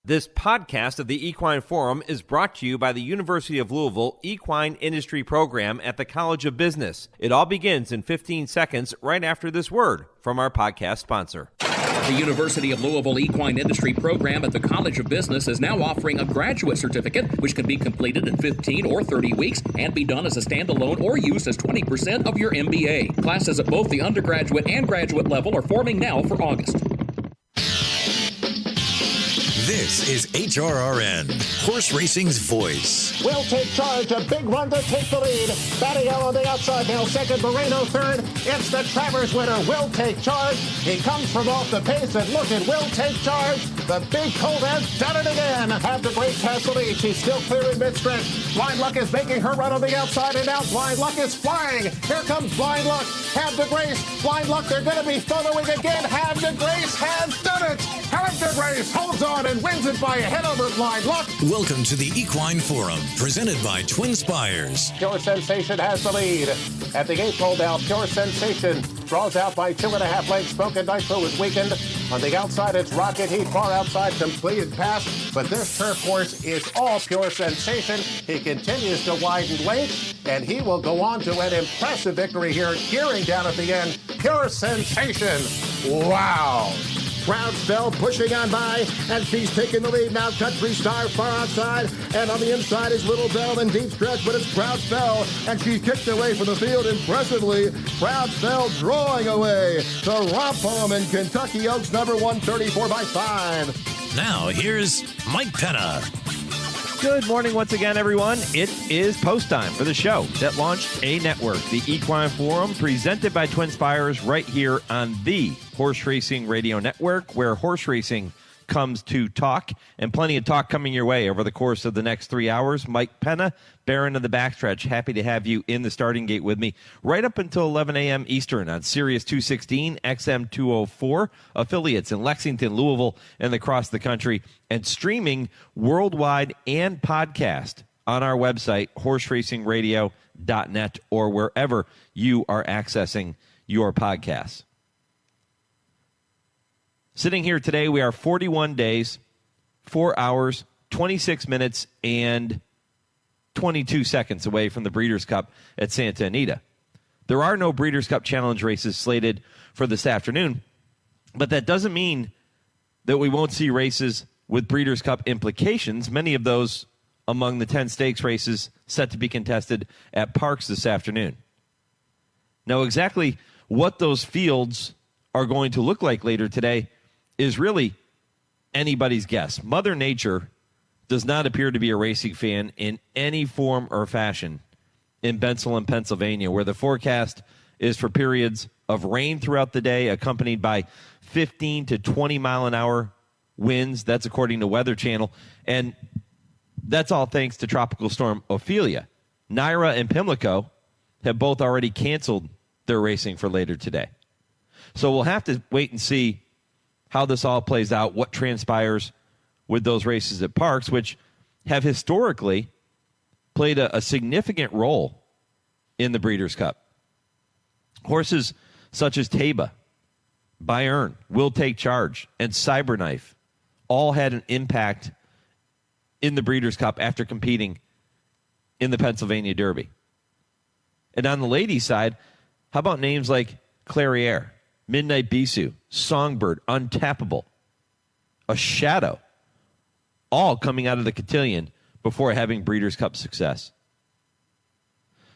This podcast of the Equine Forum is brought to you by the University of Louisville Equine Industry Program at the College of Business. It all begins in 15 seconds right after this word from our podcast sponsor. The University of Louisville Equine Industry Program at the College of Business is now offering a graduate certificate, which can be completed in 15 or 30 weeks and be done as a standalone or used as 20% of your MBA. Classes at both the undergraduate and graduate level are forming now for August. This is HRRN, horse racing's voice. Will take charge, a big run to take the lead. Battiel on the outside now, second, Moreno third. It's the Travers winner, Will take charge. He comes from off the pace and look at Will take charge. The big colt has done it again. Have the break past the lead. She's still clear in mid-stretch. Blind Luck is making her run on the outside, and now Blind Luck is flying. Here comes Blind Luck. Have the Grace. Blind Luck, they're going to be following again. Have the Grace has done it. Have the Grace holds on and wins it by a head over Blind Luck. Welcome to the Equine Forum, presented by TwinSpires. Pure Sensation has the lead. At the 8th hole now, Pure Sensation draws out by 2.5 lengths. Smoke Nitro is weakened. On the outside, it's Rocket Heat. Far outside, completed pass. But this turf horse is all Pure Sensation. He continues to widen length, and he will go on to an impressive victory here, gearing down at the end. Pure Sensation. Wow. Proud Spell pushing on by, and she's taking the lead now. Country Star far outside, and on the inside is Little Bell in deep stretch, but it's Proud Spell, and she kicked away from the field impressively. Proud Spell drawing away the Romp Home in Kentucky Oaks, number 134 by 5. Now here's Mike Penna. Good morning once again, everyone. It is post time for the show that launched a network, the Equine Forum, presented by TwinSpires, right here on the Horse Racing Radio Network, where horse racing comes to talk, and plenty of talk coming your way over the course of the next 3 hours. Mike Penna, Baron of the Backstretch, happy to have you in the starting gate with me right up until 11 a.m. Eastern on Sirius 216, XM 204, affiliates in Lexington, Louisville, and across the country, and streaming worldwide and podcast on our website, horseracingradio.net, or wherever you are accessing your podcasts. Sitting here today, we are 41 days, 4 hours, 26 minutes, and 22 seconds away from the Breeders' Cup at Santa Anita. There are no Breeders' Cup Challenge races slated for this afternoon, but that doesn't mean that we won't see races with Breeders' Cup implications, many of those among the 10 stakes races set to be contested at Parks this afternoon. Now, exactly what those fields are going to look like later today is really anybody's guess. Mother Nature does not appear to be a racing fan in any form or fashion in Bensalem, Pennsylvania, where the forecast is for periods of rain throughout the day, accompanied by 15 to 20 mile an hour winds. That's according to Weather Channel. And that's all thanks to Tropical Storm Ophelia. Naira and Pimlico have both already canceled their racing for later today. So we'll have to wait and see how this all plays out, what transpires with those races at Parks, which have historically played a significant role in the Breeders' Cup. Horses such as Taba, Bayern, Will Take Charge, and Cyberknife all had an impact in the Breeders' Cup after competing in the Pennsylvania Derby. And on the ladies' side, how about names like Clairiere, Midnight Bisou, Songbird, Untappable, A Shadow, all coming out of the cotillion before having Breeders' Cup success.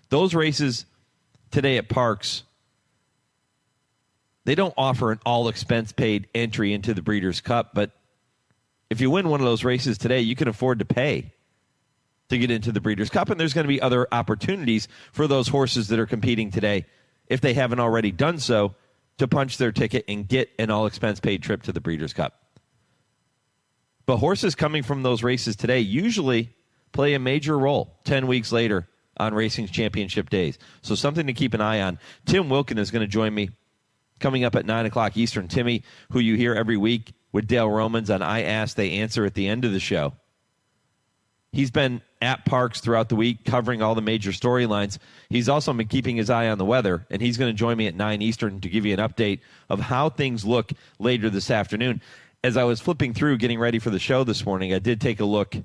Those races today at Parks, they don't offer an all-expense-paid entry into the Breeders' Cup, but if you win one of those races today, you can afford to pay to get into the Breeders' Cup, and there's going to be other opportunities for those horses that are competing today, if they haven't already done so, to punch their ticket and get an all-expense-paid trip to the Breeders' Cup. But horses coming from those races today usually play a major role 10 weeks later on racing's championship days. So something to keep an eye on. Tim Wilkin is going to join me coming up at 9 o'clock Eastern. Timmy, who you hear every week with Dale Romans on I Ask, They Answer at the end of the show. He's been at Parks throughout the week covering all the major storylines. He's also been keeping his eye on the weather, and he's going to join me at 9 Eastern to give you an update of how things look later this afternoon. as I was flipping through getting ready for the show this morning, I did take a look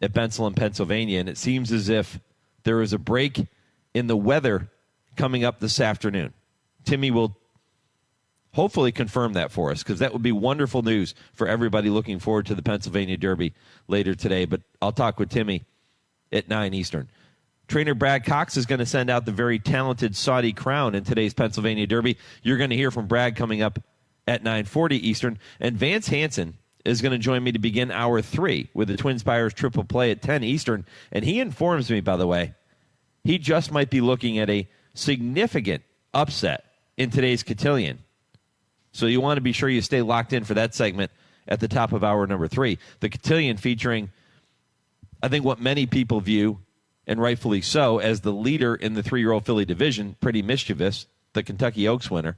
at Bensalem, Pennsylvania, and it seems as if there is a break in the weather coming up this afternoon. Timmy will hopefully confirm that for us, because that would be wonderful news for everybody looking forward to the Pennsylvania Derby later today. But I'll talk with Timmy at 9 Eastern. Trainer Brad Cox is going to send out the very talented Saudi Crown in today's Pennsylvania Derby. You're going to hear from Brad coming up at 9:40 Eastern. And Vance Hanson is going to join me to begin Hour 3 with the TwinSpires Triple Play at 10 Eastern. And he informs me, by the way, he just might be looking at a significant upset in today's cotillion. So you want to be sure you stay locked in for that segment at the top of hour number 3. The cotillion featuring, I think, what many people view, and rightfully so, as the leader in the 3-year-old filly division, Pretty Mischievous, the Kentucky Oaks winner.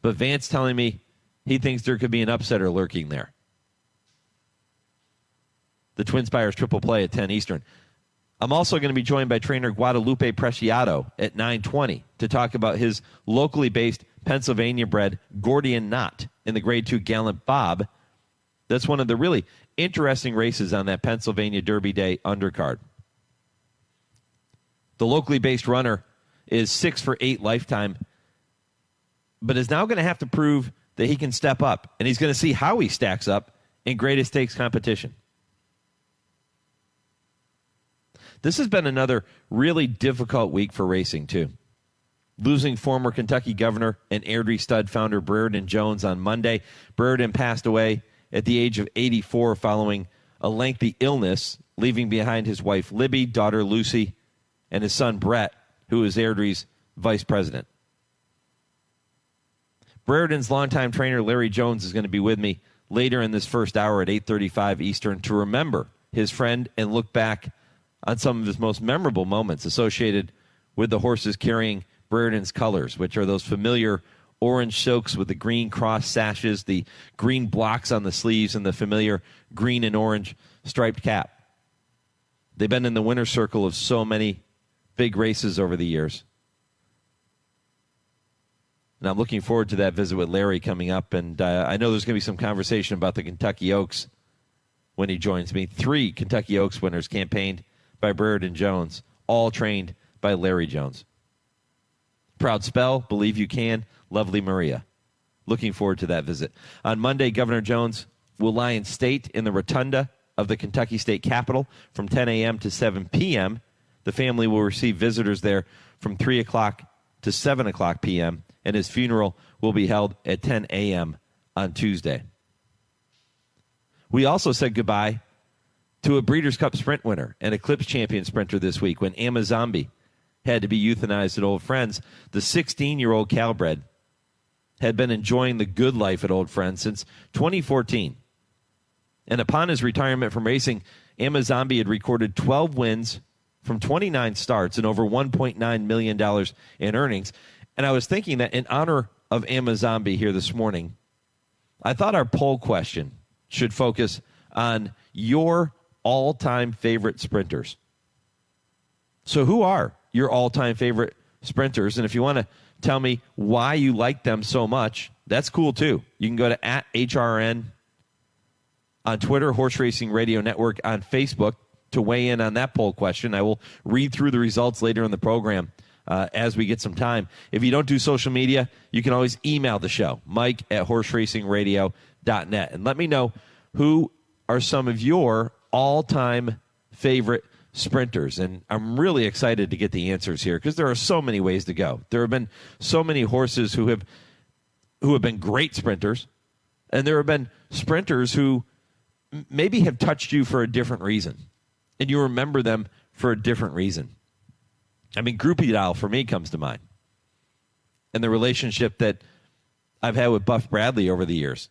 But Vance telling me he thinks there could be an upsetter lurking there. The TwinSpires Triple Play at 10 Eastern. I'm also going to be joined by trainer Guadalupe Preciado at 9:20 to talk about his locally based Pennsylvania-bred Gordian Knot in the Grade 2 Gallant Bob. That's one of the really interesting races on that Pennsylvania Derby Day undercard. The locally based runner is 6 for 8 lifetime, but is now going to have to prove that he can step up, and he's going to see how he stacks up in greatest stakes competition. This has been another really difficult week for racing, too. Losing former Kentucky governor and Airdrie stud founder Brereton Jones on Monday. Brereton passed away at the age of 84 following a lengthy illness, leaving behind his wife Libby, daughter Lucy, and his son Brett, who is Airdrie's vice president. Brereton's longtime trainer Larry Jones is going to be with me later in this first hour at 8:35 Eastern to remember his friend and look back on some of his most memorable moments associated with the horses carrying Brereton's colors, which are those familiar orange silks with the green cross sashes, the green blocks on the sleeves, and the familiar green and orange striped cap. They've been in the winner's circle of so many big races over the years. And I'm looking forward to that visit with Larry coming up, and I know there's going to be some conversation about the Kentucky Oaks when he joins me. 3 Kentucky Oaks winners campaigned by Brereton Jones, all trained by Larry Jones. Proud spell, believe you can, lovely Maria. Looking forward to that visit. On Monday, Governor Jones will lie in state in the rotunda of the Kentucky State Capitol from 10 a.m. to 7 p.m. The family will receive visitors there from 3 o'clock to 7 o'clock p.m., and his funeral will be held at 10 a.m. on Tuesday. We also said goodbye to a Breeders' Cup Sprint winner and Eclipse champion sprinter this week when Amazombi had to be euthanized at Old Friends. The 16-year-old Calbred had been enjoying the good life at Old Friends since 2014. And upon his retirement from racing, Amazombi had recorded 12 wins from 29 starts and over $1.9 million in earnings. And I was thinking that in honor of Amazombi here this morning, I thought our poll question should focus on your all-time favorite sprinters. So who are your all-time favorite sprinters? And if you want to tell me why you like them so much, that's cool too. You can go to @HRRN on Twitter, Horse Racing Radio Network on Facebook to weigh in on that poll question. I will read through the results later in the program as we get some time. If you don't do social media, you can always email the show, mike@horseracingradio.net, and let me know who are some of your all-time favorite sprinters. And I'm really excited to get the answers here because there are so many ways to go. There have been so many horses who have been great sprinters, and there have been sprinters who maybe have touched you for a different reason, and you remember them for a different reason. I mean, Groupie Doll for me comes to mind, and the relationship that I've had with Buff Bradley over the years,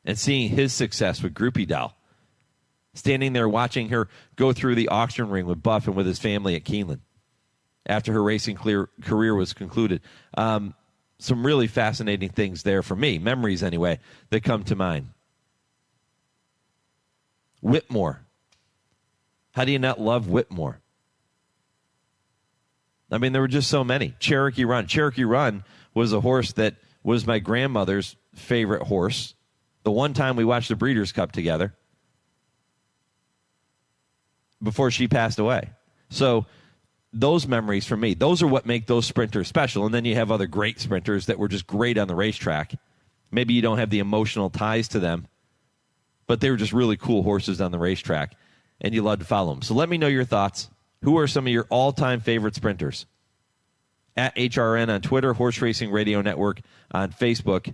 and seeing his success with Groupie Doll. Standing there watching her go through the auction ring with Buff and with his family at Keeneland after her racing career was concluded. Some really fascinating things there for me, memories anyway, that come to mind. Whitmore. How do you not love Whitmore? I mean, there were just so many. Cherokee Run. Cherokee Run was a horse that was my grandmother's favorite horse The one time we watched the Breeders' Cup together before she passed away. So those memories for me, those are what make those sprinters special. And then you have other great sprinters that were just great on the racetrack. Maybe you don't have the emotional ties to them, but they were just really cool horses on the racetrack, and you love to follow them. So let me know your thoughts. Who are some of your all-time favorite sprinters? At HRRN on Twitter, Horse Racing Radio Network on Facebook,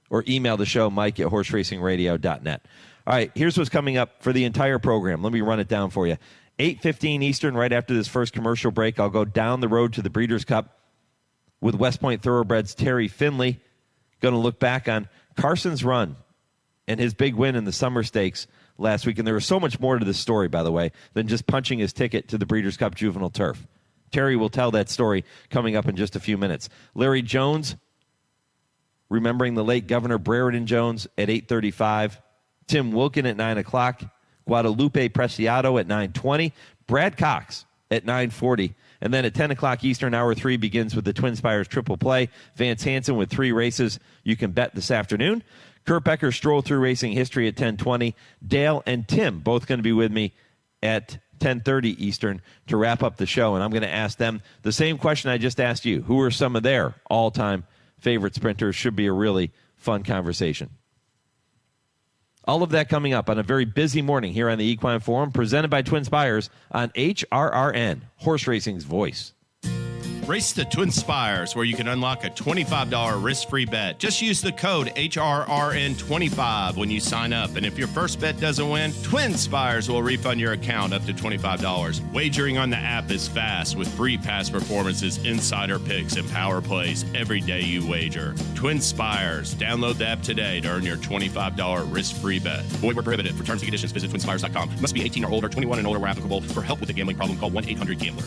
or email the show, Mike at horseracingradio.net. All right, here's what's coming up for the entire program. Let me run it down for you. 8:15 Eastern, right after this first commercial break, I'll go down the road to the Breeders' Cup with West Point Thoroughbred's Terry Finley. Going to look back on Carson's run and his big win in the Summer Stakes last week. And there was so much more to this story, by the way, than just punching his ticket to the Breeders' Cup Juvenile Turf. Terry will tell that story coming up in just a few minutes. Larry Jones, remembering the late Governor Brereton Jones at 8:35. Tim Wilkin at 9 o'clock. Guadalupe Preciado at 9:20. Brad Cox at 9:40. And then at 10 o'clock Eastern, Hour 3 begins with the TwinSpires Triple Play. Vance Hanson with 3 races you can bet this afternoon. Kurt Becker, Stroll Through Racing History at 10:20. Dale and Tim both going to be with me at 10:30 Eastern to wrap up the show. And I'm going to ask them the same question I just asked you. Who are some of their all-time favorite sprinters? Should be a really fun conversation. All of that coming up on a very busy morning here on the Equine Forum, presented by TwinSpires on HRRN, Horse Racing's voice. Race to TwinSpires, where you can unlock a $25 risk-free bet. Just use the code HRRN25 when you sign up. And if your first bet doesn't win, TwinSpires will refund your account up to $25. Wagering on the app is fast with free past performances, insider picks, and power plays every day you wager. TwinSpires. Download the app today to earn your $25 risk-free bet. Void where prohibited. For terms and conditions, visit TwinSpires.com. Must be 18 or older, 21 and older where applicable. For help with a gambling problem, call 1-800-GAMBLER.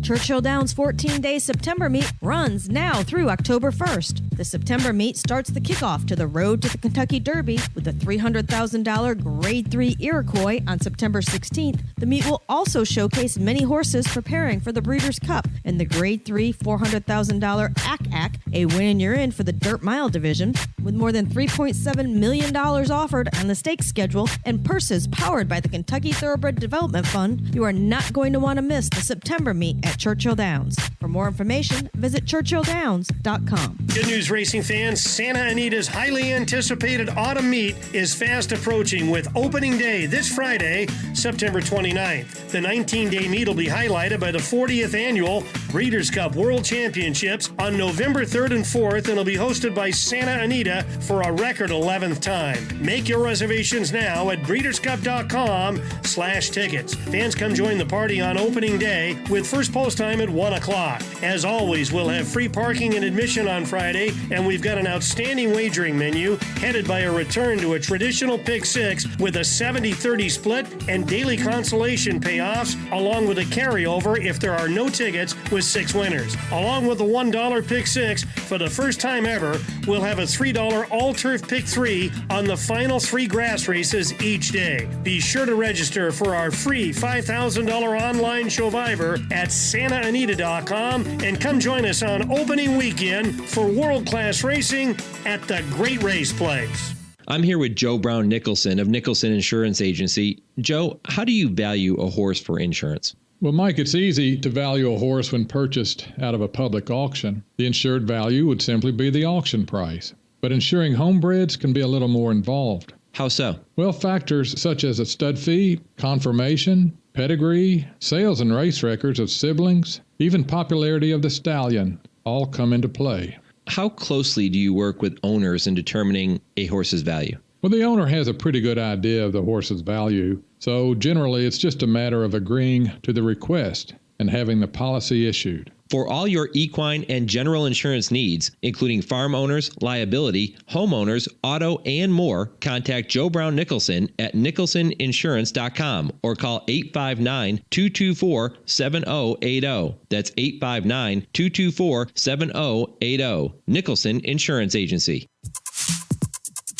Churchill Downs 14-day September meet runs now through October 1st. The September meet starts the kickoff to the Road to the Kentucky Derby with the $300,000 Grade 3 Iroquois on September 16th. The meet will also showcase many horses preparing for the Breeders' Cup and the Grade 3 $400,000 Ack, a win and you're in for the Dirt Mile division. With more than $3.7 million offered on the stakes schedule and purses powered by the Kentucky Thoroughbred Development Fund, you are not going to want to miss the September meet at Churchill Downs. For more information, visit churchilldowns.com. Good news, racing fans. Santa Anita's highly anticipated autumn meet is fast approaching with opening day this Friday, September 29th. The 19-day meet will be highlighted by the 40th annual Breeders' Cup World Championships on November 3rd and 4th, and will be hosted by Santa Anita for a record 11th time. Make your reservations now at breederscup.com/tickets. Fans, come join the party on opening day with first post time at 1 o'clock. As always, we'll have free parking and admission on Friday, and we've got an outstanding wagering menu headed by a return to a traditional pick six with a 70-30 split and daily consolation payoffs, along with a carryover if there are no tickets with 6 winners. Along with the $1 pick six, for the first time ever, we'll have a $3 all-turf pick 3 on the final 3 grass races each day. Be sure to register for our free $5,000 online Showviver at santaanita.com and come join us on opening weekend for world-class racing at the Great Race Place. I'm here with Joe Brown Nicholson of Nicholson Insurance Agency. Joe, how do you value a horse for insurance? Well, Mike, it's easy to value a horse when purchased out of a public auction. The insured value would simply be the auction price. But insuring homebreds can be a little more involved. How so? Well, factors such as a stud fee, conformation, pedigree, sales and race records of siblings, even popularity of the stallion, all come into play. How closely do you work with owners in determining a horse's value? Well, the owner has a pretty good idea of the horse's value, so generally it's just a matter of agreeing to the request and having the policy issued. For all your equine and general insurance needs, including farm owners, liability, homeowners, auto, and more, contact Joe Brown Nicholson at nicholsoninsurance.com or call 859-224-7080. That's 859-224-7080. Nicholson Insurance Agency.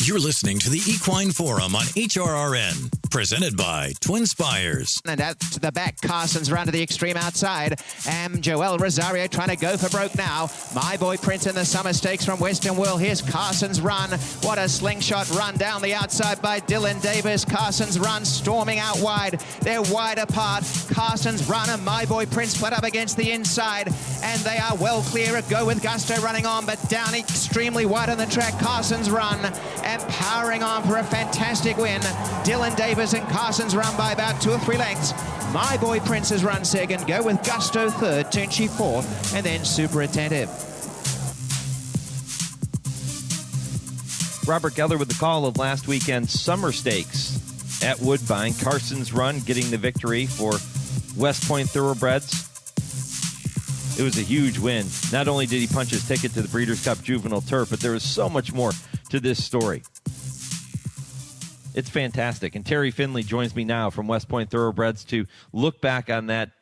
You're listening to the Equine Forum on HRRN, presented by TwinSpires. And out to the back, Carson's run to the extreme outside. Joel Rosario trying to go for broke now. My Boy Prince in the Summer Stakes from Western World. Here's Carson's run. What a slingshot run down the outside by Dylan Davis. Carson's run storming out wide. They're wide apart. Carson's run and My Boy Prince split up against the inside. And they are well clear. A Go With Gusto running on, but down extremely wide on the track. Carson's run and powering on for a fantastic win. Dylan Davis and Carson's run by about 2 or 3 lengths. My Boy Prince has run second. Go With Gusto third. Tunchi fourth. And then Super Attentive. Robert Geller with the call of last weekend's Summer Stakes at Woodbine. Carson's run getting the victory for West Point Thoroughbreds. It was a huge win. Not only did he punch his ticket to the Breeders' Cup Juvenile Turf, but there was so much more to this story. It's fantastic. And Terry Finley joins me now from West Point Thoroughbreds to look back on that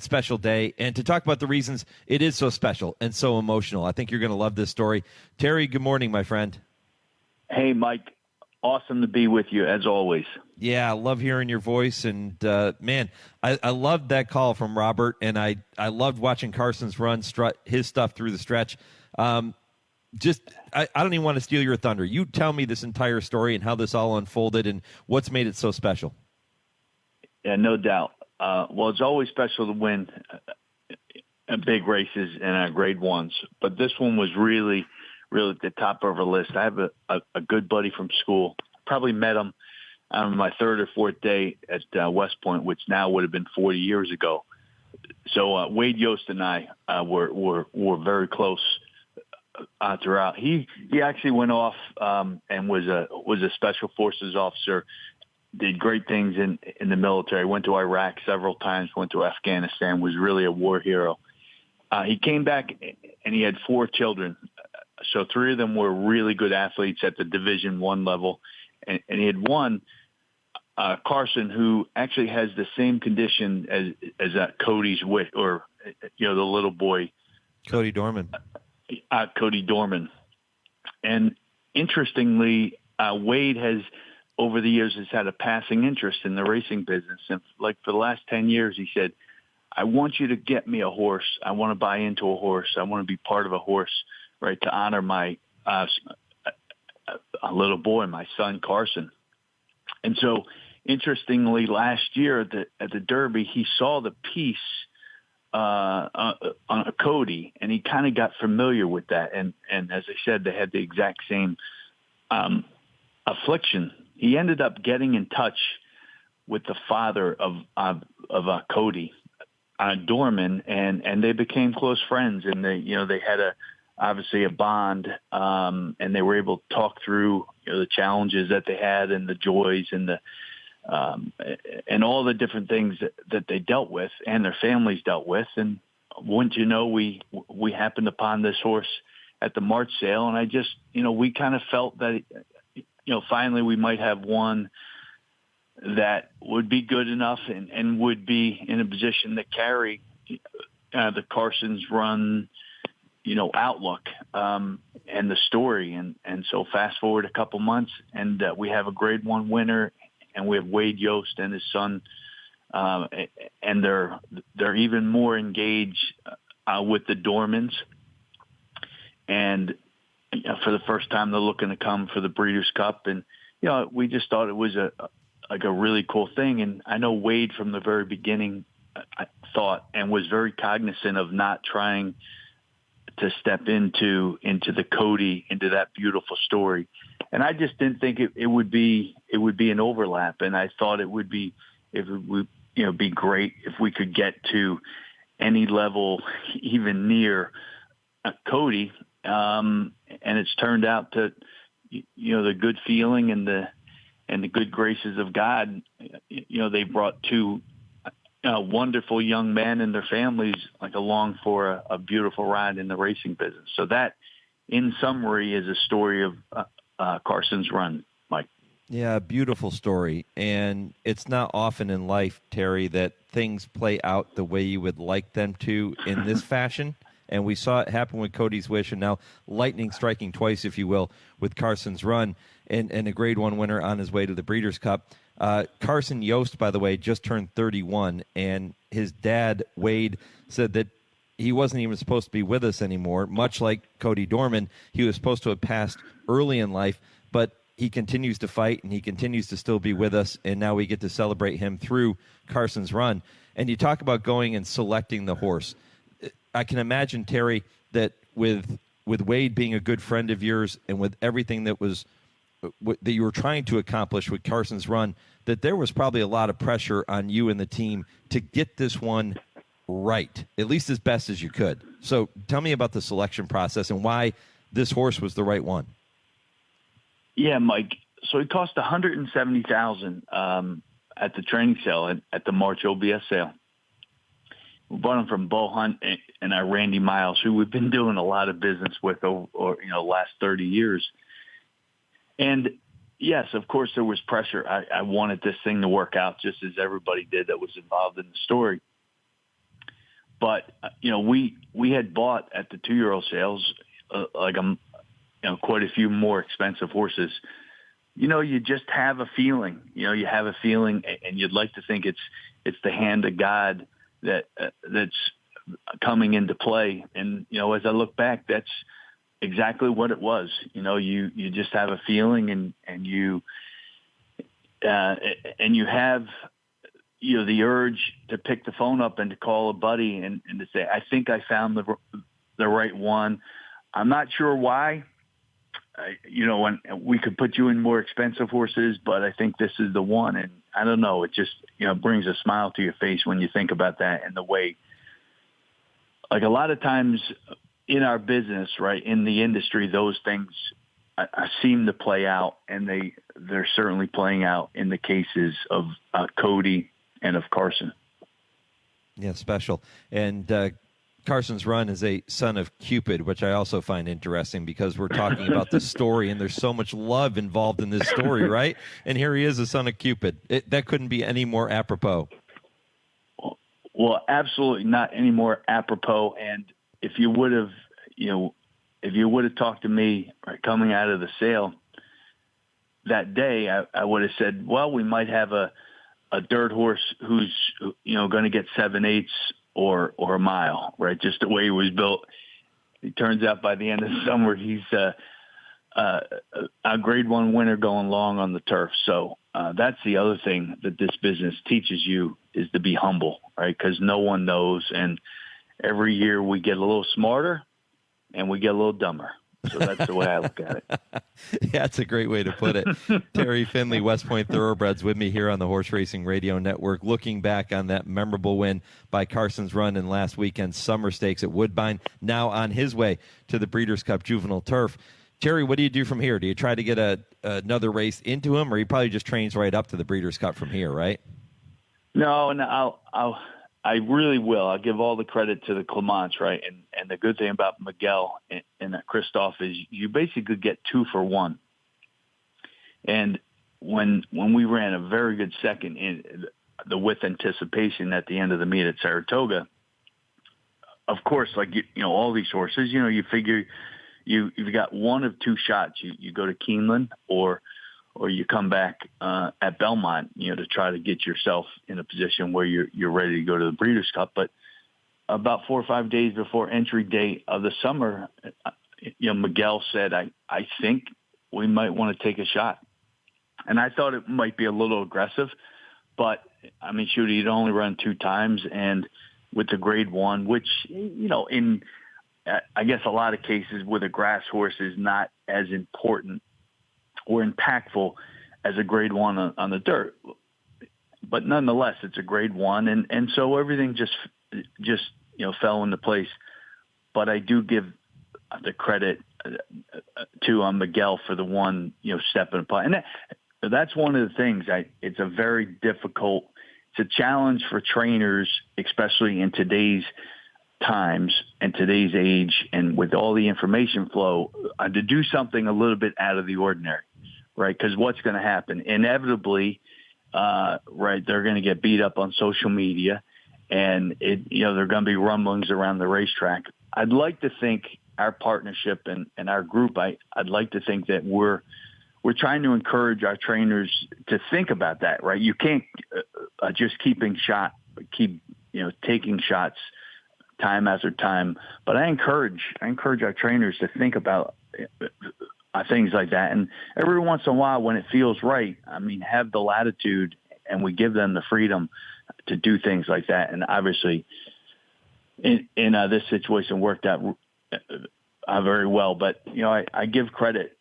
special day and to talk about the reasons it is so special and so emotional. I think you're going to love this story. Terry, good morning, my friend. Hey, Mike. Awesome to be with you, as always. Yeah, I love hearing your voice. And, man, I loved that call from Robert, and I loved watching Carson's run strut his stuff through the stretch. I don't even want to steal your thunder. You tell me this entire story and how this all unfolded and what's made it so special. Yeah, no doubt. Well, it's always special to win big races and grade ones, but this one was really at the top of our list. I have a good buddy from school. Probably met him on my 3rd or 4th day at West Point, which now would have been 40 years ago. So Wade Yost and I were very close throughout. He actually went off and was a special forces officer. Did great things in the military. Went to Iraq several times. Went to Afghanistan. Was really a war hero. He came back and he had 4 children. So 3 of them were really good athletes at the Division I level, and he had one, Carson, who actually has the same condition as Cody's the little boy, Cody Dorman. Cody Dorman. And interestingly, Wade has over the years has had a passing interest in the racing business, and like for the last 10 years, he said, "I want you to get me a horse. I want to buy into a horse. I want to be part of a horse." Right, to honor my a little boy, my son Carson. And so, interestingly, last year at the Derby, he saw the piece on Cody, and he kind of got familiar with that. And as I said, they had the exact same affliction. He ended up getting in touch with the father of Cody, Dorman, and they became close friends. And they had obviously a bond, and they were able to talk through the challenges that they had and the joys and and all the different things that they dealt with and their families dealt with. And wouldn't you know, we happened upon this horse at the March sale, and I just, we kind of felt that, finally we might have one that would be good enough and would be in a position to carry the Carson's run outlook and the story. And so fast forward a couple months, and we have a grade 1 winner, and we have Wade Yost and his son, and they're even more engaged with the Dormans. And for the first time, they're looking to come for the Breeders' Cup. And, we just thought it was a really cool thing. And I know Wade from the very beginning thought and was very cognizant of not trying to step into the Cody, into that beautiful story. And I just didn't think it would be an overlap. And I thought it would be be great if we could get to any level, even near Cody. And it's turned out to, the good feeling and the good graces of God, they brought 2 wonderful young men and their families along for a beautiful ride in the racing business. So that, in summary, is a story of Carson's run, Mike. Yeah, beautiful story. And it's not often in life, Terry, that things play out the way you would like them to in this fashion. And we saw it happen with Cody's Wish, and now lightning striking twice, if you will, with Carson's Run, and a Grade 1 winner on his way to the Breeders' Cup. Carson Yost, by the way, just turned 31, and his dad, Wade, said that he wasn't even supposed to be with us anymore. Much like Cody Dorman, he was supposed to have passed early in life, but he continues to fight, and he continues to still be with us, and now we get to celebrate him through Carson's Run. And you talk about going and selecting the horse. I can imagine, Terry, that with Wade being a good friend of yours and with everything that you were trying to accomplish with Carson's Run, that there was probably a lot of pressure on you and the team to get this one right, at least as best as you could. So tell me about the selection process and why this horse was the right one. Yeah, Mike. So it cost $170,000 at the training sale at the March OBS sale. We bought him from Bo Hunt and our Randy Miles, who we've been doing a lot of business with over last 30 years. And yes, of course, there was pressure. I wanted this thing to work out just as everybody did that was involved in the story. But we had bought at the 2-year-old sales quite a few more expensive horses. You just have a feeling. You have a feeling, and you'd like to think it's the hand of God that's coming into play. And as I look back, that's exactly what it was. You just have a feeling, and you have the urge to pick the phone up and to call a buddy and to say, I think I found the right one. I'm not sure why. When we could put you in more expensive horses, but I think this is the one. And I don't know, it just, brings a smile to your face when you think about that, and the way, like a lot of times in our business, right, in the industry, those things I seem to play out, and they're certainly playing out in the cases of Cody and of Carson. Yeah, special. And Carson's Run is a son of Cupid, which I also find interesting because we're talking about this story, and there's so much love involved in this story, right? And here he is, a son of Cupid. That couldn't be any more apropos. Well, absolutely not any more apropos. And if you would have, talked to me right, coming out of the sale that day, I would have said, well, we might have a dirt horse who's, going to get 7/8 or a mile, right? Just the way he was built. It turns out by the end of the summer, he's a Grade 1 winner going long on the turf. So that's the other thing that this business teaches you, is to be humble, right? Because no one knows. And every year we get a little smarter and we get a little dumber. So that's the way I look at it. Yeah, that's a great way to put it. Terry Finley, West Point Thoroughbreds, with me here on the Horse Racing Radio Network, looking back on that memorable win by Carson's Run in last weekend's Summer Stakes at Woodbine, now on his way to the Breeders' Cup Juvenile Turf. Terry, what do you do from here? Do you try to get another race into him, or he probably just trains right up to the Breeders' Cup from here, right? No, I really will. I'll give all the credit to the Clements, right? And the good thing about Miguel and Christophe is you basically get 2 for 1. And when we ran a very good second in the With Anticipation at the end of the meet at Saratoga, of course, like all these horses, you figure you've got one of 2 shots. You go to Keeneland or you come back at Belmont, to try to get yourself in a position where you're ready to go to the Breeders' Cup. But about 4 or 5 days before entry date of the summer, Miguel said, I think we might want to take a shot. And I thought it might be a little aggressive, but I mean, shoot, he'd only run 2 times, and with the Grade 1, which, in I guess a lot of cases with a grass horse is not as important or impactful as a Grade 1 on the dirt, but nonetheless, it's a Grade 1, and so everything just fell into place. But I do give the credit to Miguel for the one step in the play, and that's one of the things. It's a very difficult. It's a challenge for trainers, especially in today's times and today's age, and with all the information flow, to do something a little bit out of the ordinary. Right, because what's going to happen? Inevitably, right, they're going to get beat up on social media, and there are going to be rumblings around the racetrack. I'd like to think our partnership and our group, I'd like to think that we're trying to encourage our trainers to think about that, right? You can't just keep taking shots time after time. But I encourage our trainers to think about things like that. And every once in a while, when it feels right, I mean, have the latitude, and we give them the freedom to do things like that. And obviously, in this situation, worked out very well. But I give credit,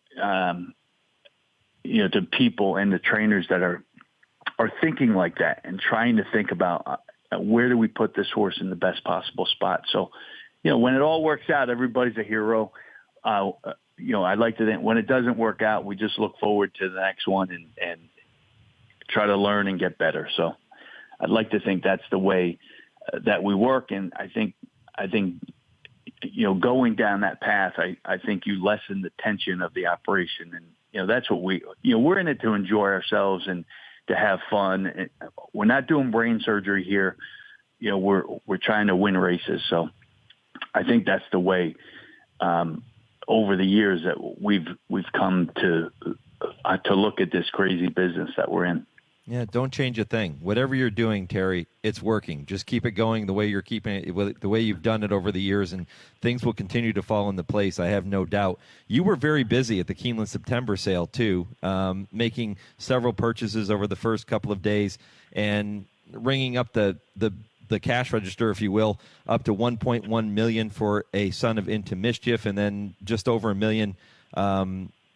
to people and the trainers that are thinking like that and trying to think about where do we put this horse in the best possible spot. So, when it all works out, everybody's a hero. I'd like to think when it doesn't work out, we just look forward to the next one and try to learn and get better. So I'd like to think that's the way that we work. And I think, going down that path, I think you lessen the tension of the operation. And, that's what we're in it to enjoy ourselves and to have fun. And we're not doing brain surgery here. We're trying to win races. So I think that's the way, over the years that we've come to look at this crazy business that we're in. Yeah, don't change a thing. Whatever you're doing, Terry, it's working. Just keep it going the way you're keeping it, the way you've done it over the years, and things will continue to fall into place, I have no doubt. You were very busy at the Keeneland September sale, too, making several purchases over the first couple of days and ringing up the cash register, if you will, up to $1.1 million for a son of Into Mischief, and then just over $1 million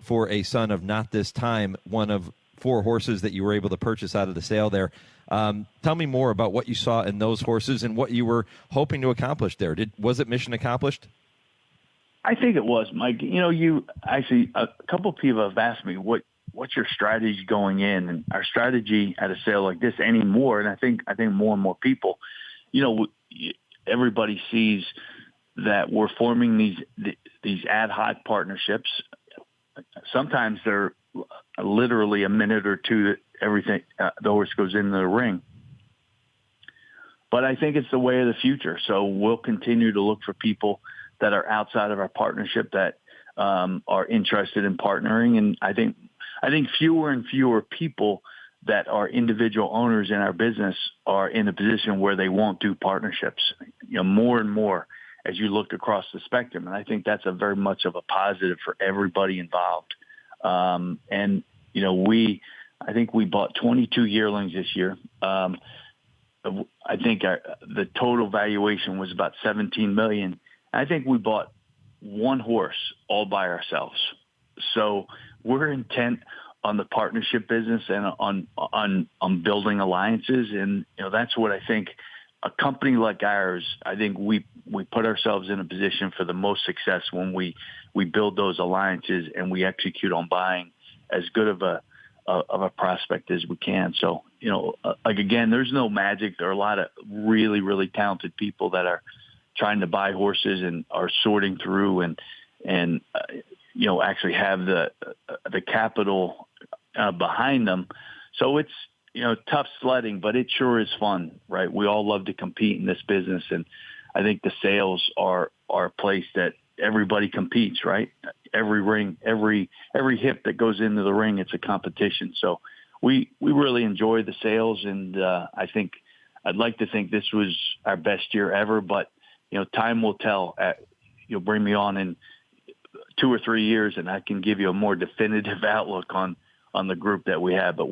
for a son of Not This Time, one of 4 horses that you were able to purchase out of the sale there. Tell me more about what you saw in those horses and what you were hoping to accomplish there. Was it mission accomplished? I think it was, Mike. You actually, a couple of people have asked me what's your strategy going in, and our strategy at a sale like this anymore. And I think more and more people, everybody sees that we're forming these ad hoc partnerships. Sometimes they're literally a minute or two that everything the horse goes into the ring. But I think it's the way of the future. So we'll continue to look for people that are outside of our partnership that are interested in partnering. And I think fewer and fewer people that are individual owners in our business are in a position where they won't do partnerships. More and more as you look across the spectrum. And I think that's a very much of a positive for everybody involved. I think we bought 22 yearlings this year. I think the total valuation was about $17 million. I think we bought one horse all by ourselves. So we're intent on the partnership business and on building alliances. And, that's what I think a company like ours, I think we put ourselves in a position for the most success when we build those alliances and we execute on buying as good of a prospect as we can. So, again, there's no magic. There are a lot of really, really talented people that are trying to buy horses and are sorting through and actually have the capital behind them. So it's, tough sledding, but it sure is fun, right? We all love to compete in this business. And I think the sales are a place that everybody competes, right? Every ring, every hip that goes into the ring, it's a competition. So we really enjoy the sales. And I'd like to think this was our best year ever, but time will tell. You'll bring me on in 2 or 3 years and I can give you a more definitive outlook on the group that we have, but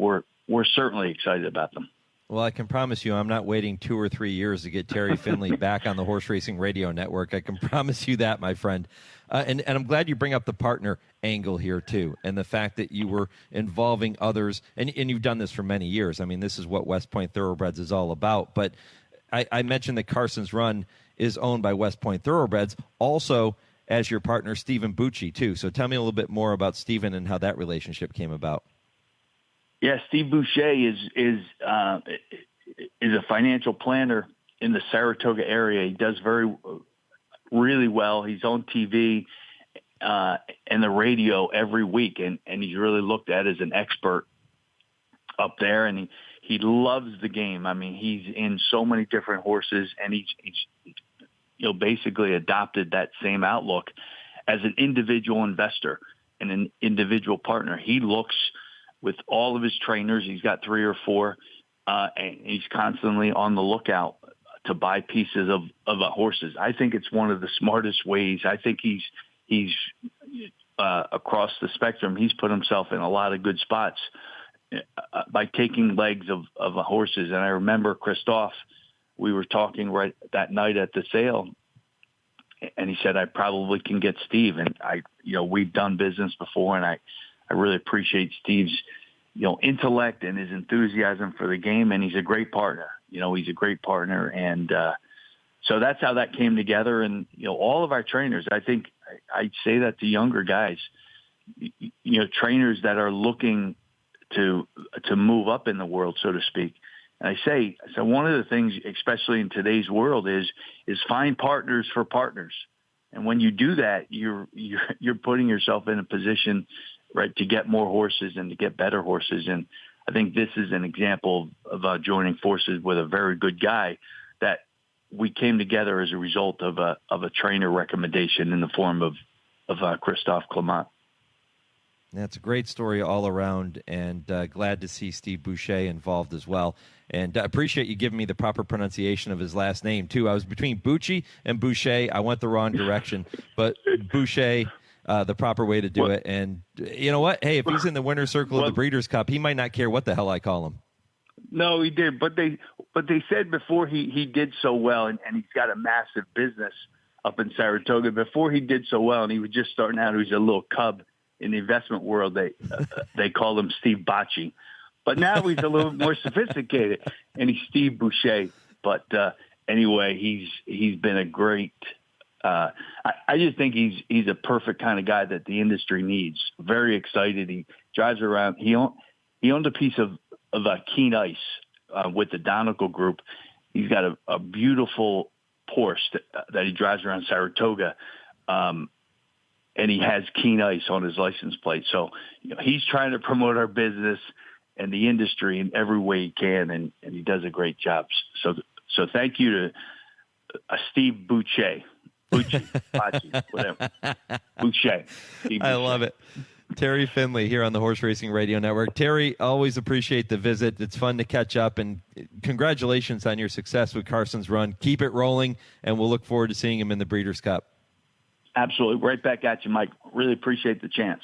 we're certainly excited about them. Well, I can promise you I'm not waiting 2 or 3 years to get Terry Finley back on the Horse Racing Radio Network. I can promise you that, my friend. And I'm glad you bring up the partner angle here, too, and the fact that you were involving others. And you've done this for many years. I mean, this is what West Point Thoroughbreds is all about. But I mentioned that Carson's Run is owned by West Point Thoroughbreds, also as your partner, Stephen Bucci, too. So tell me a little bit more about Stephen and how that relationship came about. Yeah, Steve Boucher is a financial planner in the Saratoga area. He does really well. He's on TV and the radio every week, and he's really looked at as an expert up there. And he loves the game. I mean, he's in so many different horses, and basically adopted that same outlook as an individual investor and an individual partner. He looks with all of his trainers. He's got 3 or 4, and he's constantly on the lookout to buy pieces of horses. I think it's one of the smartest ways. I think he's across the spectrum. He's put himself in a lot of good spots by taking legs of horses. And I remember Christophe, we were talking right that night at the sale, and he said, I probably can get Steve. And we've done business before, and I really appreciate Steve's, intellect and his enthusiasm for the game. And he's a great partner. He's a great partner. And so that's how that came together. And, all of our trainers, I think I'd say that to younger guys, trainers that are looking to move up in the world, so to speak. And so one of the things, especially in today's world, is find partners for partners. And when you do that, you're putting yourself in a position, right, to get more horses and to get better horses. And I think this is an example of joining forces with a very good guy that we came together as a result of a trainer recommendation in the form of Christophe Clement. That's a great story all around, and glad to see Steve Boucher involved as well. And I appreciate you giving me the proper pronunciation of his last name, too. I was between Bucci and Boucher. I went the wrong direction, but Boucher, the proper way to do it. And you know what? Hey, if he's in the winner's circle of the Breeders' Cup, he might not care what the hell I call him. No, he did. But they said before he did so well, and he's got a massive business up in Saratoga. Before he did so well, and he was just starting out, he was a little cub in the investment world. They called him Steve Bocci. But now he's a little more sophisticated, and he's Steve Boucher. But anyway, he's been a great. I just think he's a perfect kind of guy that the industry needs. Very excited. He drives around. He owned a piece of Keen Ice with the Donegal Group. He's got a beautiful Porsche that he drives around Saratoga, and he has Keen Ice on his license plate. So he's trying to promote our business and the industry in every way he can, and he does a great job. So thank you to Steve Boucher. Boucher, whatever. Boucher. I love it. Terry Finley here on the Horse Racing Radio Network. Terry, always appreciate the visit. It's fun to catch up, and congratulations on your success with Carson's Run. Keep it rolling, and we'll look forward to seeing him in the Breeders' Cup. Absolutely. Right back at you, Mike. Really appreciate the chance.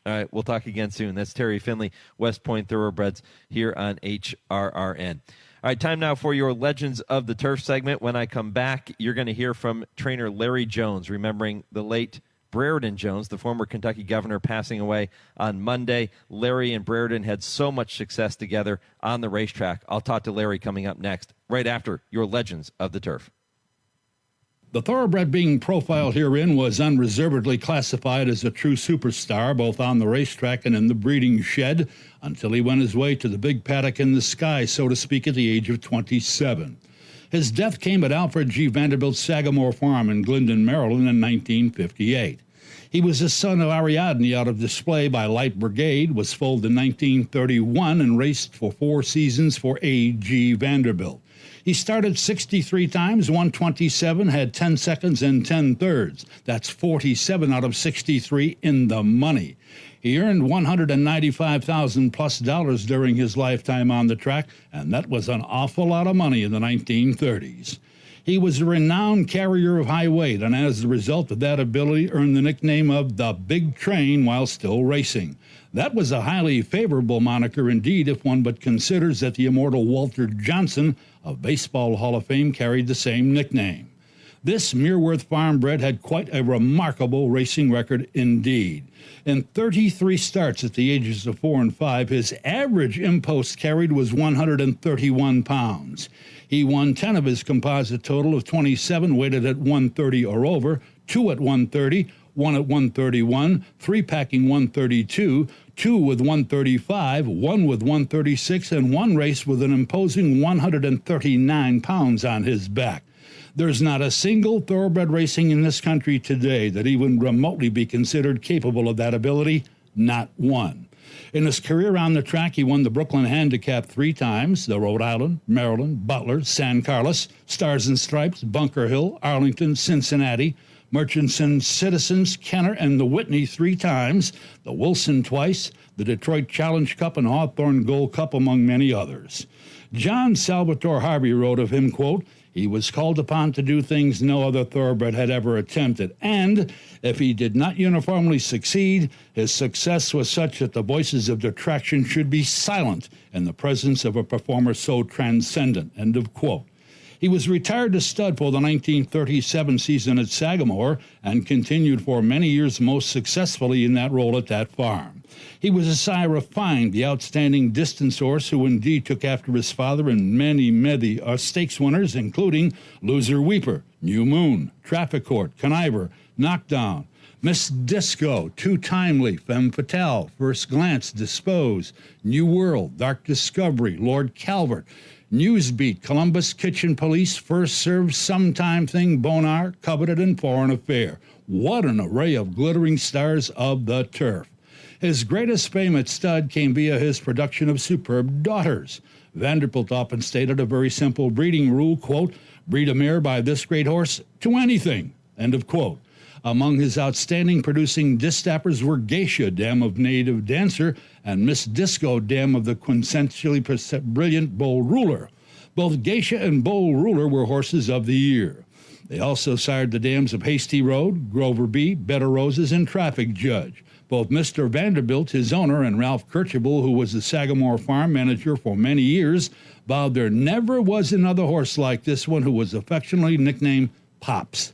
All right, we'll talk again soon. That's Terry Finley, West Point Thoroughbreds, here on HRRN. All right, time now for your Legends of the Turf segment. When I come back, you're going to hear from trainer Larry Jones, remembering the late Brereton Jones, the former Kentucky governor, passing away on Monday. Larry and Brereton had so much success together on the racetrack. I'll talk to Larry coming up next, right after your Legends of the Turf. The thoroughbred being profiled herein was unreservedly classified as a true superstar, both on the racetrack and in the breeding shed, until he went his way to the big paddock in the sky, so to speak, at the age of 27. His death came at Alfred G. Vanderbilt's Sagamore Farm in Glendon, Maryland in 1958. He was the son of Ariadne out of display by Light Brigade, was foaled in 1931, and raced for 4 seasons for A.G. Vanderbilt. He started 63 times, won 27, had 10 seconds and 10 thirds. That's 47 out of 63 in the money. He earned $195,000+ during his lifetime on the track, and that was an awful lot of money in the 1930s. He was a renowned carrier of high weight, and as a result of that ability, earned the nickname of the Big Train while still racing. That was a highly favorable moniker indeed, if one but considers that the immortal Walter Johnson of Baseball Hall of Fame carried the same nickname. This Muirworth farm bred had quite a remarkable racing record indeed. In 33 starts at the ages of 4 and 5, his average impost carried was 131 pounds. He won 10 of his composite total of 27 weighted at 130 or over, 2 at 130, 1 at 131, 3 packing 132, 2 with 135, 1 with 136, and 1 race with an imposing 139 pounds on his back. There's not a single thoroughbred racing in this country today that even remotely be considered capable of that ability, not one. In his career on the track, he won the Brooklyn Handicap 3 times, the Rhode Island, Maryland, Butler, San Carlos, Stars and Stripes, Bunker Hill, Arlington, Cincinnati, Murchison Citizens, Kenner, and the Whitney 3 times, the Wilson twice, the Detroit Challenge Cup and Hawthorne Gold Cup, among many others. John Salvatore Harvey wrote of him, quote, "He was called upon to do things no other thoroughbred had ever attempted, and if he did not uniformly succeed, his success was such that the voices of detraction should be silent in the presence of a performer so transcendent," end of quote. He was retired as stud for the 1937 season at Sagamore and continued for many years most successfully in that role at that farm. He was a sire of Fine, the outstanding distance horse who indeed took after his father in many stakes winners, including Loser Weeper, New Moon, Traffic Court, Conniver, Knockdown, Miss Disco, Too Timely, Femme Fatale, First Glance, Dispose, New World, Dark Discovery, Lord Calvert, Newsbeat, Columbus Kitchen Police, First Serve, Sometime Thing, Bonar, Coveted, and Foreign Affair. What an array of glittering stars of the turf. His greatest fame at stud came via his production of superb daughters. Vanderbilt often stated a very simple breeding rule, quote, "Breed a mare by this great horse to anything," end of quote. Among his outstanding producing distappers were Geisha, dam of Native Dancer, and Miss Disco, dam of the quintessentially brilliant Bull Ruler. Both Geisha and Bull Ruler were horses of the year. They also sired the dams of Hasty Road, Grover B., Better Roses, and Traffic Judge. Both Mr. Vanderbilt, his owner, and Ralph Kirchable, who was the Sagamore farm manager for many years, vowed there never was another horse like this one, who was affectionately nicknamed Pops.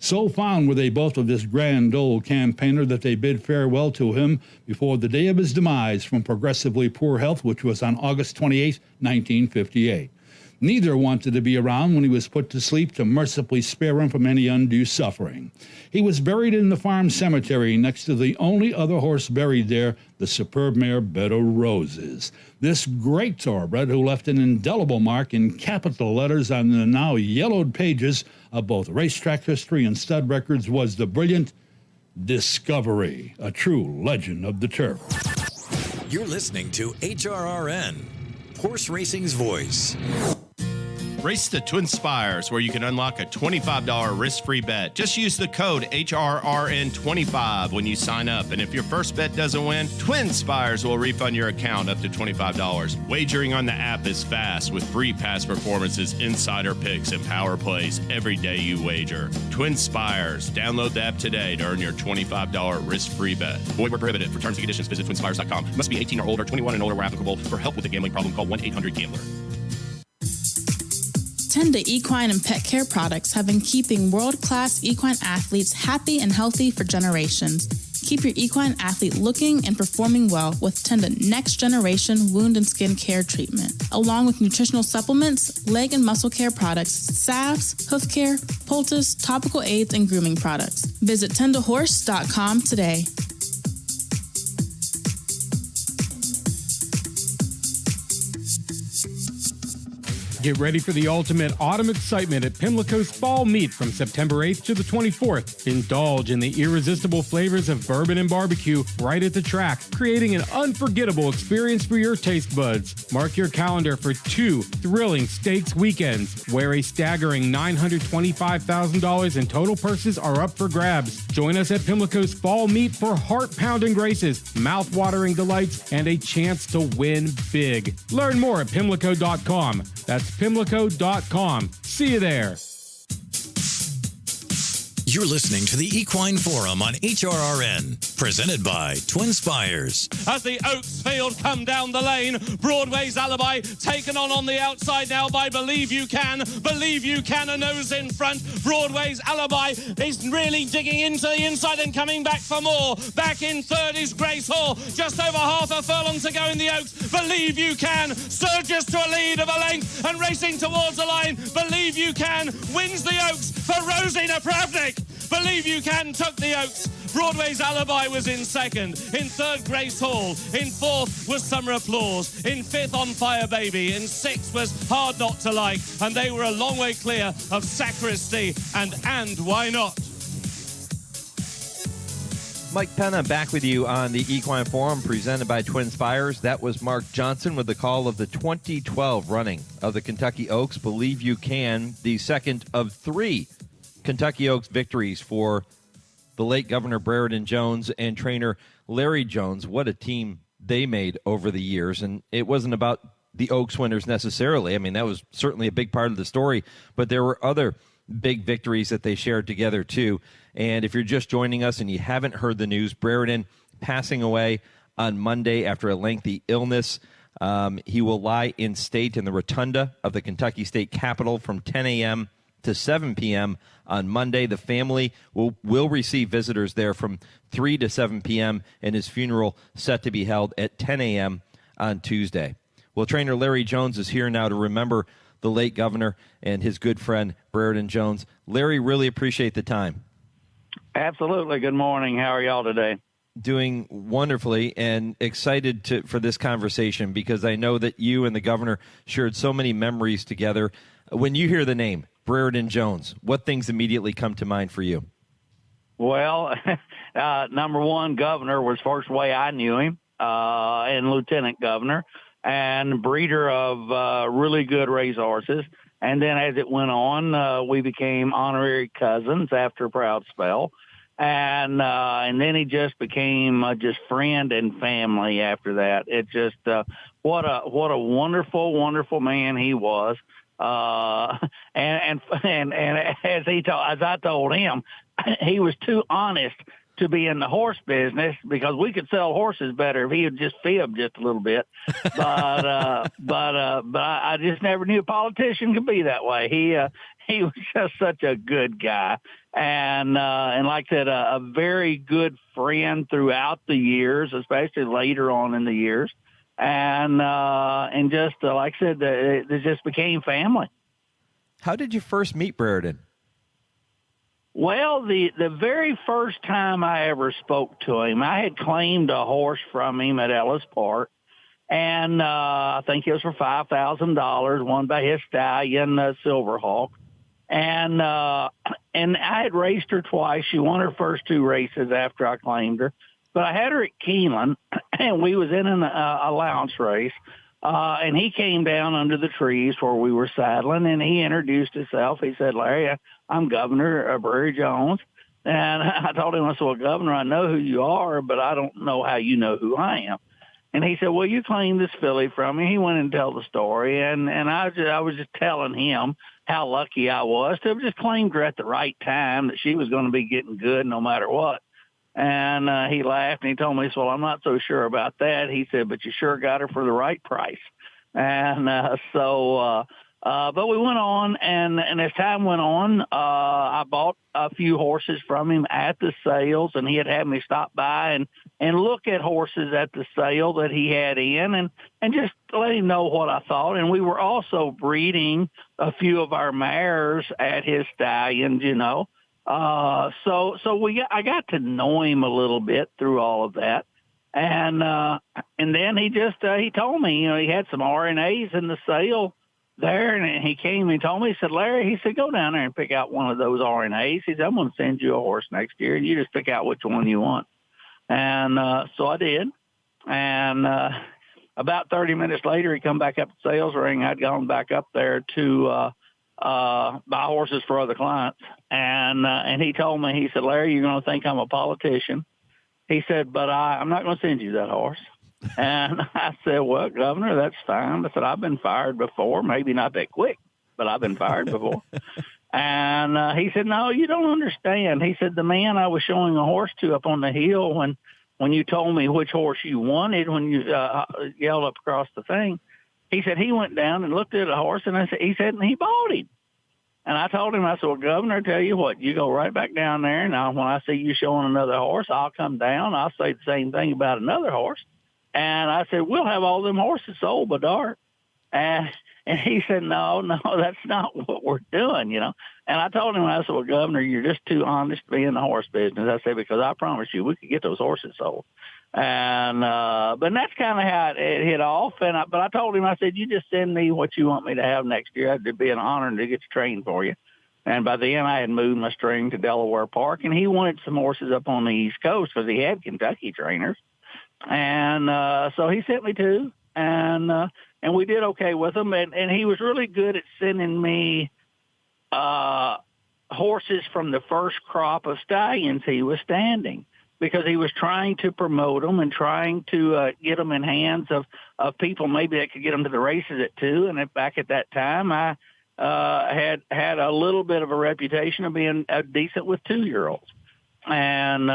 So fond were they both of this grand old campaigner that they bid farewell to him before the day of his demise from progressively poor health, which was on August 28, 1958. Neither wanted to be around when he was put to sleep to mercifully spare him from any undue suffering. He was buried in the farm cemetery next to the only other horse buried there, the superb mare Better Roses. This great thoroughbred, who left an indelible mark in capital letters on the now yellowed pages of both racetrack history and stud records, was the brilliant Discovery, a true legend of the turf. You're listening to HRRN, Horse Racing's Voice. Race the TwinSpires, where you can unlock a $25 risk-free bet. Just use the code HRRN25 when you sign up. And if your first bet doesn't win, TwinSpires will refund your account up to $25. Wagering on the app is fast with free past performances, insider picks, and power plays every day you wager. TwinSpires. Download the app today to earn your $25 risk-free bet. Void where prohibited. For terms and conditions, visit TwinSpires.com. Must be 18 or older, 21 and older where applicable. For help with a gambling problem, call 1-800-GAMBLER. Tenda Equine and Pet Care products have been keeping world-class equine athletes happy and healthy for generations. Keep your equine athlete looking and performing well with Tenda Next Generation Wound and Skin Care Treatment, along with nutritional supplements, leg and muscle care products, salves, hoof care, poultice, topical aids, and grooming products. Visit tendahorse.com today. Get ready for the ultimate autumn excitement at Pimlico's Fall Meet from September 8th to the 24th. Indulge in the irresistible flavors of bourbon and barbecue right at the track, creating an unforgettable experience for your taste buds. Mark your calendar for 2 thrilling stakes weekends, where a staggering $925,000 in total purses are up for grabs. Join us at Pimlico's Fall Meet for heart-pounding races, mouth-watering delights, and a chance to win big. Learn more at Pimlico.com. That's Pimlico.com. See you there. You're listening to the Equine Forum on HRRN, presented by TwinSpires. As the Oaksfield come down the lane, Broadway's Alibi taken on the outside now by Believe You Can. Believe You Can, a nose in front. Broadway's Alibi is really digging into the inside and coming back for more. Back in third is Grace Hall. Just over half a furlong to go in the Oaks. Believe You Can surges to a lead of a length and racing towards the line. Believe You Can wins the Oaks for Rosina Pravnik. Believe You Can took the Oaks. Broadway's Alibi was in second. In third, Grace Hall. In fourth was Summer Applause. In fifth, On Fire Baby. In sixth was Hard Not to Like. And they were a long way clear of Sacristy and Why Not. Mike Penna back with you on the Equine Forum presented by TwinSpires. That was Mark Johnson with the call of the 2012 running of the Kentucky Oaks. Believe You Can, the second of 3 Kentucky Oaks victories for the late Governor Brereton Jones and trainer Larry Jones. What a team they made over the years. And it wasn't about the Oaks winners necessarily. I mean, that was certainly a big part of the story, but there were other big victories that they shared together too. And if you're just joining us and you haven't heard the news, Brereton passing away on Monday after a lengthy illness. He will lie in state in the rotunda of the Kentucky State Capitol from 10 a.m. to 7 p.m. on Monday. The family will receive visitors there from 3 to 7 p.m. and his funeral set to be held at 10 a.m. on Tuesday. Well, trainer Larry Jones is here now to remember the late governor and his good friend Brereton Jones. Larry, really appreciate the time. Absolutely. Good morning. How are y'all today? Doing wonderfully and excited for this conversation because I know that you and the governor shared so many memories together. When you hear the name Brereton Jones, what things immediately come to mind for you? Well, number one, governor was first way I knew him, and lieutenant governor, and breeder of really good racehorses. And then as it went on, we became honorary cousins after a proud spell. And then he just became just friend and family after that. It just, what a wonderful, wonderful man he was. And as I told him, he was too honest to be in the horse business because we could sell horses better if he would just fib just a little bit. But I just never knew a politician could be that way. He was just such a good guy. And like I said, a very good friend throughout the years, especially later on in the years. And just, like I said, it just became family. How did you first meet Brereton? Well, the very first time I ever spoke to him, I had claimed a horse from him at Ellis Park, and I think it was for $5,000, won by his stallion, Silverhawk. And I had raced her twice. She won her first 2 races after I claimed her. But I had her at Keeneland, and we was in an allowance race. And he came down under the trees where we were saddling, and he introduced himself. He said, "Larry, I'm Governor Brereton Jones." And I told him, I said, "Well, Governor, I know who you are, but I don't know how you know who I am." And he said, "Well, you claimed this filly from me." He went and tell the story, and I was just telling him how lucky I was to have just claimed her at the right time, that she was going to be getting good no matter what. And he laughed and he told me, "Well, I'm not so sure about that." He said, "But you sure got her for the right price." And but we went on, and as time went on, I bought a few horses from him at the sales, and he had me stop by and look at horses at the sale that he had in, and just let him know what I thought. And we were also breeding a few of our mares at his stallions, you know. I got to know him a little bit through all of that. And then he told me, you know, he had some RNAs in the sale there, and he came and told me, he said, "Larry," he said, "go down there and pick out one of those RNAs. He said, "I'm going to send you a horse next year, and you just pick out which one you want." And so I did. And about 30 minutes later, he come back up the sales ring. I'd gone back up there to buy horses for other clients. And he told me, he said, "Larry, you're going to think I'm a politician." He said, "But I'm not going to send you that horse." And I said, "Well, Governor, that's fine." I said, "I've been fired before, maybe not that quick, but I've been fired before." And he said, "No, you don't understand." He said, "The man I was showing a horse to up on the hill when you told me which horse you wanted, when you yelled up across the thing," he said, "he went down and looked at a horse, and he said, and he bought him." And I told him, I said, "Well, Governor, I tell you what, you go right back down there. Now, when I see you showing another horse, I'll come down. I'll say the same thing about another horse." And I said, "We'll have all them horses sold by dark." And he said, no, that's not what we're doing, you know. And I told him, I said, "Well, Governor, you're just too honest to be in the horse business." I said, "Because I promise you, we could get those horses sold." And but that's kind of how it hit off. But I told him, I said, "You just send me what you want me to have next year. It'd be an honor to get to train for you." And by then I had moved my string to Delaware Park, and he wanted some horses up on the East Coast because he had Kentucky trainers. And so he sent me 2, and we did okay with them. And he was really good at sending me horses from the first crop of stallions he was standing, because he was trying to promote them and trying to get them in hands of people maybe that could get them to the races at 2. And back at that time, I had a little bit of a reputation of being decent with 2-year-olds. And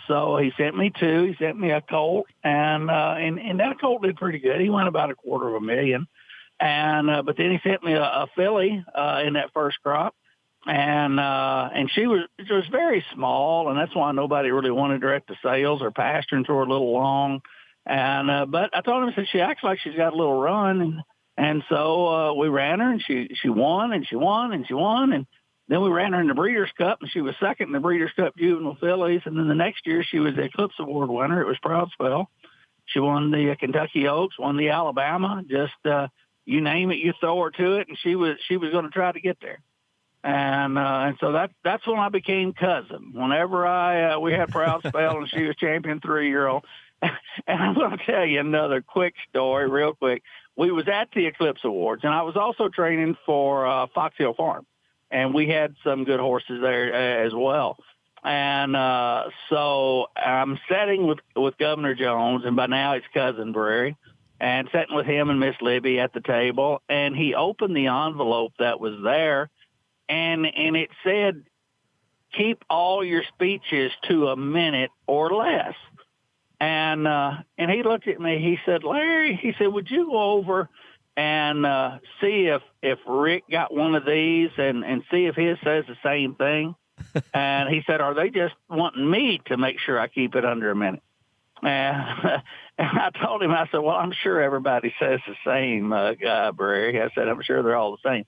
so he sent me 2. He sent me a colt, and that colt did pretty good. He won about $250,000. And but then he sent me a filly in that first crop. And she was very small, and that's why nobody really wanted her at the sales. Her pasterns were a little long, and but I told him, I said, she acts like she's got a little run, and so we ran her, and she won, and she won, and she won, and then we ran her in the Breeders' Cup, and she was second in the Breeders' Cup Juvenile Fillies, and then the next year she was the Eclipse Award winner. It was Proud Spell. She won the Kentucky Oaks, won the Alabama. Just you name it, you throw her to it, and she was going to try to get there. And so that's when I became cousin. Whenever we had Proud Spell and she was champion 3-year-old. And I'm going to tell you another quick story, real quick. We was at the Eclipse Awards, and I was also training for Fox Hill Farm, and we had some good horses there as well. And so I'm sitting with Governor Jones, and by now it's Cousin Brereton, and sitting with him and Miss Libby at the table, and he opened the envelope that was there. And it said, keep all your speeches to a minute or less. And he looked at me. He said, Larry, he said, would you go over and see if Rick got one of these and see if his says the same thing? And he said, are they just wanting me to make sure I keep it under a minute? And I told him, I said, well, I'm sure everybody says the same, Brary. I said, I'm sure they're all the same.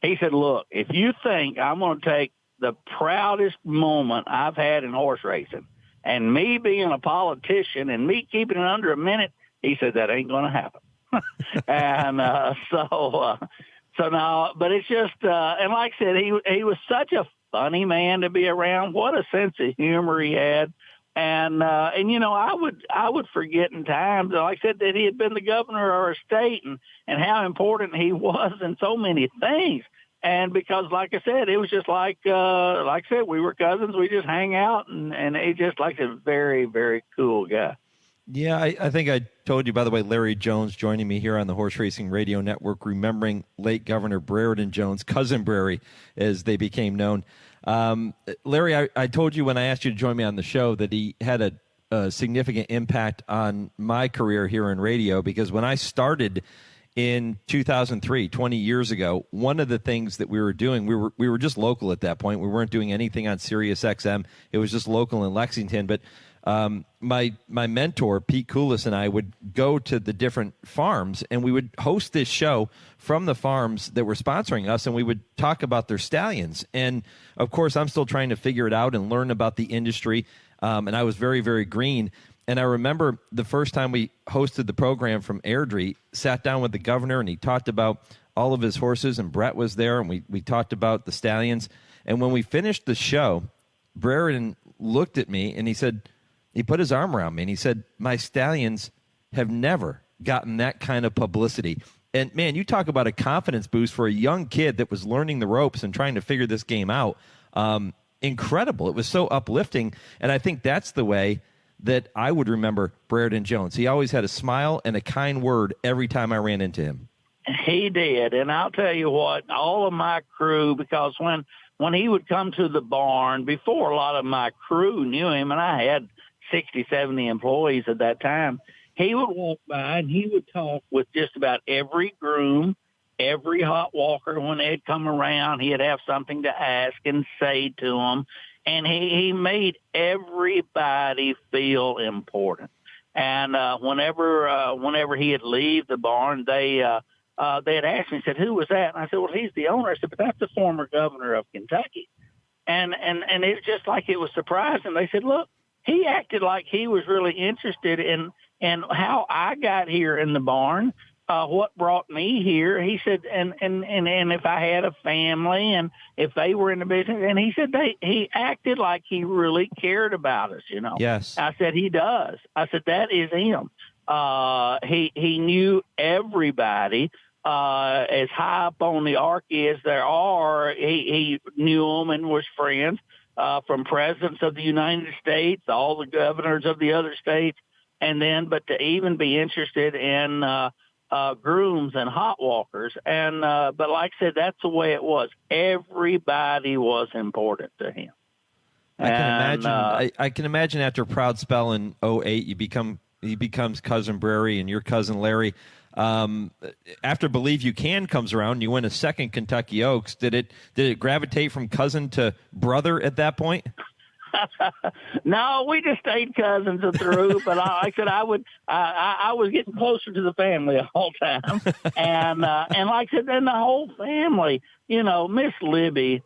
He said, look, if you think I'm going to take the proudest moment I've had in horse racing and me being a politician and me keeping it under a minute, he said, that ain't going to happen. And so now, but it's just, and like I said, he was such a funny man to be around. What a sense of humor he had. And you know, I would forget in times, like I said, that he had been the governor of our state and how important he was in so many things. And because, like I said, it was just like I said, we were cousins. We just hang out, and he just like a very, very cool guy. Yeah, I think I told you, by the way, Larry Jones joining me here on the Horse Racing Radio Network, remembering late Governor Brereton Jones, Cousin Brary, as they became known. Larry, I told you when I asked you to join me on the show that he had a significant impact on my career here in radio, because when I started in 2003, 20 years ago, one of the things that we were doing, we were just local at that point. We weren't doing anything on Sirius XM. It was just local in Lexington. But my mentor, Pete Coulis, and I would go to the different farms, and we would host this show from the farms that were sponsoring us, and we would talk about their stallions. And, of course, I'm still trying to figure it out and learn about the industry, and I was very, very green. And I remember the first time we hosted the program from Airdrie, sat down with the governor, and he talked about all of his horses, and Brett was there, and we talked about the stallions. And when we finished the show, Brereton looked at me, and he said, he put his arm around me, and he said, my stallions have never gotten that kind of publicity. And, man, you talk about a confidence boost for a young kid that was learning the ropes and trying to figure this game out. Incredible. It was so uplifting, and I think that's the way that I would remember Brereton Jones. He always had a smile and a kind word every time I ran into him. He did, and I'll tell you what, all of my crew, because when he would come to the barn, before a lot of my crew knew him, and I had 60, 70 employees at that time, he would walk by and he would talk with just about every groom, every hot walker. When they'd come around, he'd have something to ask and say to them. And he made everybody feel important. And whenever he'd leave the barn, they'd ask me, said, who was that? And I said, well, he's the owner. I said, but that's the former governor of Kentucky. And it was just like it was surprising. They said, look, he acted like he was really interested in how I got here in the barn. what brought me here. He said, and if I had a family and if they were in the business, and he said he acted like he really cared about us, you know. Yes. I said, he does. I said, that is him. He knew everybody. As high up on the archy as there are, he knew them and was friends, from presidents of the United States, all the governors of the other states. And then, but to even be interested in grooms and hot walkers. And but like I said, that's the way it was. Everybody was important to him. I can imagine after Proud Spell in 2008, he becomes Cousin Brary and your cousin Larry. After Believe You Can comes around, you win a second Kentucky Oaks. Did it gravitate from cousin to brother at that point? No, we just stayed cousins through. But I said I was getting closer to the family the whole time, and like I said, then the whole family, you know, Miss Libby,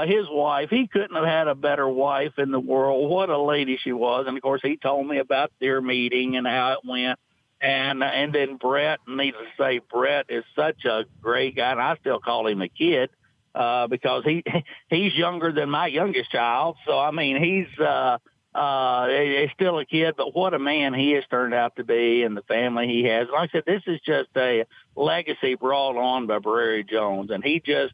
his wife, he couldn't have had a better wife in the world. What a lady she was. And of course, he told me about their meeting and how it went. And then Brett, needless to say, Brett is such a great guy, and I still call him a kid. Because he's younger than my youngest child. So, I mean, he's still a kid, but what a man he has turned out to be and the family he has. Like I said, this is just a legacy brought on by Brereton Jones, and he just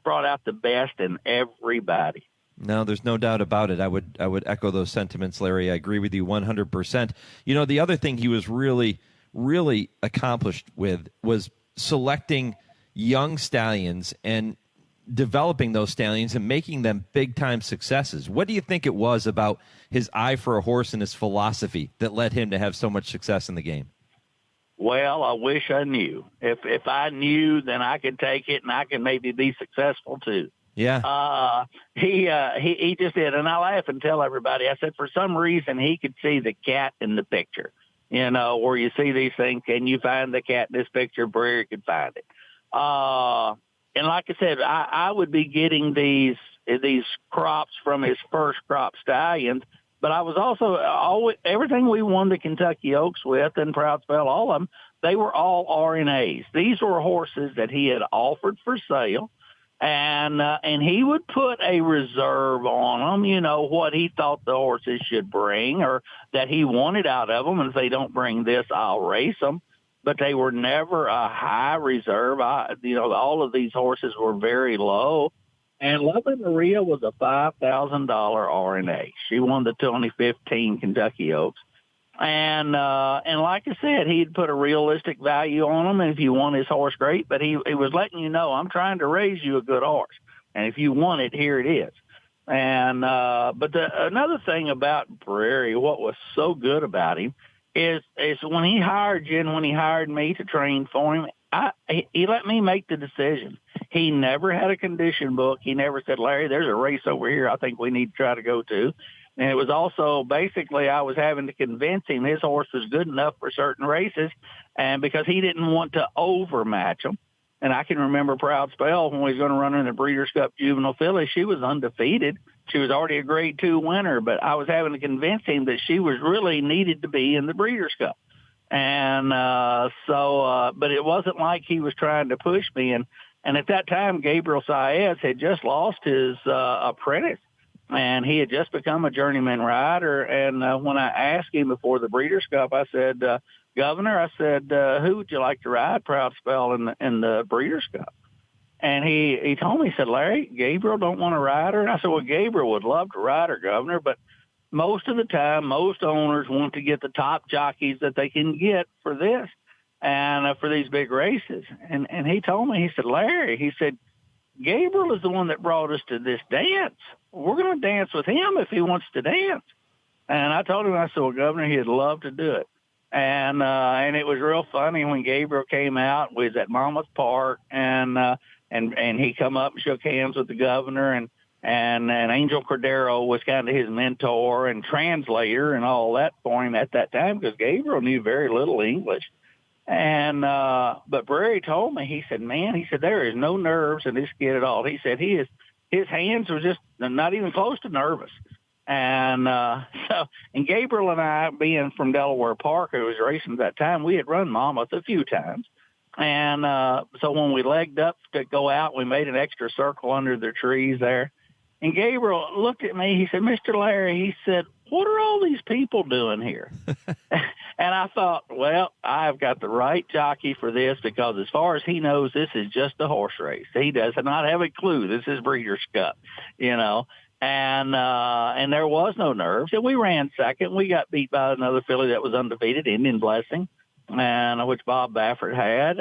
brought out the best in everybody. No, there's no doubt about it. I would echo those sentiments, Larry. I agree with you 100%. You know, the other thing he was really, really accomplished with was selecting young stallions and developing those stallions and making them big-time successes. What do you think it was about his eye for a horse and his philosophy that led him to have so much success in the game? Well, I wish I knew. If I knew, then I could take it and I could maybe be successful too. Yeah. He just did. And I laugh and tell everybody, I said, for some reason, he could see the cat in the picture, you know, where you see these things. Can you find the cat in this picture? Brereton could find it. And like I said, I would be getting these crops from his first crop stallions, but I was also always, everything we won the Kentucky Oaks with and Proud Spell, all of them, they were all RNAs. These were horses that he had offered for sale, and he would put a reserve on them, you know, what he thought the horses should bring or that he wanted out of them. And if they don't bring this, I'll race them. But they were never a high reserve. All of these horses were very low. And Lovely Maria was a $5,000 RNA. She won the 2015 Kentucky Oaks. And like I said, he'd put a realistic value on them. And if you want his horse, great. But he was letting you know, I'm trying to raise you a good horse. And if you want it, here it is. And but another thing about Brereton, what was so good about him, is when he hired you and when he hired me to train for him, he let me make the decision. He never had a condition book. He never said, Larry, there's a race over here I think we need to try to go to. And it was also basically I was having to convince him his horse was good enough for certain races, and because he didn't want to overmatch them. And I can remember Proud Spell when we was going to run in the Breeders' Cup Juvenile Filly. She was undefeated. She was already a Grade 2 winner, but I was having to convince him that she was really needed to be in the Breeders' Cup. And but it wasn't like he was trying to push me. And at that time, Gabriel Saez had just lost his apprentice, and he had just become a journeyman rider. And when I asked him before the Breeders' Cup, I said, Governor, I said, who would you like to ride Proud Spell in the Breeders' Cup? And he told me, he said, Larry, Gabriel don't want to ride her. And I said, well, Gabriel would love to ride her, Governor, but most of the time, most owners want to get the top jockeys that they can get for this and for these big races. And he told me, he said, Larry, he said, Gabriel is the one that brought us to this dance. We're going to dance with him if he wants to dance. And I told him, I said, well, Governor, he'd love to do it. And it was real funny when Gabriel came out. We was at Monmouth Park, and he come up and shook hands with the governor, and Angel Cordero was kind of his mentor and translator and all that for him at that time, because Gabriel knew very little English. And but Brereton told me, he said, man, he said, there is no nerves in this kid at all. He said his hands were just not even close to nervous. And Gabriel and I, being from Delaware Park, who was racing at that time, we had run Monmouth a few times. And so when we legged up to go out, we made an extra circle under the trees there. And Gabriel looked at me. He said, Mr. Larry, he said, what are all these people doing here? And I thought, well, I've got the right jockey for this, because as far as he knows, this is just a horse race. He does not have a clue. This is Breeders' Cup, And there was no nerves. And we ran second. We got beat by another filly that was undefeated, Indian Blessing, and which Bob Baffert had.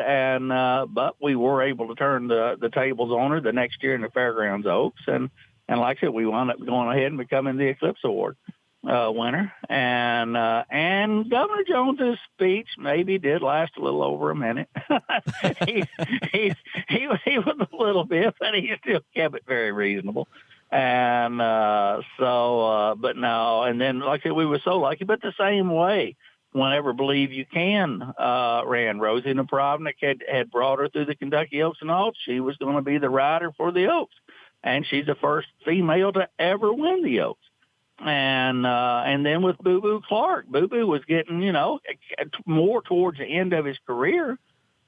But we were able to turn the tables on her the next year in the Fairgrounds Oaks. And like I said, we wound up going ahead and becoming the Eclipse Award winner. And Governor Jones's speech maybe did last a little over a minute. he was a little bit, but he still kept it very reasonable. And but no, and then like I said, we were so lucky. But the same way, whenever Believe You Can ran, Rosie Napravnik had brought her through the Kentucky Oaks and all. She was going to be the rider for the Oaks, and she's the first female to ever win the Oaks. And then with Boo Boo Clark, Boo Boo was getting, more towards the end of his career,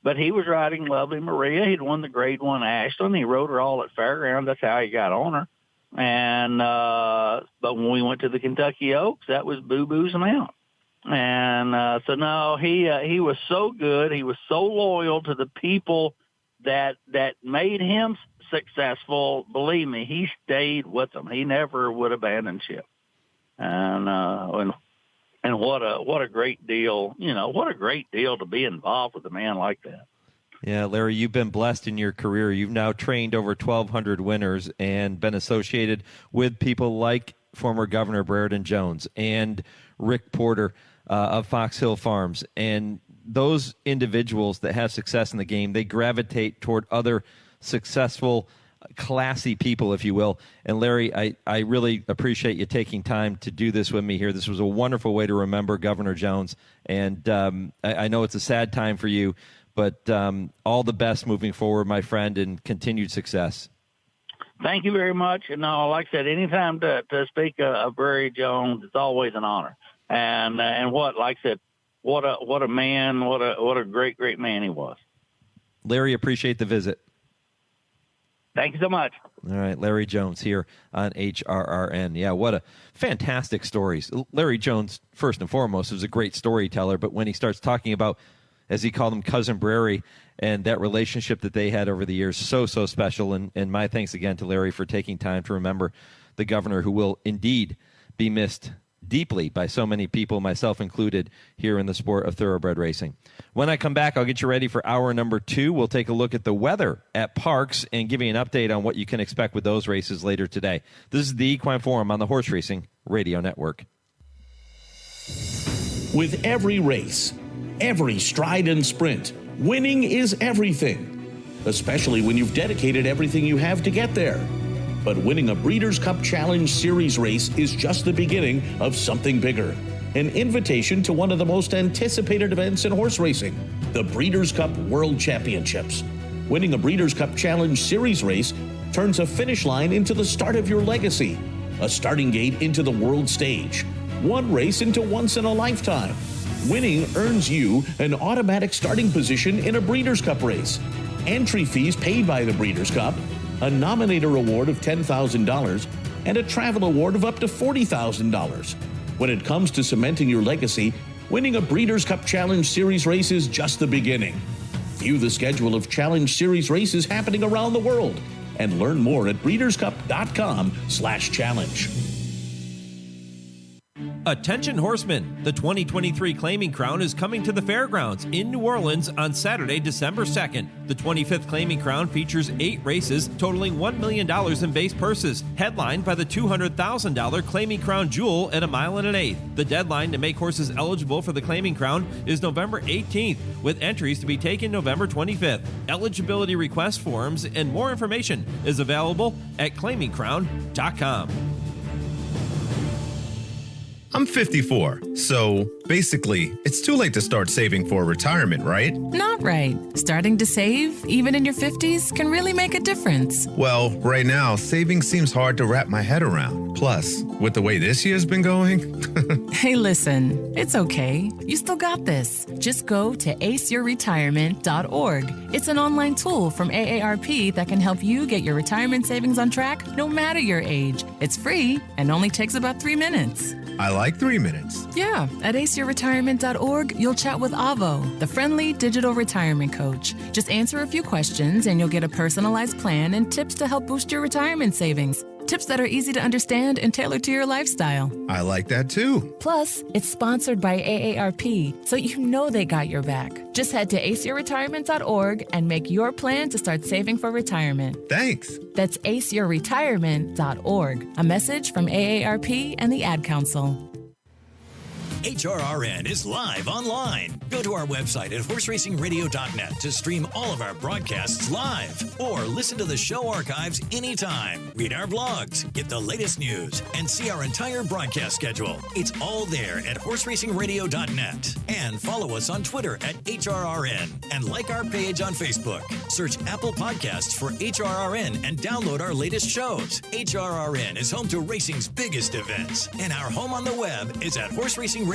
but he was riding Lovely Maria. He'd won the Grade 1 Ashland. He rode her all at Fairgrounds. That's how he got on her. And but when we went to the Kentucky Oaks, that was Boo Boo's mount. And so no, he was so good. He was so loyal to the people that made him successful. Believe me, he stayed with them. He never would abandon ship. And what a great deal, what a great deal to be involved with a man like that. Yeah, Larry, you've been blessed in your career. You've now trained over 1,200 winners and been associated with people like former Governor Brereton Jones and Rick Porter of Fox Hill Farms. And those individuals that have success in the game, they gravitate toward other successful, classy people, if you will. And Larry, I really appreciate you taking time to do this with me here. This was a wonderful way to remember Governor Jones. And I know it's a sad time for you, but all the best moving forward, my friend, and continued success. Thank you very much. And like I said, anytime to speak of Brad Jones, it's always an honor. And like I said, what a man, what a great man he was. Larry, appreciate the visit. Thank you so much. All right, Larry Jones here on HRRN. Yeah, what a fantastic stories. Larry Jones, first and foremost, is a great storyteller, but when he starts talking about, as he called him, Cousin Brary, and that relationship that they had over the years, so special. And my thanks again to Larry for taking time to remember the governor, who will indeed be missed deeply by so many people, myself included, here in the sport of thoroughbred racing. When I come back, I'll get you ready for hour number 2. We'll take a look at the weather at parks and give you an update on what you can expect with those races later today. This is the Equine Forum on the Horse Racing Radio Network. With every race, every stride and sprint, winning is everything, especially when you've dedicated everything you have to get there. But winning a Breeders' Cup Challenge Series race is just the beginning of something bigger. An invitation to one of the most anticipated events in horse racing, the Breeders' Cup World Championships. Winning a Breeders' Cup Challenge Series race turns a finish line into the start of your legacy, a starting gate into the world stage, one race into once in a lifetime. Winning earns you an automatic starting position in a Breeders' Cup race, entry fees paid by the Breeders' Cup, a nominator award of $10,000, and a travel award of up to $40,000. When it comes to cementing your legacy, winning a Breeders' Cup Challenge Series race is just the beginning. View the schedule of Challenge Series races happening around the world and learn more at breederscup.com/challenge. Attention horsemen, the 2023 Claiming Crown is coming to the fairgrounds in New Orleans on Saturday, December 2nd. The 25th Claiming Crown features 8 races totaling $1 million in base purses, headlined by the $200,000 Claiming Crown Jewel at 1 1/8 miles. The deadline to make horses eligible for the Claiming Crown is November 18th, with entries to be taken November 25th. Eligibility request forms and more information is available at claimingcrown.com. I'm 54, so basically, it's too late to start saving for retirement, right? Not right. Starting to save, even in your 50s, can really make a difference. Well, right now, saving seems hard to wrap my head around. Plus, with the way this year's been going... Hey, listen, it's okay. You still got this. Just go to aceyourretirement.org. It's an online tool from AARP that can help you get your retirement savings on track no matter your age. It's free and only takes about 3 minutes. I like 3 minutes. Yeah, at aceyourretirement.org, you'll chat with Avo, the friendly digital retirement coach. Just answer a few questions and you'll get a personalized plan and tips to help boost your retirement savings. Tips that are easy to understand and tailored to your lifestyle. I like that too. Plus, it's sponsored by AARP, so you know they got your back. Just head to aceyourretirement.org and make your plan to start saving for retirement. Thanks. That's aceyourretirement.org. A message from AARP and the Ad Council. HRRN is live online. Go to our website at horseracingradio.net to stream all of our broadcasts live or listen to the show archives anytime. Read our blogs, get the latest news, and see our entire broadcast schedule. It's all there at horseracingradio.net. And follow us on Twitter at HRRN and like our page on Facebook. Search Apple Podcasts for HRRN and download our latest shows. HRRN is home to racing's biggest events, and our home on the web is at horseracingradio.net.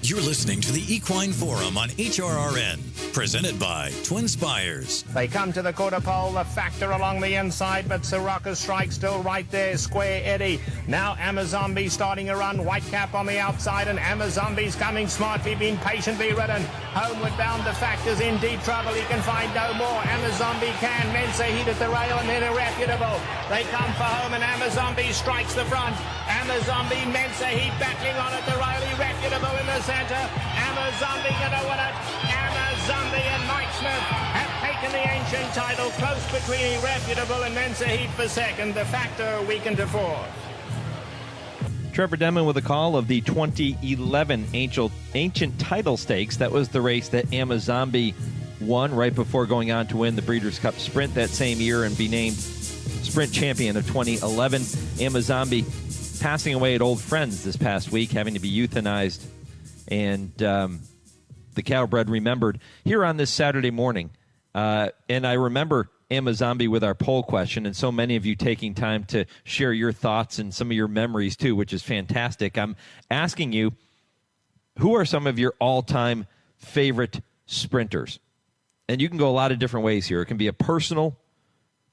You're listening to the Equine Forum on HRRN, presented by TwinSpires. They come to the quarter pole, the Factor along the inside, but Sirocco's Strike still right there, Square Eddie. Now Amazombi starting a run, Whitecap on the outside, and Amazombi's coming smartly, being patiently ridden. Homeward bound, the Factor's in deep trouble, he can find no more. Amazombi can, Mensa Heat at the rail, and then Irreputable. They come for home, and Amazombi strikes the front. Amazombi, Mensa Heat battling on at the rail, Irreputable in the center. Amazombi gonna win it. Amazombi and Mike Smith have taken the ancient title, close between Irreputable and Mensa Heat for second. The Factor weakened to fourth. Trevor Denman with a call of the 2011 Ancient Title Stakes. That was the race that Amazombi won right before going on to win the Breeders' Cup Sprint that same year and be named Sprint Champion of 2011. Amazombi passing away at Old Friends this past week, having to be euthanized. And the Thoroughbred remembered here on this Saturday morning. And I remember Amazombi with our poll question, and so many of you taking time to share your thoughts and some of your memories too, which is fantastic. I'm asking you, who are some of your all-time favorite sprinters? And you can go a lot of different ways here. It can be a personal,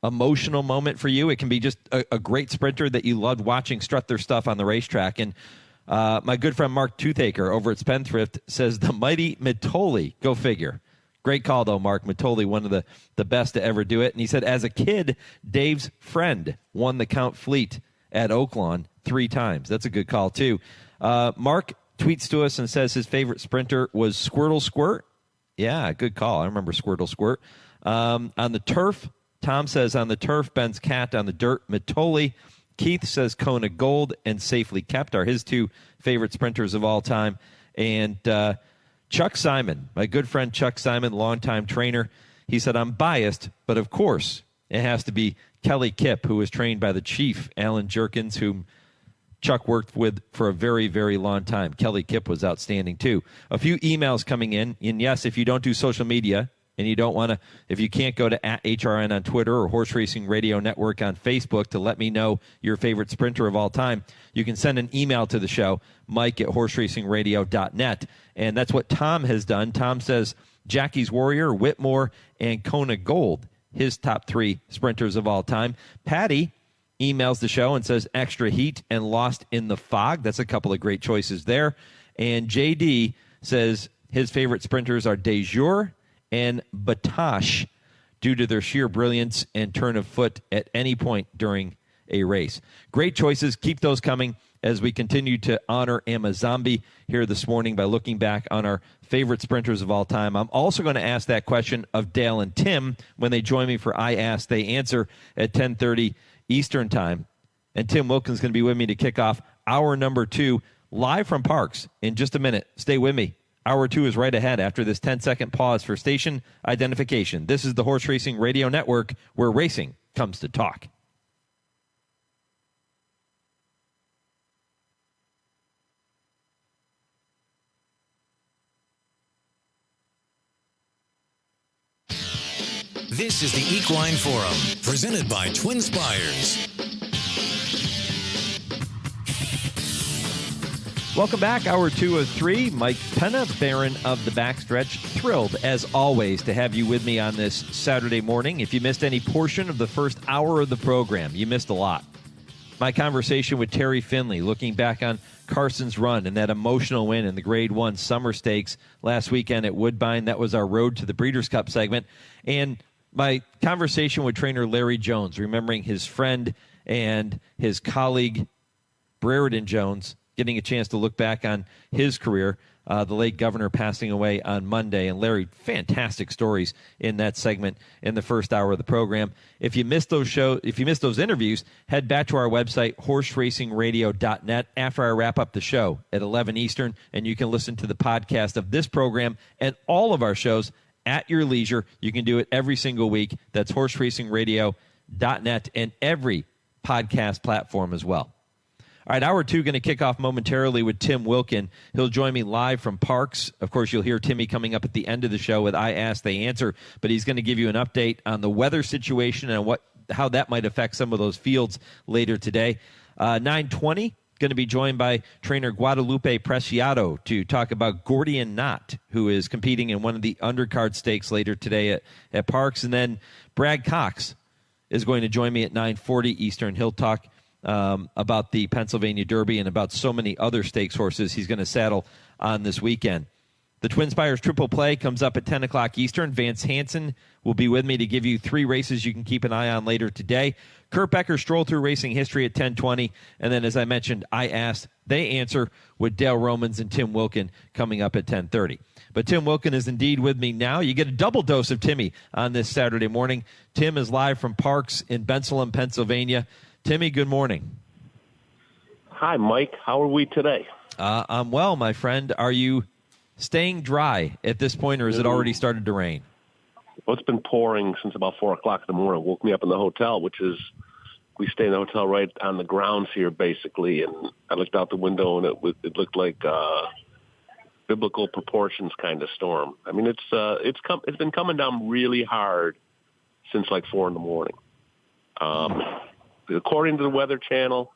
emotional moment for you. It can be just a great sprinter that you loved watching strut their stuff on the racetrack. And my good friend Mark Toothaker over at Spendthrift says the mighty Mitole. Go figure. Great call, though, Mark. Mitole, one of the best to ever do it. And he said, as a kid, Dave's friend won the Count Fleet at Oaklawn 3 times. That's a good call, too. Mark tweets to us and says his favorite sprinter was Squirtle Squirt. Yeah, good call. I remember Squirtle Squirt. On the turf, Tom says on the turf, Ben's Cat. On the dirt, Mitole. Keith says Kona Gold and Safely Kept are his 2 favorite sprinters of all time. And Chuck Simon, my good friend Chuck Simon, longtime trainer, he said, I'm biased, but of course it has to be Kelly Kipp, who was trained by the chief, Alan Jerkins, whom Chuck worked with for a very, very long time. Kelly Kipp was outstanding, too. A few emails coming in. And yes, if you don't do social media, and you don't want to, if you can't go to @HRN on Twitter or Horse Racing Radio Network on Facebook to let me know your favorite sprinter of all time, you can send an email to the show, mike@horseracingradio.net. And that's what Tom has done. Tom says Jackie's Warrior, Whitmore, and Kona Gold, his top 3 sprinters of all time. Patty emails the show and says Extra Heat and Lost in the Fog. That's a couple of great choices there. And JD says his favorite sprinters are De Jour and Batash due to their sheer brilliance and turn of foot at any point during a race. Great choices. Keep those coming as we continue to honor Amazombi here this morning by looking back on our favorite sprinters of all time. I'm also going to ask that question of Dale and Tim when they join me for I Ask, They Answer at 10:30 Eastern Time. And Tim Wilkin's going to be with me to kick off hour number 2 live from Parks in just a minute. Stay with me. Hour 2 is right ahead after this 10-second pause for station identification. This is the Horse Racing Radio Network, where racing comes to talk. This is the Equine Forum, presented by TwinSpires. Welcome back. Hour 2 of 3. Mike Penna, Baron of the Backstretch. Thrilled, as always, to have you with me on this Saturday morning. If you missed any portion of the first hour of the program, you missed a lot. My conversation with Terry Finley, looking back on Carson's run and that emotional win in the Grade 1 Summer Stakes last weekend at Woodbine. That was our Road to the Breeders' Cup segment. And my conversation with trainer Larry Jones, remembering his friend and his colleague Brereton Jones, getting a chance to look back on his career, the late governor passing away on Monday. And Larry, fantastic stories in that segment in the first hour of the program. If you missed those interviews, head back to our website, horseracingradio.net, after I wrap up the show at 11 Eastern, and you can listen to the podcast of this program and all of our shows at your leisure. You can do it every single week. That's horseracingradio.net and every podcast platform as well. All right, hour 2 going to kick off momentarily with Tim Wilkin. He'll join me live from Parks. Of course, you'll hear Timmy coming up at the end of the show with I Ask, They Answer, but he's going to give you an update on the weather situation and how that might affect some of those fields later today. 9:20, going to be joined by trainer Guadalupe Preciado to talk about Gordian Knot, who is competing in one of the undercard stakes later today at Parks. And then Brad Cox is going to join me at 9:40 Eastern. He'll talk about the Pennsylvania Derby and about so many other stakes horses he's going to saddle on this weekend. The TwinSpires Triple Play comes up at 10 o'clock Eastern. Vance Hanson will be with me to give you 3 races you can keep an eye on later today. Kurt Becker, Stroll Through Racing History at 10:20. And then, as I mentioned, I Asked, They Answer with Dale Romans and Tim Wilkin coming up at 10:30. But Tim Wilkin is indeed with me now. You get a double dose of Timmy on this Saturday morning. Tim is live from Parks in Bensalem, Pennsylvania. Timmy, good morning. Hi, Mike. How are we today? I'm well, my friend. Are you staying dry at this point, or has it already started to rain? Well, it's been pouring since about 4 o'clock in the morning. It woke me up in the hotel, which is, we stay in the hotel right on the grounds here, basically. And I looked out the window, and it looked like biblical proportions kind of storm. I mean, it's been coming down really hard since like 4 in the morning. According to the Weather Channel,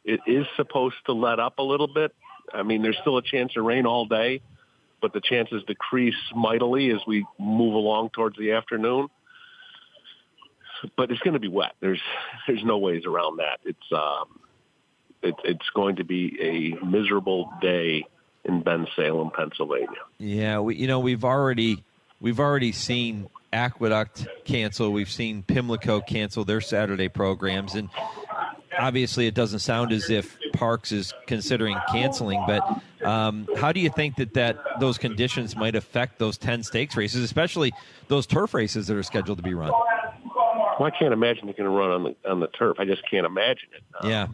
it is supposed to let up a little bit. I mean, there's still a chance of rain all day, but the chances decrease mightily as we move along towards the afternoon. But it's going to be wet. There's no ways around that. It's going to be a miserable day in Bensalem, Pennsylvania. Yeah, we've already seen Aqueduct cancel. We've seen Pimlico cancel their Saturday programs, and obviously it doesn't sound as if Parks is considering canceling, but how do you think that those conditions might affect those 10 stakes races, especially those turf races that are scheduled to be run? Well, I can't imagine they're going to run on the turf. I just can't imagine it. Yeah.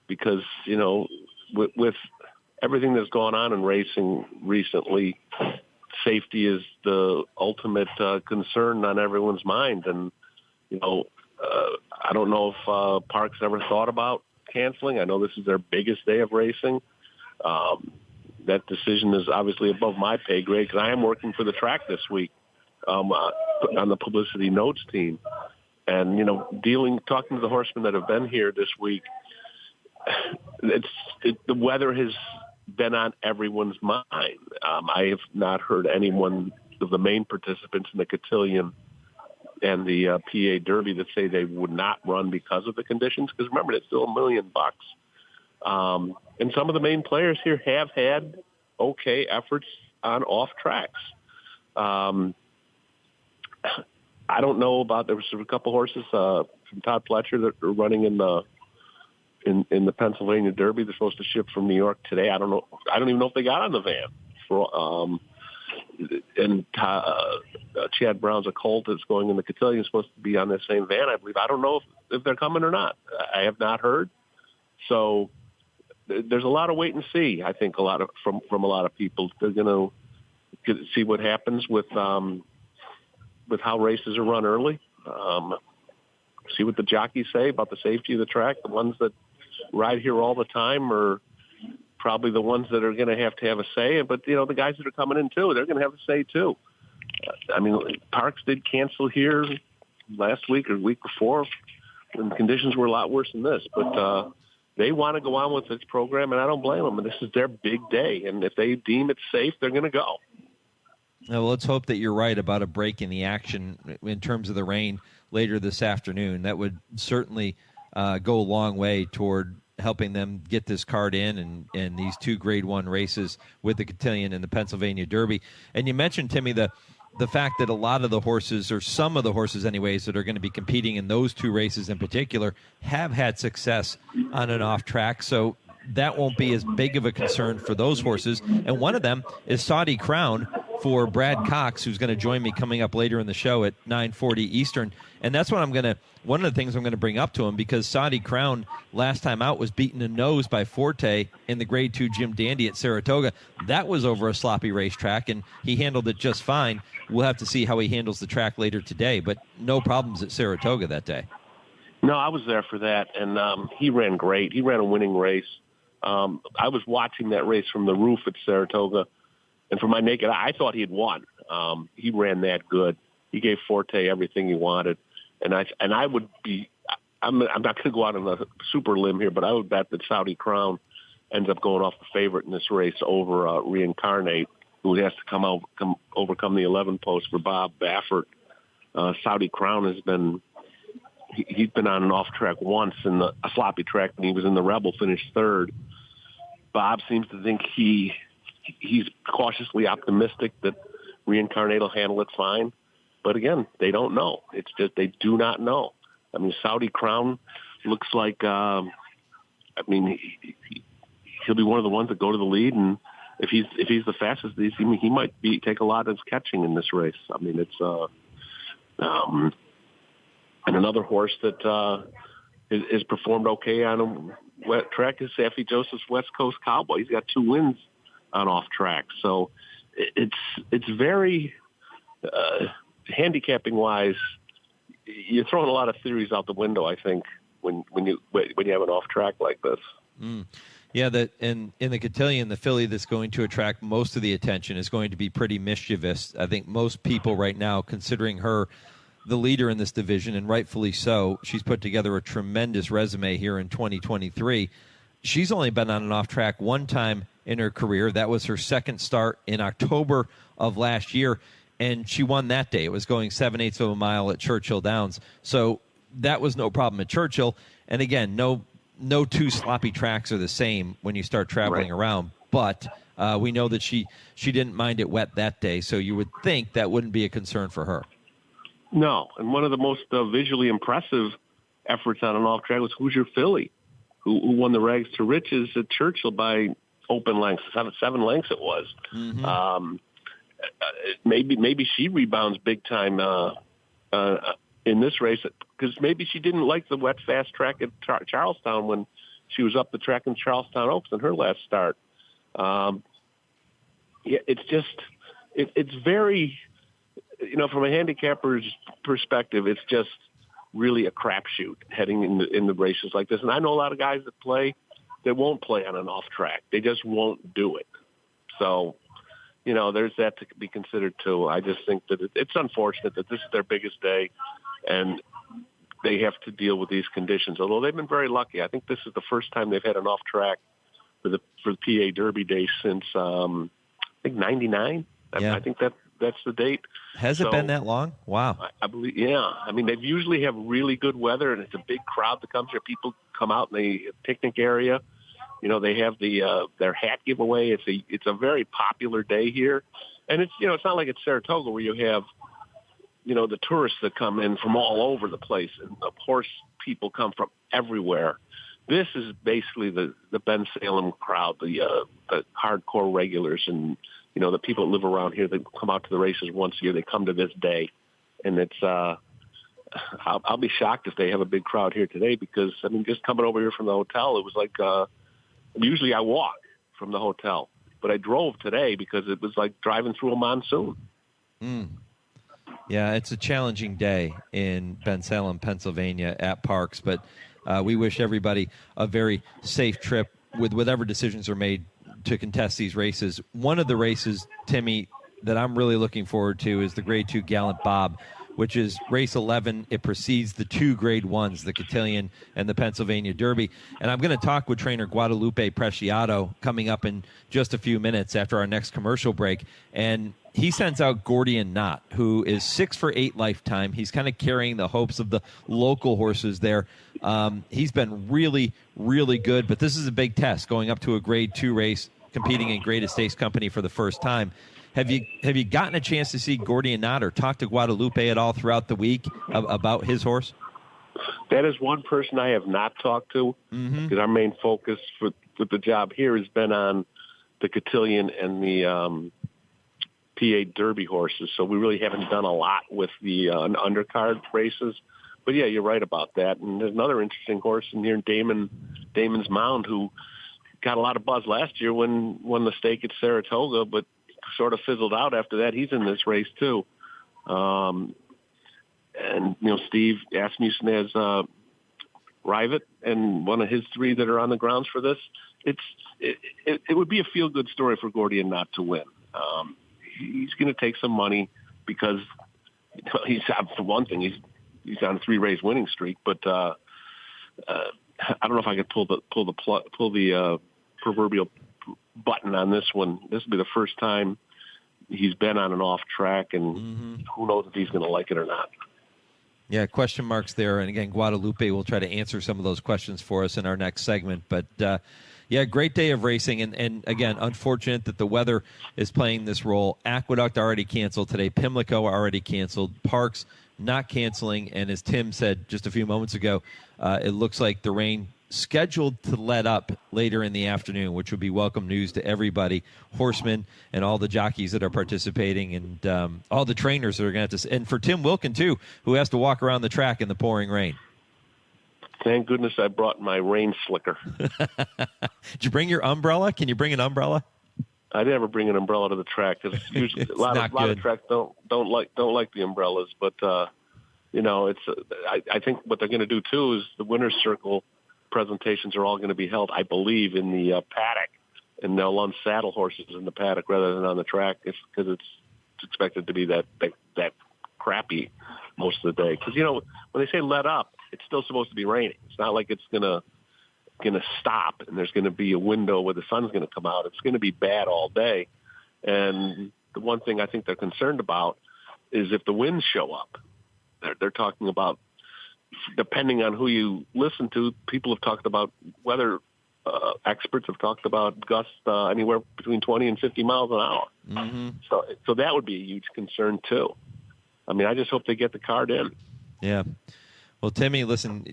Because, with everything that's gone on in racing recently, safety is the ultimate concern on everyone's mind. And, I don't know if Parks ever thought about canceling. I know this is their biggest day of racing. That decision is obviously above my pay grade because I am working for the track this week on the publicity notes team. And, talking to the horsemen that have been here this week, the weather has been on everyone's mind. I have not heard anyone of the main participants in the cotillion and the PA Derby that say they would not run because of the conditions. Because remember, it's still $1 million. And some of the main players here have had okay efforts on off tracks. I don't know about, there was a couple horses from Todd Fletcher that are running in the Pennsylvania Derby. They're supposed to ship from New York today. I don't know. I don't even know if they got on the van. Chad Brown's a colt that's going in the cotillion is supposed to be on the same van, I believe. I don't know if they're coming or not. I have not heard. So there's a lot of wait and see. I think from a lot of people. They're going to see what happens with how races are run early. See what the jockeys say about the safety of the track. The ones that ride here all the time are probably the ones that are going to have a say. But, the guys that are coming in, too, they're going to have a say, too. Parks did cancel here last week or the week before when conditions were a lot worse than this. But they want to go on with this program, and I don't blame them. And this is their big day. And if they deem it safe, they're going to go. Well, let's hope that you're right about a break in the action in terms of the rain later this afternoon. That would certainly go a long way toward helping them get this card in and these 2 Grade 1 races with the Cotillion and the Pennsylvania Derby. And you mentioned, Timmy, the fact that a lot of the horses, or some of the horses anyways, that are going to be competing in those 2 races in particular have had success on and off track. So that won't be as big of a concern for those horses. And one of them is Saudi Crown for Brad Cox, who's going to join me coming up later in the show at 9:40 Eastern. And that's what one of the things I'm going to bring up to him, because Saudi Crown last time out was beaten in nose by Forte in the Grade 2 Jim Dandy at Saratoga. That was over a sloppy racetrack, and he handled it just fine. We'll have to see how he handles the track later today, but no problems at Saratoga that day. No, I was there for that, and he ran great. He ran a winning race. I was watching that race from the roof at Saratoga, and from my naked eye, I thought he had won. He ran that good. He gave Forte everything he wanted, and I would be. I'm not going to go out on a super limb here, but I would bet that Saudi Crown ends up going off the favorite in this race over Reincarnate, who has to overcome the 11 post for Bob Baffert. Saudi Crown has been. He's been on and off track once in a sloppy track when he was in the Rebel, finished 3rd. Bob seems to think he's cautiously optimistic that Reincarnate will handle it fine. But again, they don't know. It's just they do not know. I mean, Saudi Crown looks like, he'll be one of the ones that go to the lead. And if he's the fastest, he might take a lot of catching in this race. I mean, it's and another horse that is performed okay on a wet track is Saffie Joseph's West Coast Cowboy. He's got 2 wins on off track. So it's very handicapping wise. You're throwing a lot of theories out the window, I think, when you have an off track like this. Yeah, in the Cotillion, the filly that's going to attract most of the attention is going to be Pretty Mischievous. I think most people right now, considering her the leader in this division, and rightfully so. She's put together a tremendous resume here in 2023. She's only been on and off track 1 time in her career. That was her 2nd start in October of last year, and she won that day. It was going 7/8 of a mile at Churchill Downs. So that was no problem at Churchill. And again, no 2 sloppy tracks are the same when you start traveling around. But we know that she didn't mind it wet that day, so you would think that wouldn't be a concern for her. No, and one of the most visually impressive efforts on an off-track was Hoosier Philly, who won the Rags to Riches at Churchill by open lengths, 7 lengths it was. Mm-hmm. Maybe she rebounds big time in this race, because maybe she didn't like the wet, fast track at Charlestown when she was up the track in Charlestown Oaks in her last start. It's very... from a handicapper's perspective, it's just really a crapshoot heading in the races like this. And I know a lot of guys that won't play on an off track. They just won't do it. So, there's that to be considered too. I just think that it's unfortunate that this is their biggest day and they have to deal with these conditions. Although they've been very lucky. I think this is the first time they've had an off track for the PA Derby day since I think 99. Yeah. I think that's the date. Has it been that long? Wow. I believe, yeah. I mean, they usually have really good weather, and it's a big crowd that comes here. People come out in the picnic area. They have their hat giveaway. It's a very popular day here. And it's not like it's Saratoga where you have, the tourists that come in from all over the place, and of course people come from everywhere. This is basically the Ben Salem crowd, the hardcore regulars, and the people that live around here that come out to the races once a year. They come to this day, and it's I'll be shocked if they have a big crowd here today, because just coming over here from the hotel, it was like usually I walk from the hotel, but I drove today because it was like driving through a monsoon. Yeah, it's a challenging day in Ben Salem, Pennsylvania at Parks, but we wish everybody a very safe trip with whatever decisions are made to contest these races. One of the races, Timmy, that I'm really looking forward to is the Grade 2 Gallant Bob, which is race 11. It precedes the 2 Grade 1s, the Cotillion and the Pennsylvania Derby. And I'm going to talk with trainer Guadalupe Preciado coming up in just a few minutes after our next commercial break. And he sends out Gordian Knot, who is 6 for 8 lifetime. He's kind of carrying the hopes of the local horses there. He's been really, really good, but this is a big test going up to a Grade 2 race, competing in Great Estates Company for the first time. Have you gotten a chance to see Gordian Knot or talk to Guadalupe at all throughout the week about his horse? That is one person I have not talked to, because our main focus with the job here has been on the Cotillion and the PA Derby horses. So we really haven't done a lot with the undercard races. But yeah, you're right about that. And there's another interesting horse in here, Damon's Mound, who got a lot of buzz last year when won the stake at Saratoga, but sort of fizzled out after that. He's in this race too. And, Steve Asmussen has Rivet and one of his 3 that are on the grounds for this. It would be a feel-good story for Gordian Knot to win. He's going to take some money because for one thing, he's on a 3-race winning streak, but I don't know if I could pull the proverbial button on this one. This will be the first time he's been on an off track, and who knows if he's going to like it or not. Yeah, question marks there. And again, Guadalupe will try to answer some of those questions for us in our next segment. But yeah, great day of racing. And again, unfortunate that the weather is playing this role. Aqueduct already canceled today. Pimlico already canceled. Parks not canceling. And as Tim said just a few moments ago, it looks like the rain scheduled to let up later in the afternoon, which would be welcome news to everybody, horsemen and all the jockeys that are participating, and all the trainers that are going to have to, and for Tim Wilkin too, who has to walk around the track in the pouring rain. Thank goodness I brought my rain slicker. Did you bring your umbrella? Can you bring an umbrella? I never bring an umbrella to the track because usually a lot of tracks don't like the umbrellas. But I think what they're going to do too is the winner's circle presentations are all going to be held, I believe, in the paddock, and they'll unsaddle horses in the paddock rather than on the track because it's expected to be that crappy most of the day. Because when they say let up, it's still supposed to be raining. It's not like it's gonna stop and there's going to be a window where the sun's going to come out. It's going to be bad all day. And the one thing I think they're concerned about is if the winds show up. They're talking about, depending on who you listen to, people have talked about, weather experts have talked about gusts anywhere between 20 and 50 miles an hour. So that would be a huge concern too. I mean, I just hope they get the card in. Yeah. Well, Timmy, listen,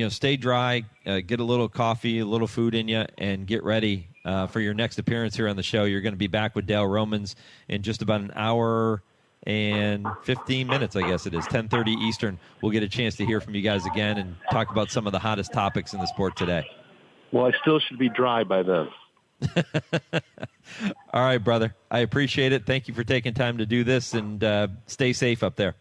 stay dry, get a little coffee, a little food in you, and get ready for your next appearance here on the show. You're going to be back with Dale Romans in just about an hour and 15 minutes, I guess it is, 10:30 Eastern. We'll get a chance to hear from you guys again and talk about some of the hottest topics in the sport today. Well, I still should be dry by then. All right, brother. I appreciate it. Thank you for taking time to do this, and stay safe up there.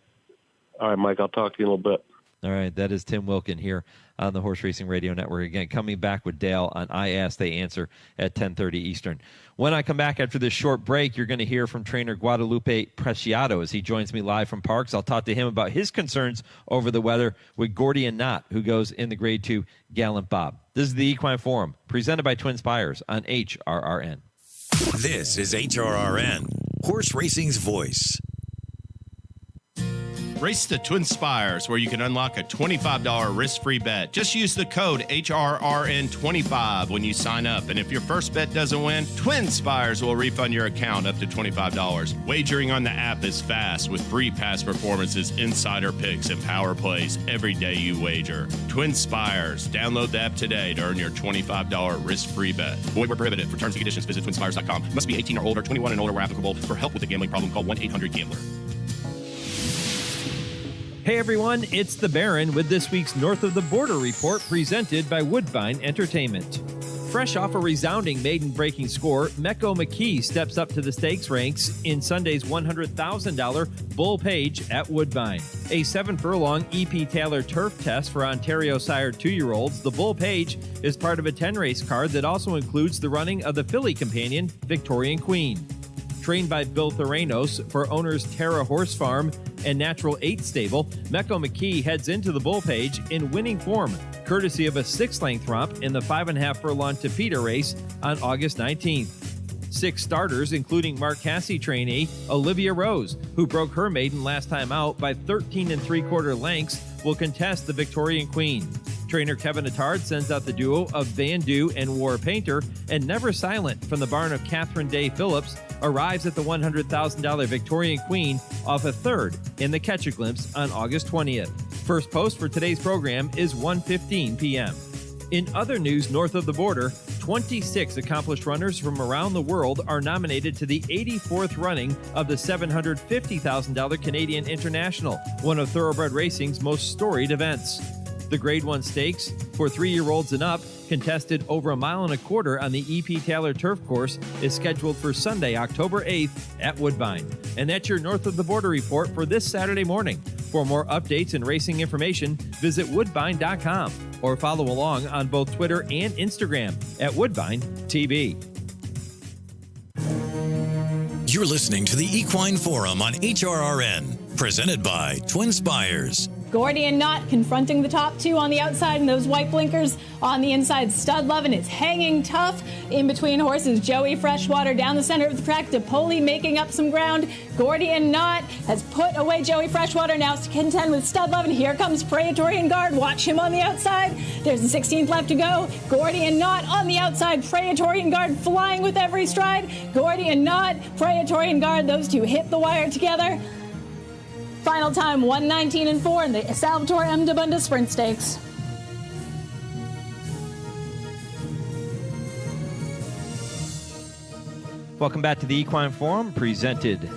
All right, Mike, I'll talk to you in a little bit. All right, that is Tim Wilkin here on the Horse Racing Radio Network. Again, coming back with Dale on I Ask, They Answer at 10:30 Eastern. When I come back after this short break, you're going to hear from trainer Guadalupe Preciado as he joins me live from Parks. I'll talk to him about his concerns over the weather with Gordian Knot, who goes in the Grade 2 Gallant Bob. This is the Equine Forum, presented by TwinSpires on HRRN. This is HRRN, Horse Racing's voice. Race to TwinSpires, where you can unlock a $25 risk-free bet. Just use the code HRRN25 when you sign up. And if your first bet doesn't win, TwinSpires will refund your account up to $25. Wagering on the app is fast with free past performances, insider picks, and power plays every day you wager. TwinSpires. Download the app today to earn your $25 risk-free bet. Void where prohibited. For terms and conditions, visit TwinSpires.com. Must be 18 or older, 21 and older where applicable. For help with a gambling problem, call 1-800-GAMBLER. Hey everyone, it's the Baron with this week's North of the Border report presented by Woodbine Entertainment. Fresh off a resounding maiden-breaking score, Mecco McKee steps up to the stakes ranks in Sunday's $100,000 Bull Page at Woodbine. A 7-furlong E.P. Taylor turf test for Ontario-sired 2-year-olds, the Bull Page is part of a 10-race card that also includes the running of the filly companion, Victorian Queen. Trained by Bill Theranos for owners Terra Horse Farm, and Natural 8 stable, Mecco McKee heads into the bull page in winning form, courtesy of a 6-length romp in the 5.5 furlong Tapeta race on August 19th. 6 starters, including Mark Casse trainee Olivia Rose, who broke her maiden last time out by 13 3/4 lengths, will contest the Victorian Queen. Trainer Kevin Attard sends out the duo of Van Du and War Painter, and Never Silent from the barn of Catherine Day Phillips arrives at the $100,000 Victorian Queen off a third in the Catch a Glimpse on August 20th. First post for today's program is 1:15 p.m. In other news north of the border, 26 accomplished runners from around the world are nominated to the 84th running of the $750,000 Canadian International, one of Thoroughbred Racing's most storied events. The Grade 1 Stakes, for 3-year-olds and up, contested over 1.25 miles on the E.P. Taylor Turf Course, is scheduled for Sunday, October 8th at Woodbine. And that's your North of the Border report for this Saturday morning. For more updates and racing information, visit woodbine.com or follow along on both Twitter and Instagram at Woodbine TV. You're listening to the Equine Forum on HRRN, presented by TwinSpires. Gordy and Knott confronting the top two on the outside and those white blinkers on the inside. Stud Lovin' is hanging tough. In between horses, Joey Freshwater down the center of the track. DePoli making up some ground. Gordy and Knott has put away Joey Freshwater, now to contend with Stud Lovin'. Here comes Praetorian Guard. Watch him on the outside. There's the 16th left to go. Gordy and Knott on the outside. Praetorian Guard flying with every stride. Gordy and Knott, Praetorian Guard, those two hit the wire together. Final time, 1:19.4 in the Salvatore M. Dabunda Sprint Stakes. Welcome back to the Equine Forum, presented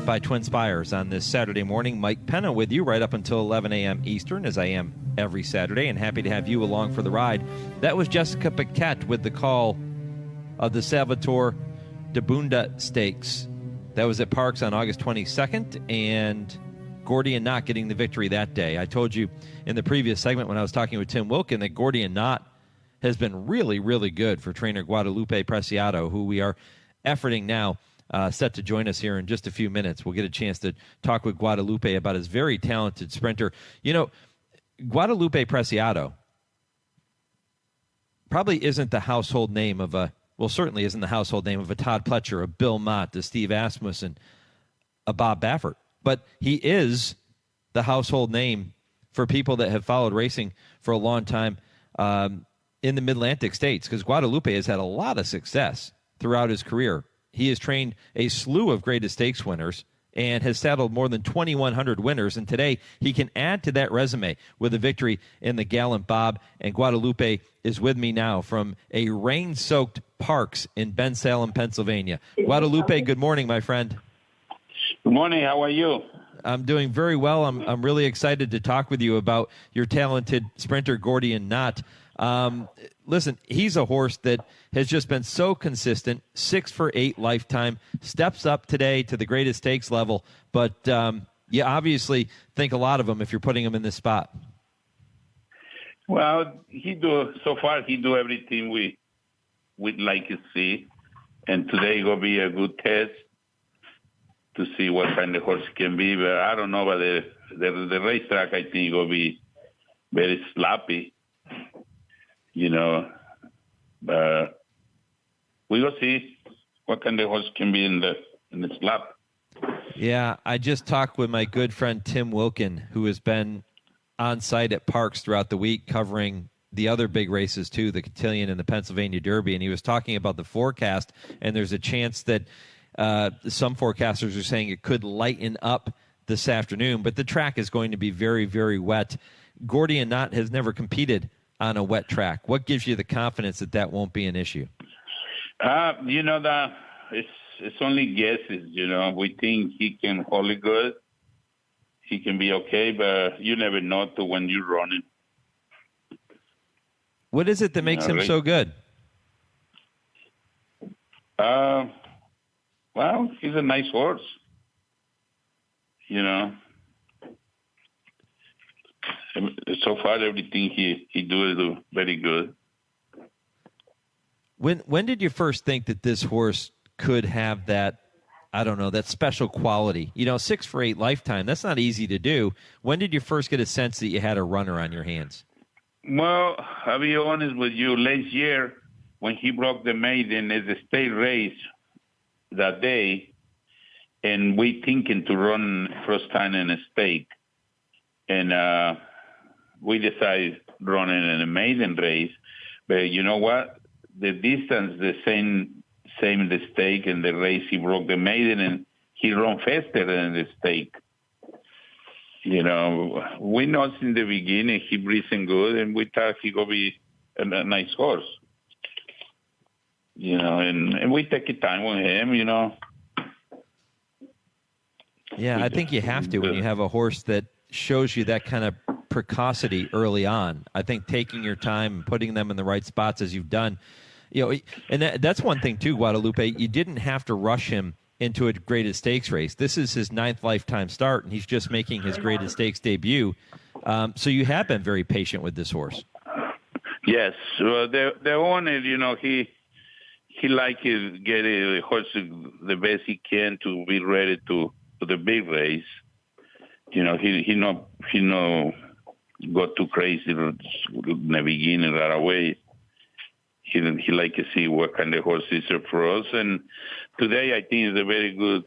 by TwinSpires on this Saturday morning. Mike Penna with you right up until 11 a.m. Eastern, as I am every Saturday, and happy to have you along for the ride. That was Jessica Paquette with the call of the Salvatore Dabunda Stakes. That was at Parks on August 22nd, and Gordy and Knott getting the victory that day. I told you in the previous segment when I was talking with Tim Wilkin that Gordy and Knott has been really, really good for trainer Guadalupe Preciado, who we are efforting now, set to join us here in just a few minutes. We'll get a chance to talk with Guadalupe about his very talented sprinter. You know, Guadalupe Preciado probably isn't the household name of certainly isn't the household name of a Todd Pletcher, a Bill Mott, a Steve Asmussen, a Bob Baffert. But he is the household name for people that have followed racing for a long time in the Mid-Atlantic states, because Guadalupe has had a lot of success throughout his career. He has trained a slew of greatest stakes winners and has saddled more than 2,100 winners. And today he can add to that resume with a victory in the Gallant Bob. And Guadalupe is with me now from a rain-soaked Parks in Bensalem, Pennsylvania. Guadalupe, good morning, my friend. Good morning. How are you? I'm doing very well. I'm really excited to talk with you about your talented sprinter, Gordy and Knott. Listen, he's a horse that has just been so consistent, 6 for 8 lifetime, steps up today to the greatest stakes level. But you obviously think a lot of him if you're putting him in this spot. Well, he do everything we'd like to see. And today will be a good test to see what kind of horse he can be. But I don't know about the racetrack. I think will be very sloppy, you know. But we will see what kind of horse can be in the slop. Yeah, I just talked with my good friend Tim Wilkin, who has been on site at Parks throughout the week covering the other big races too, the Cotillion and the Pennsylvania Derby, and he was talking about the forecast, and there's a chance that some forecasters are saying it could lighten up this afternoon, but the track is going to be very, very wet. Gordy and Knott has never competed on a wet track. What gives you the confidence that that won't be an issue? You know, that it's only guesses, you know. We think he can hold it good. He can be okay, but you never know to when you're running. What is it that makes him so good? Well, he's a nice horse, you know. So far, everything he do very good. When did you first think that this horse could have that I don't know, that special quality. 6 for 8 lifetime, that's not easy to do. When did you first get a sense that you had a runner on your hands? Well, I'll be honest with you. Last year, when he broke the maiden at the state race that day, and we thinking to run first time in a stake, and we decided running in a maiden race. But you know what? The distance, the same the stake and the race, he broke the maiden, and he ran faster than the stake. We know in the beginning he breathing good, and we thought he gonna be a nice horse. And we take the time with him. Yeah, I think you have to when you have a horse that shows you that kind of precocity early on. I think taking your time and putting them in the right spots as you've done. And that's one thing too, Guadalupe. You didn't have to rush him into a graded stakes race. This is his 9th lifetime start, and he's just making his graded stakes debut. So you have been very patient with this horse. Yes, the owner, he like to get a horse the best he can to be ready to the big race. He no got too crazy in the beginning right away. He like to see what kind of horse is for us. And today I think is a very good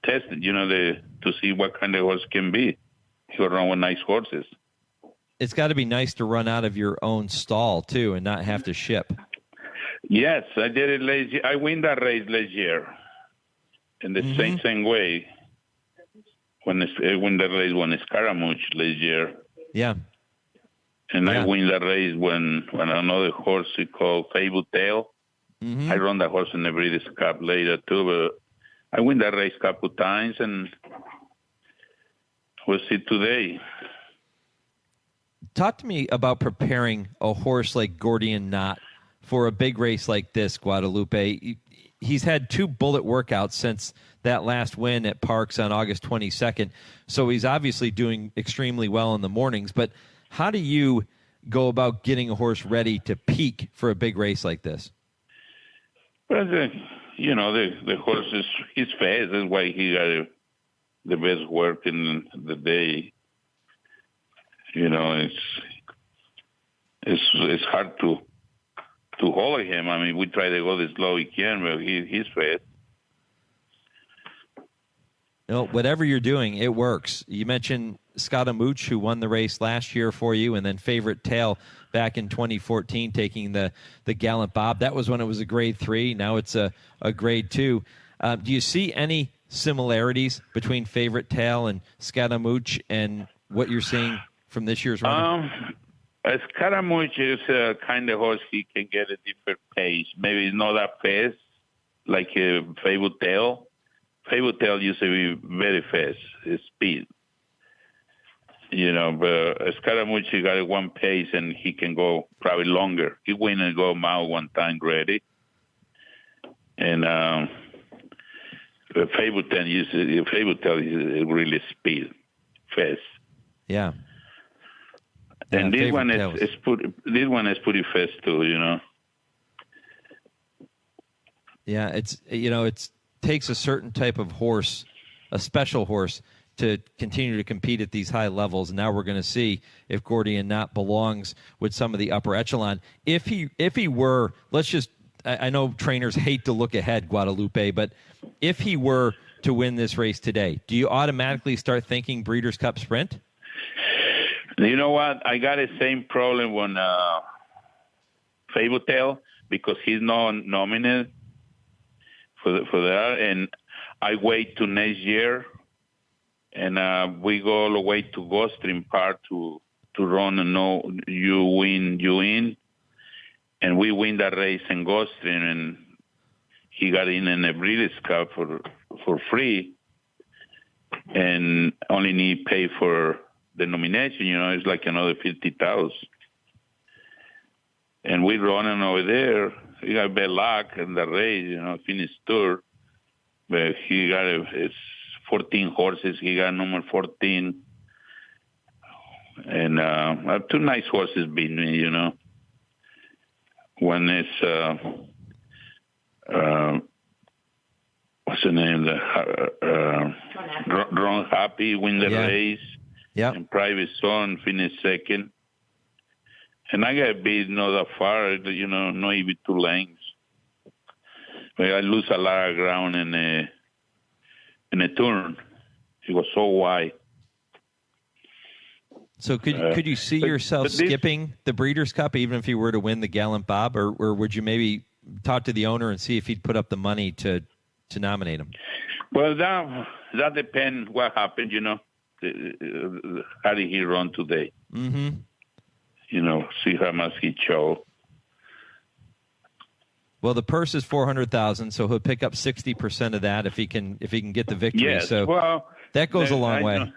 test, to see what kind of horse can be. He'll run with nice horses. It's got to be nice to run out of your own stall too and not have to ship. Yes, I did it last year. I win that race last year in the same way. When I win the race when Scaramouche last year. Yeah. And I win the race when another horse we call Fable Tail. I run that horse in the Breeders' Cup later too, but I win that race a couple times, and we'll see today. Talk to me about preparing a horse like Gordian Knot for a big race like this, Guadalupe. He's had 2 bullet workouts since that last win at Parks on August 22nd, so he's obviously doing extremely well in the mornings. But how do you go about getting a horse ready to peak for a big race like this? Well, the horse he's fast. That's why he got the best work in the day. It's hard to hold him. I mean, we try to go as slow he can, but he's fast. Whatever you're doing, it works. You mentioned Scaramouche, who won the race last year for you, and then Favorite Tail back in 2014, taking the Gallant Bob. That was when it was a grade 3. Now it's a grade 2. Do you see any similarities between Favorite Tail and Scaramouche and what you're seeing from this year's running? Scaramouche is a kind of horse he can get a different pace. Maybe it's not that fast like a Fable Tail. Fable Tail used to be very fast, his speed. But Scaramouche got one pace and he can go probably longer. He went and go mile one time ready. And Fable Tail is really speed, fast. Yeah. And this one is pretty fast too, Yeah, it takes a certain type of horse, a special horse, to continue to compete at these high levels. And now we're going to see if Gordian Knot belongs with some of the upper echelon. If he were, I know trainers hate to look ahead, Guadalupe, but if he were to win this race today, do you automatically start thinking Breeders' Cup Sprint? You know what? I got the same problem when Fable Tail, because he's not nominated for that, and I wait to next year, and we go all the way to Gulfstream Park to run and know you win, and we win that race in Gulfstream, and he got in the Breeders' Cup for free, and only need pay for the nomination. It's like another $50,000. And we running over there. He got bad luck in the race, finished third. But he got it's 14 horses. He got number 14. And 2 nice horses beat me, One is what's the name? Ron Happy win the race. Yeah. And Private Son finished second. And I got beat not that far, you know, not even 2 lengths. But I lose a lot of ground in a turn. It was so wide. So could you see yourself skipping the Breeders' Cup even if you were to win the Gallant Bob, or would you maybe talk to the owner and see if he'd put up the money to nominate him? Well, that depends what happened, you know. How did he run today? Mm-hmm. You know, see how much he showed. Well, the purse is $400,000, so he'll pick up 60% of that if he can get the victory. Yes, so well, that goes a long way.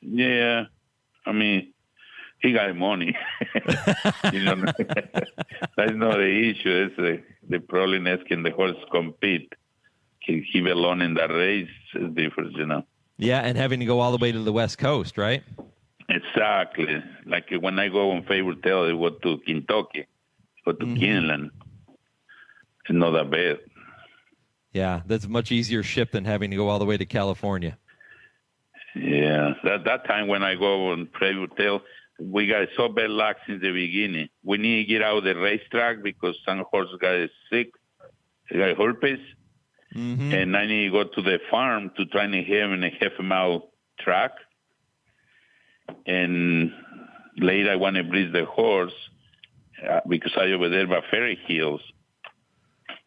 Yeah, I mean, he got money. You know, that's not the issue. It's the problem is can the horse compete? Can he belong in that race? Is different, you know. Yeah, and having to go all the way to the West Coast, right? Exactly. Like when I go on favorite tale, I go to Kentucky, go to Keeneland. It's not that bad. Yeah, that's a much easier ship than having to go all the way to California. Yeah, that time when I go on favorite tale, we got so bad luck since the beginning. We need to get out of the racetrack because some horse got sick, got herpes. Mm-hmm. And I need to go to the farm to try to have in a half-mile track. And later I want to breed the horse because I over there by Ferry Hills.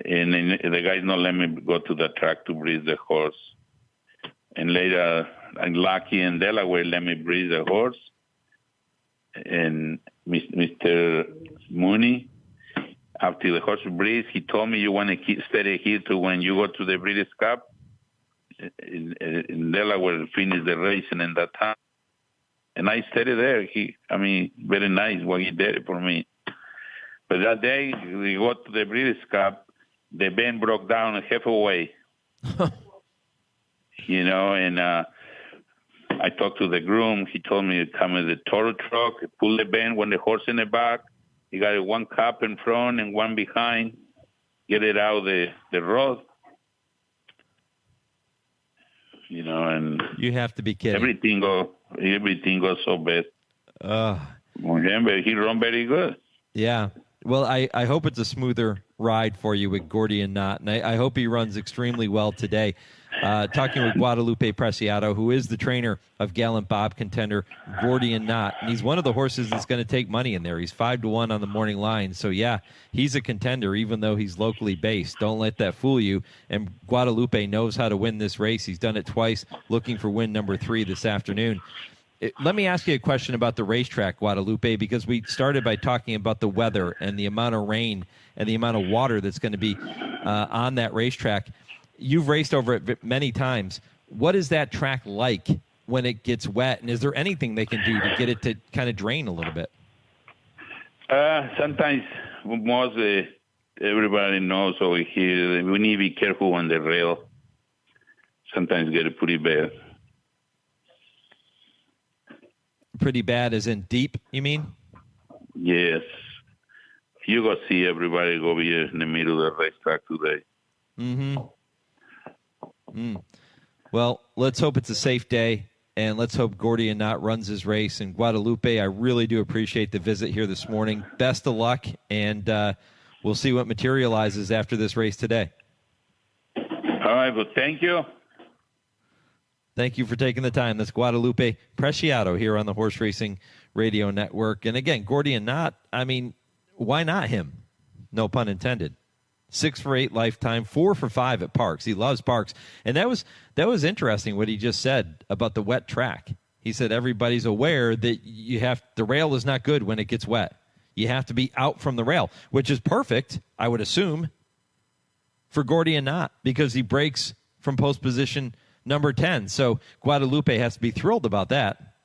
And then the guys not let me go to the track to breed the horse. And later I'm lucky in Delaware let me breed the horse. And Mr. Mooney, after the horse breeds, he told me you want to stay here to when you go to the Breeders' Cup in Delaware, finish the racing in that time. And I stayed there. Very nice what he did for me. But that day, we go to the Breeders' Cup, the van broke down halfway. You know, and I talked to the groom. He told me to come with the Toro truck, pull the van, when the horse in the back. You got one cup in front and one behind. Get it out the road. You know, and you have to be kidding. Everything goes so bad. Remember, he run very good. Yeah. Well, I hope it's a smoother ride for you with Gordian Knot, and I hope he runs extremely well today. Talking with Guadalupe Preciado, who is the trainer of Gallant Bob contender Gordian Knot, and he's one of the horses that's going to take money in there. He's 5-1 on the morning line, so yeah, he's a contender even though he's locally based. Don't let that fool you. And Guadalupe knows how to win this race. He's done it twice, looking for win number 3 this afternoon. Let me ask you a question about the racetrack, Guadalupe, because we started by talking about the weather and the amount of rain and the amount of water that's going to be on that racetrack. You've raced over it many times. What is that track like when it gets wet? And is there anything they can do to get it to kind of drain a little bit? Sometimes most everybody knows over here, we need to be careful on the rail. Sometimes get it pretty bad. Pretty bad as in deep, you mean? Yes. You go see everybody go here in the middle of the racetrack today. Mm-hmm. Well, let's hope it's a safe day, and let's hope Gordian Knot runs his race. And Guadalupe, I really do appreciate the visit here this morning. Best of luck, and we'll see what materializes after this race today. All right, well, thank you. Thank you for taking the time. That's Guadalupe Preciado here on the Horse Racing Radio Network. And again, Gordian Knot, I mean, why not him? No pun intended. 6 for 8 lifetime, 4 for 5 at Parks. He loves Parks. And that was interesting what he just said about the wet track. He said everybody's aware that the rail is not good when it gets wet. You have to be out from the rail, which is perfect, I would assume, for Gordian Knot because he breaks from post position number 10. So Guadalupe has to be thrilled about that.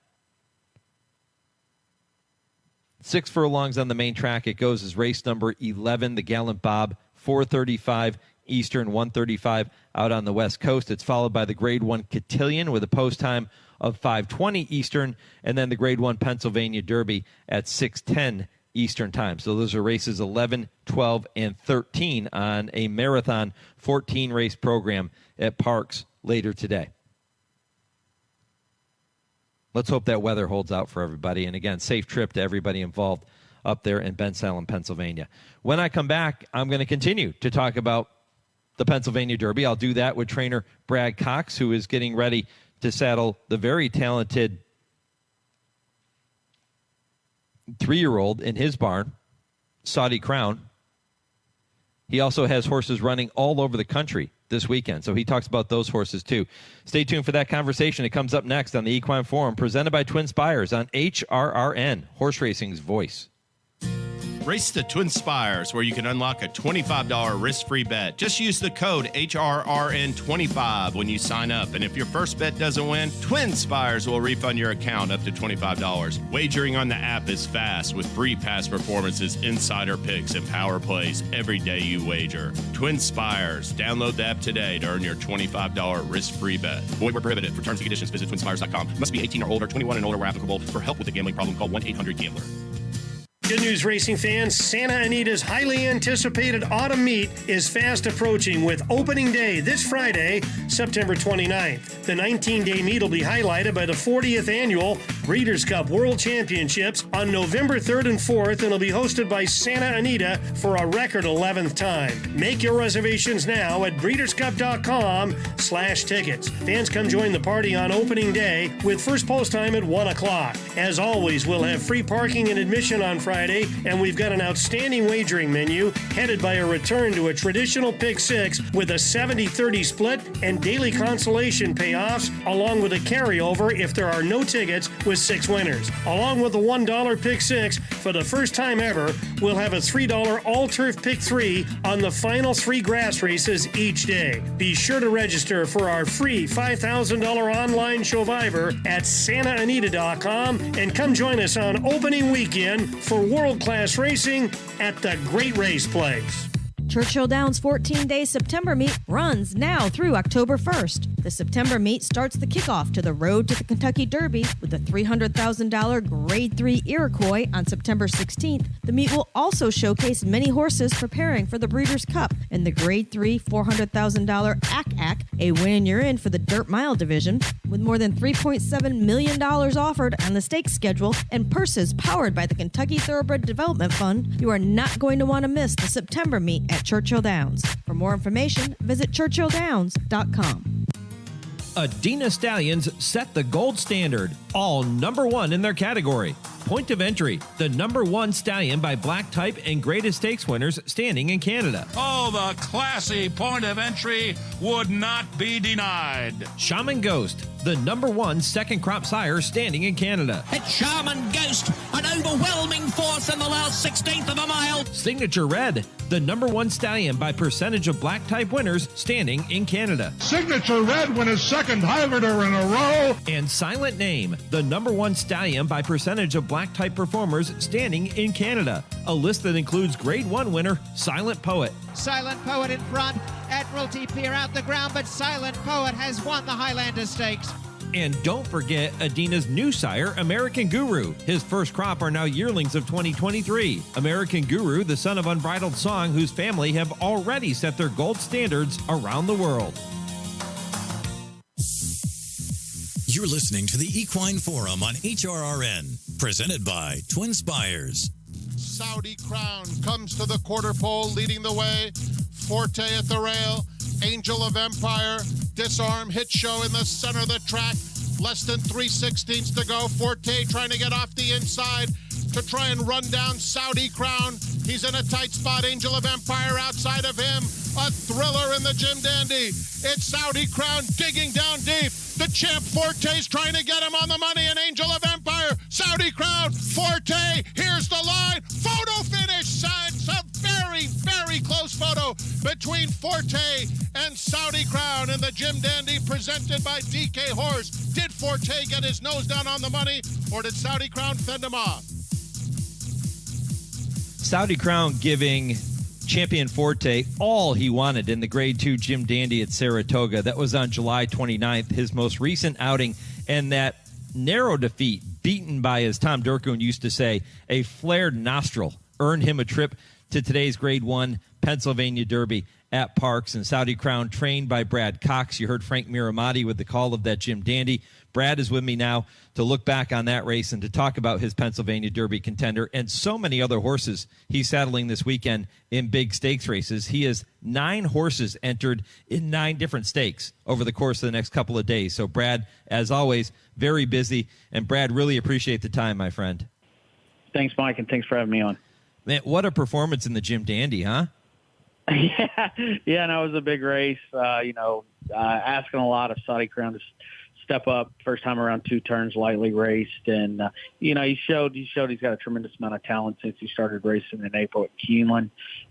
6 furlongs on the main track. It goes as race number 11, the Gallant Bob, 4:35 Eastern, 1:35 out on the West Coast. It's followed by the Grade 1 Cotillion with a post time of 5:20 Eastern, and then the Grade 1 Pennsylvania Derby at 6:10 Eastern Time. So those are races 11, 12, and 13 on a marathon 14-race program at Parks later today. Let's hope that weather holds out for everybody. And again, safe trip to everybody involved up there in Bensalem, Pennsylvania. When I come back, I'm going to continue to talk about the Pennsylvania Derby. I'll do that with trainer Brad Cox, who is getting ready to saddle the very talented 3-year-old in his barn, Saudi Crown. He also has horses running all over the country this weekend, so he talks about those horses too. Stay tuned for that conversation. It comes up next on the Equine Forum, presented by TwinSpires on HRRN, horse racing's voice. Race the TwinSpires, where you can unlock a $25 risk-free bet. Just use the code HRRN25 when you sign up. And if your first bet doesn't win, TwinSpires will refund your account up to $25. Wagering on the app is fast with free past performances, insider picks, and power plays every day you wager. TwinSpires. Download the app today to earn your $25 risk-free bet. Void where prohibited. For terms and conditions, visit TwinSpires.com. Must be 18 or older, 21 and older where applicable. For help with a gambling problem, call 1-800-GAMBLER. Good news, racing fans. Santa Anita's highly anticipated autumn meet is fast approaching with opening day this Friday, September 29th. The 19-day meet will be highlighted by the 40th annual Breeders' Cup World Championships on November 3rd and 4th, and will be hosted by Santa Anita for a record 11th time. Make your reservations now at breederscup.com/tickets. Fans, come join the party on opening day with first post time at 1 o'clock. As always, we'll have free parking and admission on Friday, and we've got an outstanding wagering menu headed by a return to a traditional pick six with a 70-30 split and daily consolation payoffs, along with a carryover if there are no tickets with 6 winners. Along with the $1 pick six, for the first time ever, we'll have a $3 all-turf pick 3 on the final 3 grass races each day. Be sure to register for our free $5,000 online Showviver at santaanita.com and come join us on opening weekend for world-class racing at the Great Race Place. Churchill Downs 14-day September meet runs now through October 1st. The September meet starts the kickoff to the road to the Kentucky Derby with the $300,000 Grade 3 Iroquois on September 16th. The meet will also showcase many horses preparing for the Breeders' Cup and the Grade 3 $400,000 Ack, a win you're in for the Dirt Mile division. With more than $3.7 million offered on the stakes schedule and purses powered by the Kentucky Thoroughbred Development Fund, you are not going to want to miss the September meet at Churchill Downs. For more information, visit churchilldowns.com. Adina Stallions set the gold standard, all #1 in their category. Point of entry, the #1 stallion by black type and greatest stakes winners standing in Canada. Oh, the classy point of entry would not be denied. Shaman Ghost, the #1 second crop sire standing in Canada. It's Shaman Ghost, an overwhelming force in the last 16th of a mile. Signature Red, the #1 stallion by percentage of black type winners standing in Canada. Signature Red won his second Highlander in a row. And Silent Name, the #1 stallion by percentage of black type performers standing in Canada. A list that includes Grade 1 winner Silent Poet. Silent Poet in front. Admiralty Pier out the ground, but Silent Poet has won the Highlander Stakes. And don't forget Adina's new sire, American Guru. His first crop are now yearlings of 2023. American Guru, the son of Unbridled Song, whose family have already set their gold standards around the world. You're listening to the Equine Forum on HRRN, presented by TwinSpires. Saudi Crown comes to the quarter pole, leading the way. Forte at the rail. Angel of Empire. Disarm hit show in the center of the track. Less than 3/16 to go. Forte trying to get off the inside to try and run down Saudi Crown. He's in a tight spot. Angel of Empire outside of him. A thriller in the Jim Dandy. It's Saudi Crown digging down deep. The champ Forte's trying to get him on the money. And Angel of Empire, Saudi Crown, Forte. Here's the line. Photo finish. It's a very, very close photo between Forte and Saudi Crown in the Jim Dandy presented by DK Horse. Did Forte get his nose down on the money, or did Saudi Crown fend him off? Saudi Crown giving champion Forte all he wanted in the Grade 2 Jim Dandy at Saratoga. That was on July 29th, his most recent outing, and that narrow defeat beaten by, as Tom Durkin used to say, a flared nostril, earned him a trip to today's Grade 1 Pennsylvania Derby at Parks. And Saudi Crown, trained by Brad Cox. You heard Frank Miramati with the call of that Jim Dandy. Brad is with me now to look back on that race and to talk about his Pennsylvania Derby contender and so many other horses he's saddling this weekend in big stakes races. He has 9 horses entered in 9 different stakes over the course of the next couple of days. So, Brad, as always, very busy. And, Brad, really appreciate the time, my friend. Thanks, Mike, and thanks for having me on. Man, what a performance in the Jim Dandy, huh? Yeah, no, it was a big race. Asking a lot of Saudi Crown to step up. First time around 2 turns, lightly raced, and he showed he's got a tremendous amount of talent since he started racing in April at Keeneland,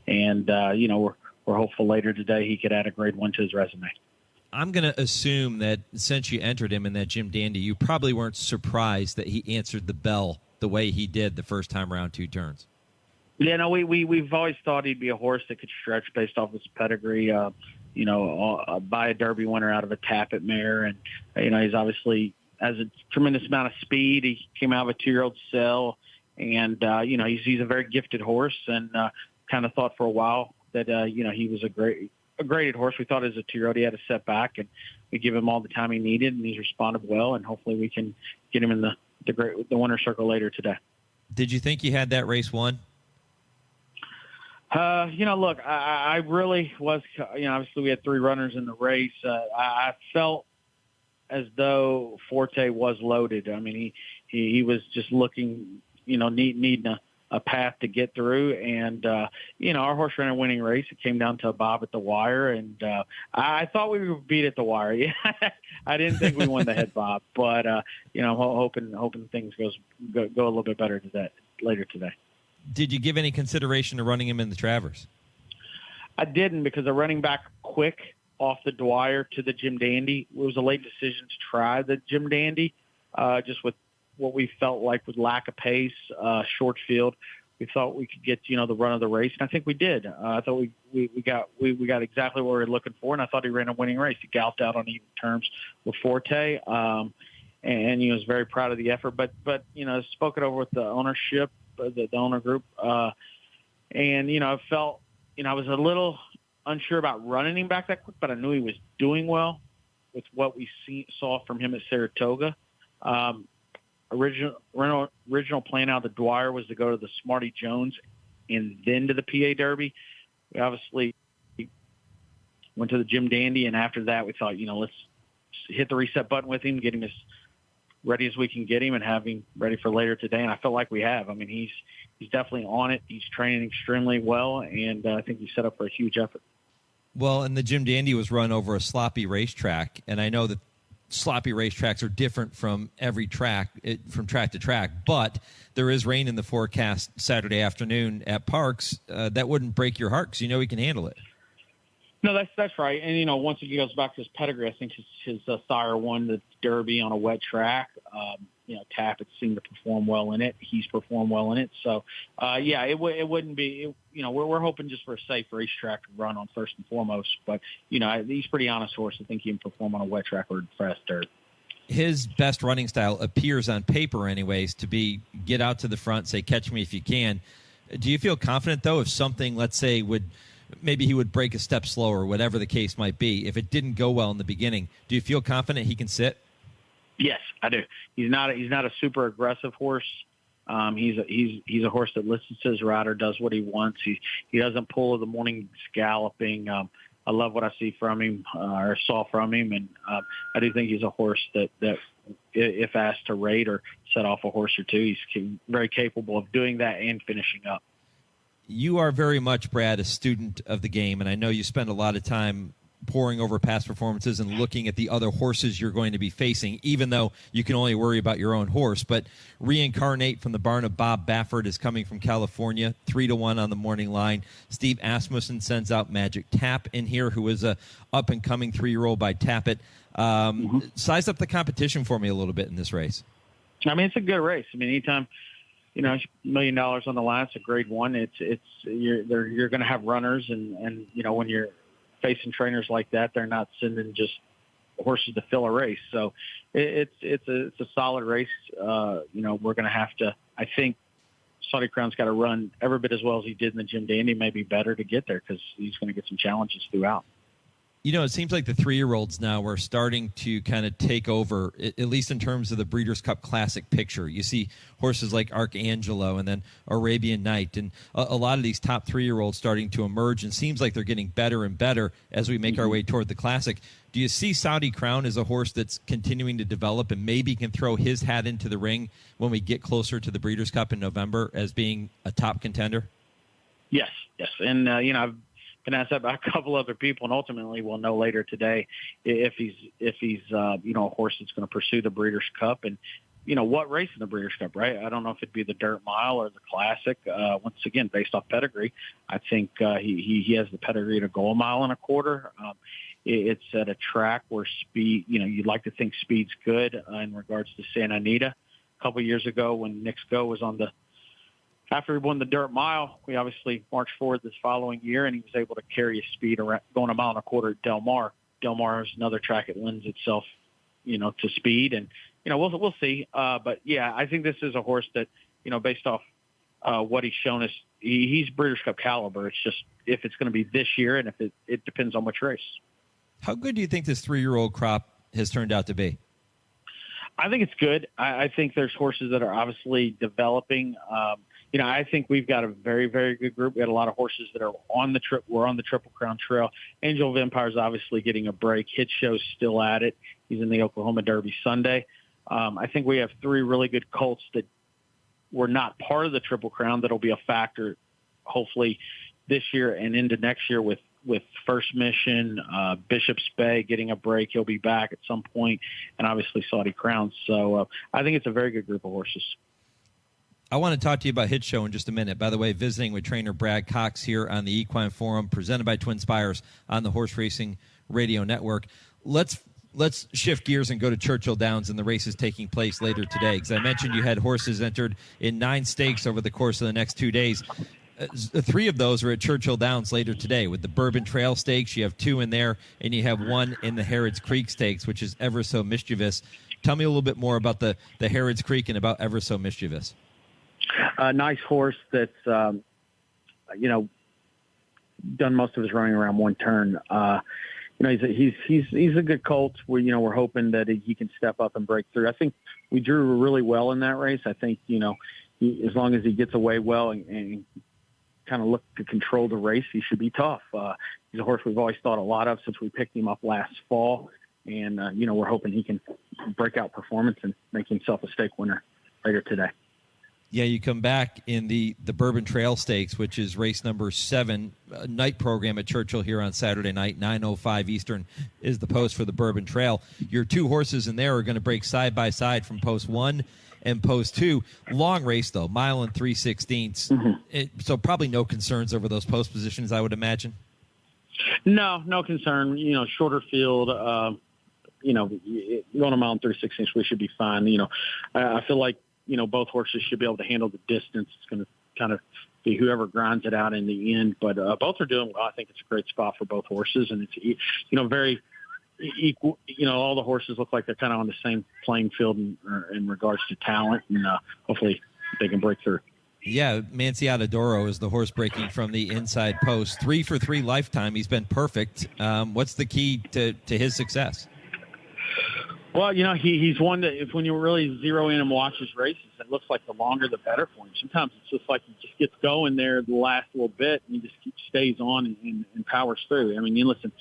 and we're hopeful later today he could add a Grade 1 to his resume. I'm going to assume that since you entered him in that Jim Dandy, you probably weren't surprised that he answered the bell the way he did the first time around 2 turns. Yeah, no, we've always thought he'd be a horse that could stretch based off his pedigree. By a Derby winner out of a Tappet mare, and he's obviously has a tremendous amount of speed. He came out of a 2-year-old cell, and he's a very gifted horse. And kind of thought for a while that he was a graded horse. We thought as a 2-year-old he had a setback, and we give him all the time he needed, and he's responded well. And hopefully we can get him in the winner's circle later today. Did you think you had that race won? Look, I really was, obviously we had 3 runners in the race. I felt as though Forte was loaded. I mean, he was just looking, needing a path to get through. And, our horse ran a winning race. It came down to a bob at the wire. And I thought we were beat at the wire. Yeah, I didn't think we won the head bob. But, I'm hoping things go a little bit better later today. Did you give any consideration to running him in the Travers? I didn't, because the running back quick off the Dwyer to the Jim Dandy. It was a late decision to try the Jim Dandy, just with what we felt like with lack of pace, short field. We thought we could get, the run of the race, and I think we did. I thought we got exactly what we were looking for, and I thought he ran a winning race. He galloped out on even terms with Forte, and he was very proud of the effort. But spoke it over with the ownership, the owner group, and I felt I was a little unsure about running him back that quick, but I knew he was doing well with what we saw from him at Saratoga. Original plan out of the Dwyer was to go to the Smarty Jones and then to the PA Derby. We obviously went to the Jim Dandy, and after that we thought, let's hit the reset button with him, get him as ready as we can get him, and have him ready for later today. And I feel like we have. I mean, he's definitely on it. He's training extremely well, and I think he's set up for a huge effort. Well, and the Jim Dandy was run over a sloppy racetrack, and I know that sloppy racetracks are different from every track, from track to track, but there is rain in the forecast Saturday afternoon at Parks. That wouldn't break your heart because he can handle it. No, that's right. And, once he goes back to his pedigree, I think his sire won the Derby on a wet track. Tappet seemed to perform well in it. He's performed well in it. So, it wouldn't be, we're hoping just for a safe racetrack to run on first and foremost. But, he's pretty honest horse. I think he can perform on a wet track or fast dirt. His best running style appears on paper anyways to be get out to the front, say, catch me if you can. Do you feel confident, though, if something, let's say, maybe he would break a step slower, whatever the case might be, if it didn't go well in the beginning, do you feel confident he can sit? Yes, I do. He's not a super aggressive horse. He's a horse that listens to his rider, does what he wants. He doesn't pull the morning galloping. I love what I see from him or saw from him, and I do think he's a horse that if asked to rate or set off a horse or two, he's very capable of doing that and finishing up. You are very much, Brad, a student of the game, and I know you spend a lot of time poring over past performances and looking at the other horses you're going to be facing, even though you can only worry about your own horse. But Reincarnate from the barn of Bob Baffert is coming from California, 3-1 on the morning line. Steve Asmussen sends out Magic Tap in here, who is a up-and-coming 3-year-old by Tappet. Size up the competition for me a little bit in this race. I mean, it's a good race. I mean, anytime $1 million on the line, it's a Grade 1. You're going to have runners, and when you're facing trainers like that, they're not sending just horses to fill a race. So it's a solid race. We're going to have to, I think Saudi Crown's got to run every bit as well as he did in the Jim Dandy, maybe better to get there because he's going to get some challenges throughout. It seems like the 3-year-olds now are starting to kind of take over, at least in terms of the Breeders' Cup Classic picture. You see horses like Archangelo and then Arabian Night, and a lot of these top 3-year-olds starting to emerge, and seems like they're getting better and better as we make our way toward the Classic. Do you see Saudi Crown as a horse that's continuing to develop and maybe can throw his hat into the ring when we get closer to the Breeders' Cup in November as being a top contender? Yes. And, I've been asked that by a couple other people, and ultimately we'll know later today if he's a horse that's going to pursue the Breeders' Cup and, what race in the Breeders' Cup, right? I don't know if it'd be the Dirt Mile or the Classic. Once again, based off pedigree, I think he has the pedigree to go a mile and a quarter. It's at a track where speed, you'd like to think speed's good in regards to Santa Anita. A couple of years ago when Nick Sko was after he won the Dirt Mile, we obviously marched forward this following year, and he was able to carry his speed around, going a mile and a quarter at Del Mar. Del Mar is another track that lends itself, to speed, and we'll see. But yeah, I think this is a horse that, based off what he's shown us, he's Breeders' Cup caliber. It's just if it's going to be this year, and if it depends on which race. How good do you think this 3-year-old crop has turned out to be? I think it's good. I think there's horses that are obviously developing. I think we've got a very, very good group. We had a lot of horses that are on the trip. We're on the Triple Crown Trail. Angel of Empire is obviously getting a break. Hit Show's still at it. He's in the Oklahoma Derby Sunday. I think we have 3 really good colts that were not part of the Triple Crown that'll be a factor, hopefully, this year and into next year with First Mission, Bishop's Bay getting a break. He'll be back at some point, and obviously Saudi Crown. So I think it's a very good group of horses. I want to talk to you about Hit Show in just a minute. By the way, visiting with trainer Brad Cox here on the Equine Forum, presented by TwinSpires on the Horse Racing Radio Network. Let's shift gears and go to Churchill Downs and the races taking place later today. Because I mentioned you had horses entered in 9 stakes over the course of the next 2 days. 3 of those are at Churchill Downs later today. With the Bourbon Trail Stakes, you have 2 in there, and you have 1 in the Harrods Creek Stakes, which is Ever So Mischievous. Tell me a little bit more about the Harrods Creek and about Ever So Mischievous. A nice horse that's, done most of his running around one turn. He's a good colt. We're hoping that he can step up and break through. I think we drew really well in that race. I think, as long as he gets away well and kind of look to control the race, he should be tough. He's a horse we've always thought a lot of since we picked him up last fall. And, we're hoping he can break out performance and make himself a stake winner later today. Yeah, you come back in the Bourbon Trail Stakes, which is race number 7, night program at Churchill here on Saturday night, 9:05 Eastern is the post for the Bourbon Trail. Your 2 horses in there are going to break side by side from post 1 and post 2. Long race, though, 1 3/16. Mm-hmm. So probably no concerns over those post positions, I would imagine. No concern. Shorter field, going 1 mile and 3/16, we should be fine. I feel like, both horses should be able to handle the distance. It's going to kind of be whoever grinds it out in the end. But both are doing well. I think it's a great spot for both horses. And it's, very equal. All the horses look like they're kind of on the same playing field in regards to talent. And hopefully they can break through. Yeah, Manciatadoro is the horse breaking from the inside post. 3 for 3 lifetime. He's been perfect. What's the key to his success? Well, he's one that if when you really zero in and watch his races, it looks like the longer the better for him. Sometimes it's just like he just gets going there the last little bit and he just stays on and powers through. I mean, listen,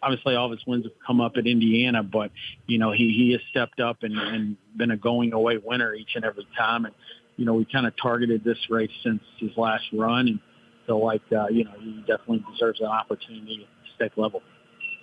obviously all of his wins have come up at Indiana, but, he has stepped up and been a going away winner each and every time. And, we kind of targeted this race since his last run and feel like, he definitely deserves an opportunity at stake level.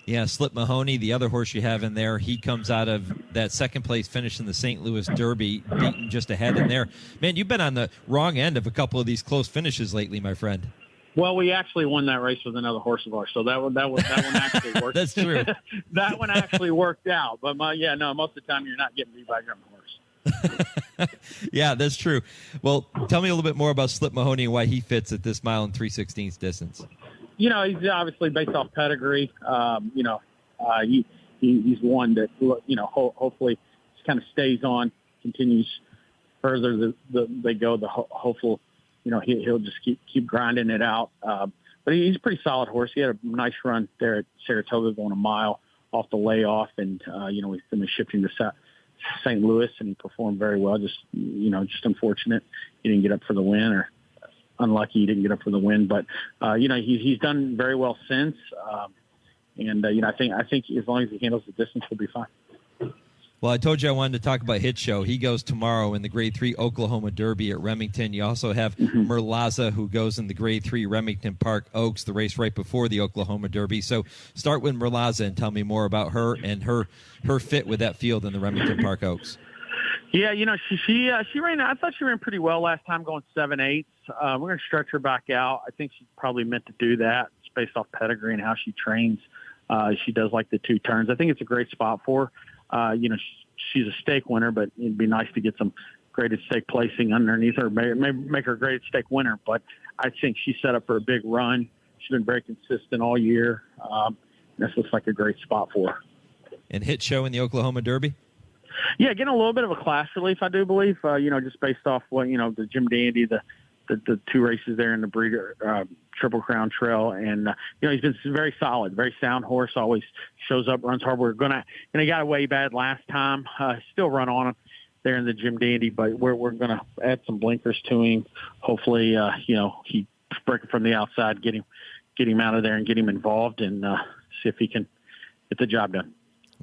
Yeah, Slip Mahoney, the other horse you have in there, he comes out of that second place finish in the St. Louis Derby, beaten just ahead in there. Man, you've been on the wrong end of a couple of these close finishes lately, my friend. Well, we actually won that race with another horse of ours, so that one actually worked. That's true. That one actually worked out. But most of the time you're not getting beat by your own horse. Yeah, that's true. Well, tell me a little bit more about Slip Mahoney and why he fits at this 1 3/16 distance. He's obviously based off pedigree. he's one that, hopefully kind of stays on, continues further they go. The hopeful, he'll just keep grinding it out. But he's a pretty solid horse. He had a nice run there at Saratoga, going a mile off the layoff, and he's been shifting to St. Louis, and he performed very well. Just unfortunate he didn't get up for the win, or unlucky he didn't get up for the win. But he's done very well since, and I think as long as he handles the distance, he'll be fine. Well, I told you I wanted to talk about Hit Show. He goes tomorrow in the Grade 3 Oklahoma Derby at Remington. You also have Merlaza, who goes in the Grade 3 Remington Park Oaks, the race right before the Oklahoma Derby. So start with Merlaza and tell me more about her and her fit with that field in the Remington Park Oaks. Yeah, she ran. I thought she ran pretty well last time, going 7/8. We're going to stretch her back out. I think she's probably meant to do that. It's based off pedigree and how she trains. She does like the 2 turns. I think it's a great spot for her. She's a stake winner, but it'd be nice to get some graded stake placing underneath her, maybe make her a graded stake winner. But I think she's set up for a big run. She's been very consistent all year. This looks like a great spot for her. And Hit Show in the Oklahoma Derby? Yeah, getting a little bit of a class relief, I do believe, just based off what, the Jim Dandy, the 2 races there in the Breeder Triple Crown Trail. And, he's been very solid, very sound horse, always shows up, runs hard. He got away bad last time, still run on him there in the Jim Dandy, but we're going to add some blinkers to him. Hopefully, he break it from the outside, get him out of there and get him involved, and see if he can get the job done.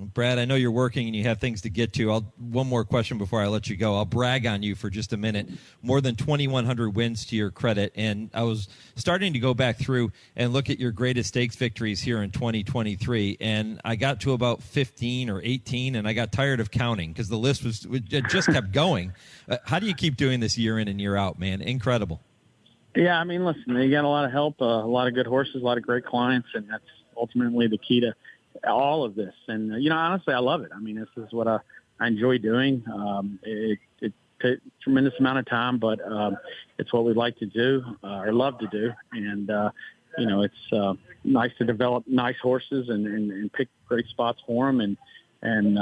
Brad, I know you're working and you have things to get to. One more question before I let you go. I'll brag on you for just a minute. More than 2,100 wins to your credit, and I was starting to go back through and look at your greatest stakes victories here in 2023, and I got to about 15 or 18, and I got tired of counting because the list just kept going. How do you keep doing this year in and year out, man? Incredible. Yeah, listen, you got a lot of help, a lot of good horses, a lot of great clients, and that's ultimately the key to all of this. And honestly, I love it. This is what I enjoy doing. It takes a tremendous amount of time, but it's what we like to do or love to do. And it's nice to develop nice horses and pick great spots for them, and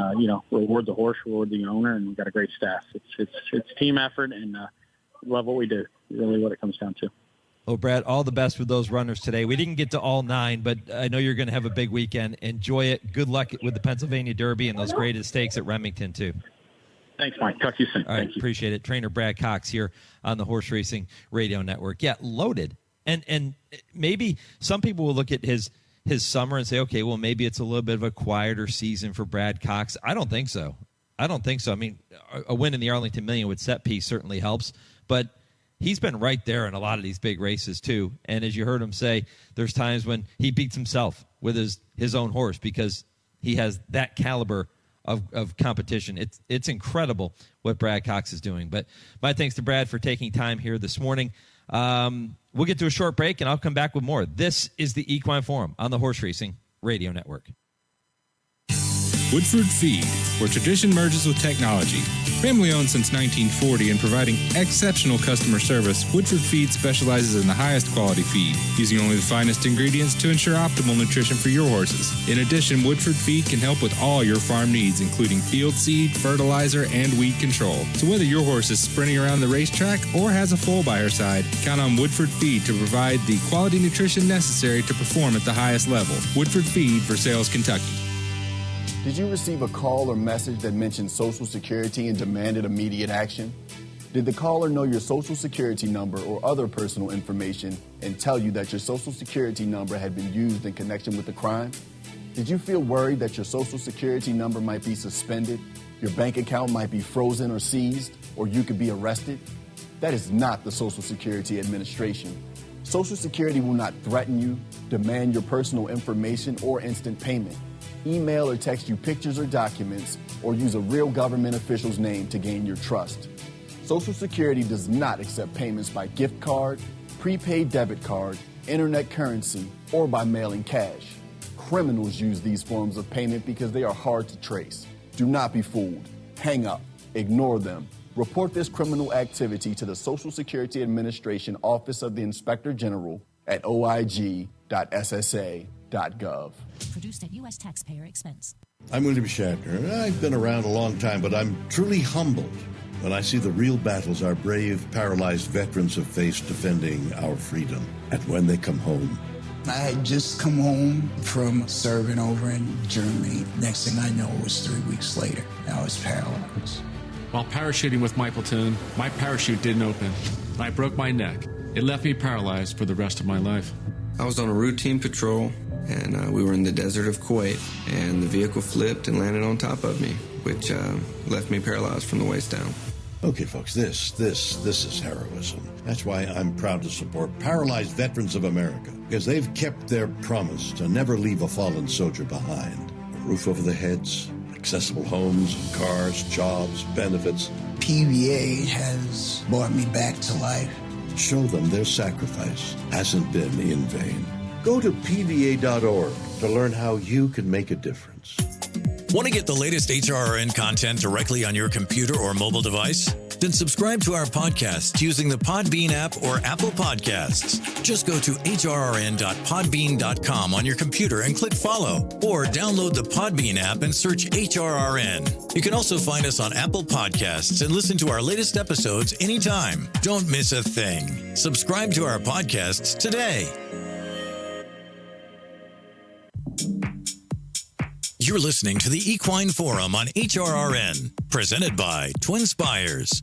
reward the horse, reward the owner, and we've got a great staff. It's team effort, and love what we do. Really, what it comes down to. Well, Brad, all the best with those runners today. We didn't get to all 9, but I know you're going to have a big weekend. Enjoy it. Good luck with the Pennsylvania Derby and those graded stakes at Remington, too. Thanks, Mike. Talk to you soon. All right, appreciate it. Trainer Brad Cox here on the Horse Racing Radio Network. Yeah, loaded. And maybe some people will look at his summer and say, okay, well, maybe it's a little bit of a quieter season for Brad Cox. I don't think so. A win in the Arlington Million with set piece certainly helps, but he's been right there in a lot of these big races, too. And as you heard him say, there's times when he beats himself with his own horse because he has that caliber of competition. It's incredible what Brad Cox is doing. But my thanks to Brad for taking time here this morning. We'll get to a short break, and I'll come back with more. This is the Equine Forum on the Horse Racing Radio Network. Woodford Feed, where tradition merges with technology. Family owned since 1940 and providing exceptional customer service, Woodford Feed specializes in the highest quality feed, using only the finest ingredients to ensure optimal nutrition for your horses. In addition, Woodford Feed can help with all your farm needs, including field seed, fertilizer, and weed control. So whether your horse is sprinting around the racetrack or has a foal by her side, count on Woodford Feed to provide the quality nutrition necessary to perform at the highest level. Woodford Feed, Versailles, Kentucky. Did you receive a call or message that mentioned Social Security and demanded immediate action? Did the caller know your Social Security number or other personal information and tell you that your Social Security number had been used in connection with the crime? Did you feel worried that your Social Security number might be suspended, your bank account might be frozen or seized, or you could be arrested? That is not the Social Security Administration. Social Security will not threaten you, demand your personal information, or instant payment. Email or text you pictures or documents, or use a real government official's name to gain your trust. Social Security does not accept payments by gift card, prepaid debit card, internet currency, or by mailing cash. Criminals use these forms of payment because they are hard to trace. Do not be fooled. Hang up. Ignore them. Report this criminal activity to the Social Security Administration Office of the Inspector General at oig.ssa.gov. Produced at U.S. taxpayer expense. I'm William Shatner. I've been around a long time, but I'm truly humbled when I see the real battles our brave, paralyzed veterans have faced defending our freedom. And when they come home. I had just come home from serving over in Germany. Next thing I know, it was 3 weeks later. I was paralyzed. While parachuting with my platoon, my parachute didn't open. I broke my neck. It left me paralyzed for the rest of my life. I was on a routine patrol, and we were in the desert of Kuwait, and the vehicle flipped and landed on top of me, which left me paralyzed from the waist down. Okay, folks, this is heroism. That's why I'm proud to support Paralyzed Veterans of America, because they've kept their promise to never leave a fallen soldier behind. A roof over their heads, accessible homes, cars, jobs, benefits. PVA has brought me back to life. Show them their sacrifice hasn't been in vain. Go to PVA.org to learn how you can make a difference. Want to get the latest HRRN content directly on your computer or mobile device? Then subscribe to our podcast using the Podbean app or Apple Podcasts. Just go to hrrn.podbean.com on your computer and click follow, or download the Podbean app and search HRRN. You can also find us on Apple Podcasts and listen to our latest episodes anytime. Don't miss a thing. Subscribe to our podcasts today. You're listening to the Equine Forum on HRRN, presented by TwinSpires.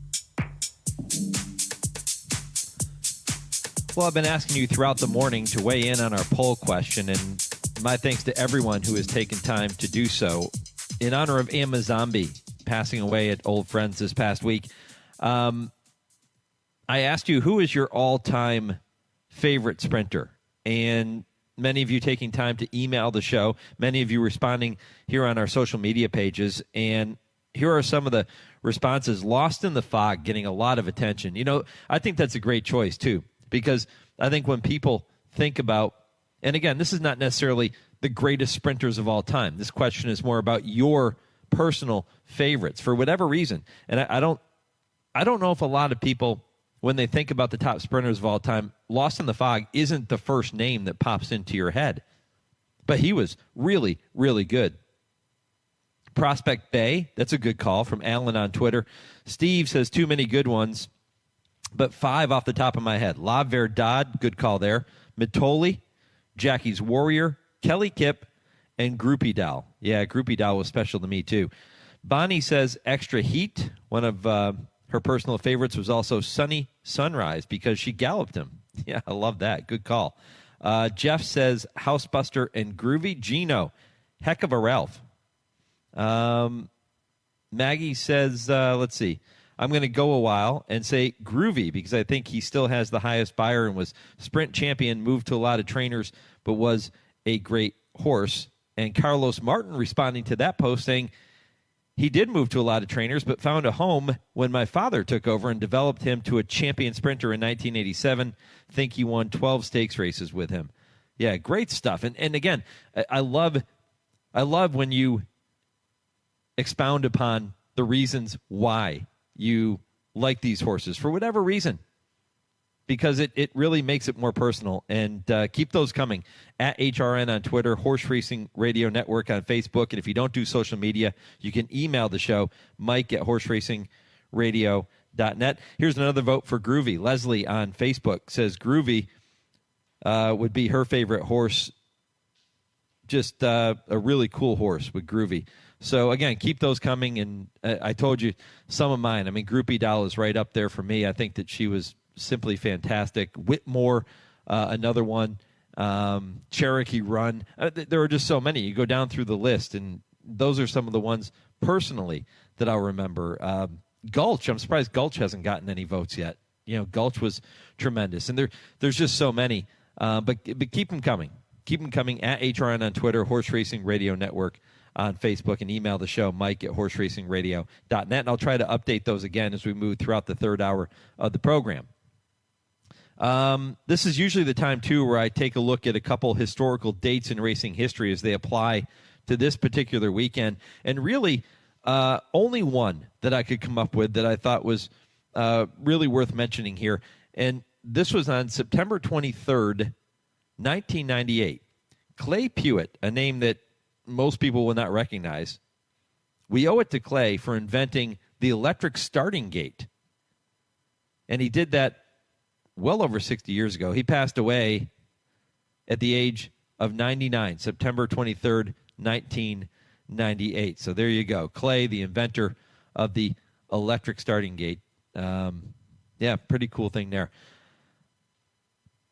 Well, I've been asking you throughout the morning to weigh in on our poll question, and my thanks to everyone who has taken time to do so. In honor of Amazombie passing away at Old Friends this past week, I asked you, who is your all-time favorite sprinter? And many of you taking time to email the show, many of you responding here on our social media pages, and here are some of the responses. Lost in the Fog getting a lot of attention. You know, I think that's a great choice, too, because I think when people think about, and again, this is not necessarily the greatest sprinters of all time. This question is more about your personal favorites for whatever reason. And I don't know if a lot of people, when they think about the top sprinters of all time, Lost in the Fog isn't the first name that pops into your head. But he was really, really good. Prospect Bay, that's a good call from Alan on Twitter. Steve says too many good ones, but 5 off the top of my head. La Verdad, good call there. Mitoli, Jackie's Warrior, Kelly Kipp, and Groupie Doll. Yeah, Groupie Doll was special to me too. Bonnie says Extra Heat. One of her personal favorites was also Sunny Sunrise because she galloped him. Yeah, I love that. Good call. Jeff says Housebuster and Groovy. Gino, heck of a Ralph. Maggie says, let's see, I'm going to go a while and say Groovy because I think he still has the highest buyer and was sprint champion, moved to a lot of trainers, but was a great horse. And Carlos Martin responding to that post saying, he did move to a lot of trainers, but found a home when my father took over and developed him to a champion sprinter in 1987. Think he won 12 stakes races with him. Yeah, great stuff. And again, I love when you expound upon the reasons why you like these horses for whatever reason, because it really makes it more personal. And keep those coming at HRN on Twitter, Horse Racing Radio Network on Facebook. And if you don't do social media, you can email the show, mike@horseracingradio.net. Here's another vote for Groovy. Leslie on Facebook says Groovy would be her favorite horse. Just a really cool horse with Groovy. So, again, keep those coming. And I told you some of mine. I mean, Groupie Doll is right up there for me. I think that she was simply fantastic. Whitmore, another one. Cherokee Run. There are just so many. You go down through the list, and those are some of the ones personally that I'll remember. Gulch, I'm surprised Gulch hasn't gotten any votes yet. You know, Gulch was tremendous. And there's just so many. But keep them coming. Keep them coming at HRN on Twitter, Horse Racing Radio Network on Facebook, and email the show, mike@horseracingradio.net. And I'll try to update those again as we move throughout the third hour of the program. This is usually the time, too, where I take a look at a couple historical dates in racing history as they apply to this particular weekend. And really, only one that I could come up with that I thought was really worth mentioning here. And this was on September 23rd, 1998. Clay Pewitt, a name that most people will not recognize. We owe it to Clay for inventing the electric starting gate. And he did that well over 60 years ago. He passed away at the age of 99, September 23rd, 1998. So there you go. Clay, the inventor of the electric starting gate. Yeah, pretty cool thing there.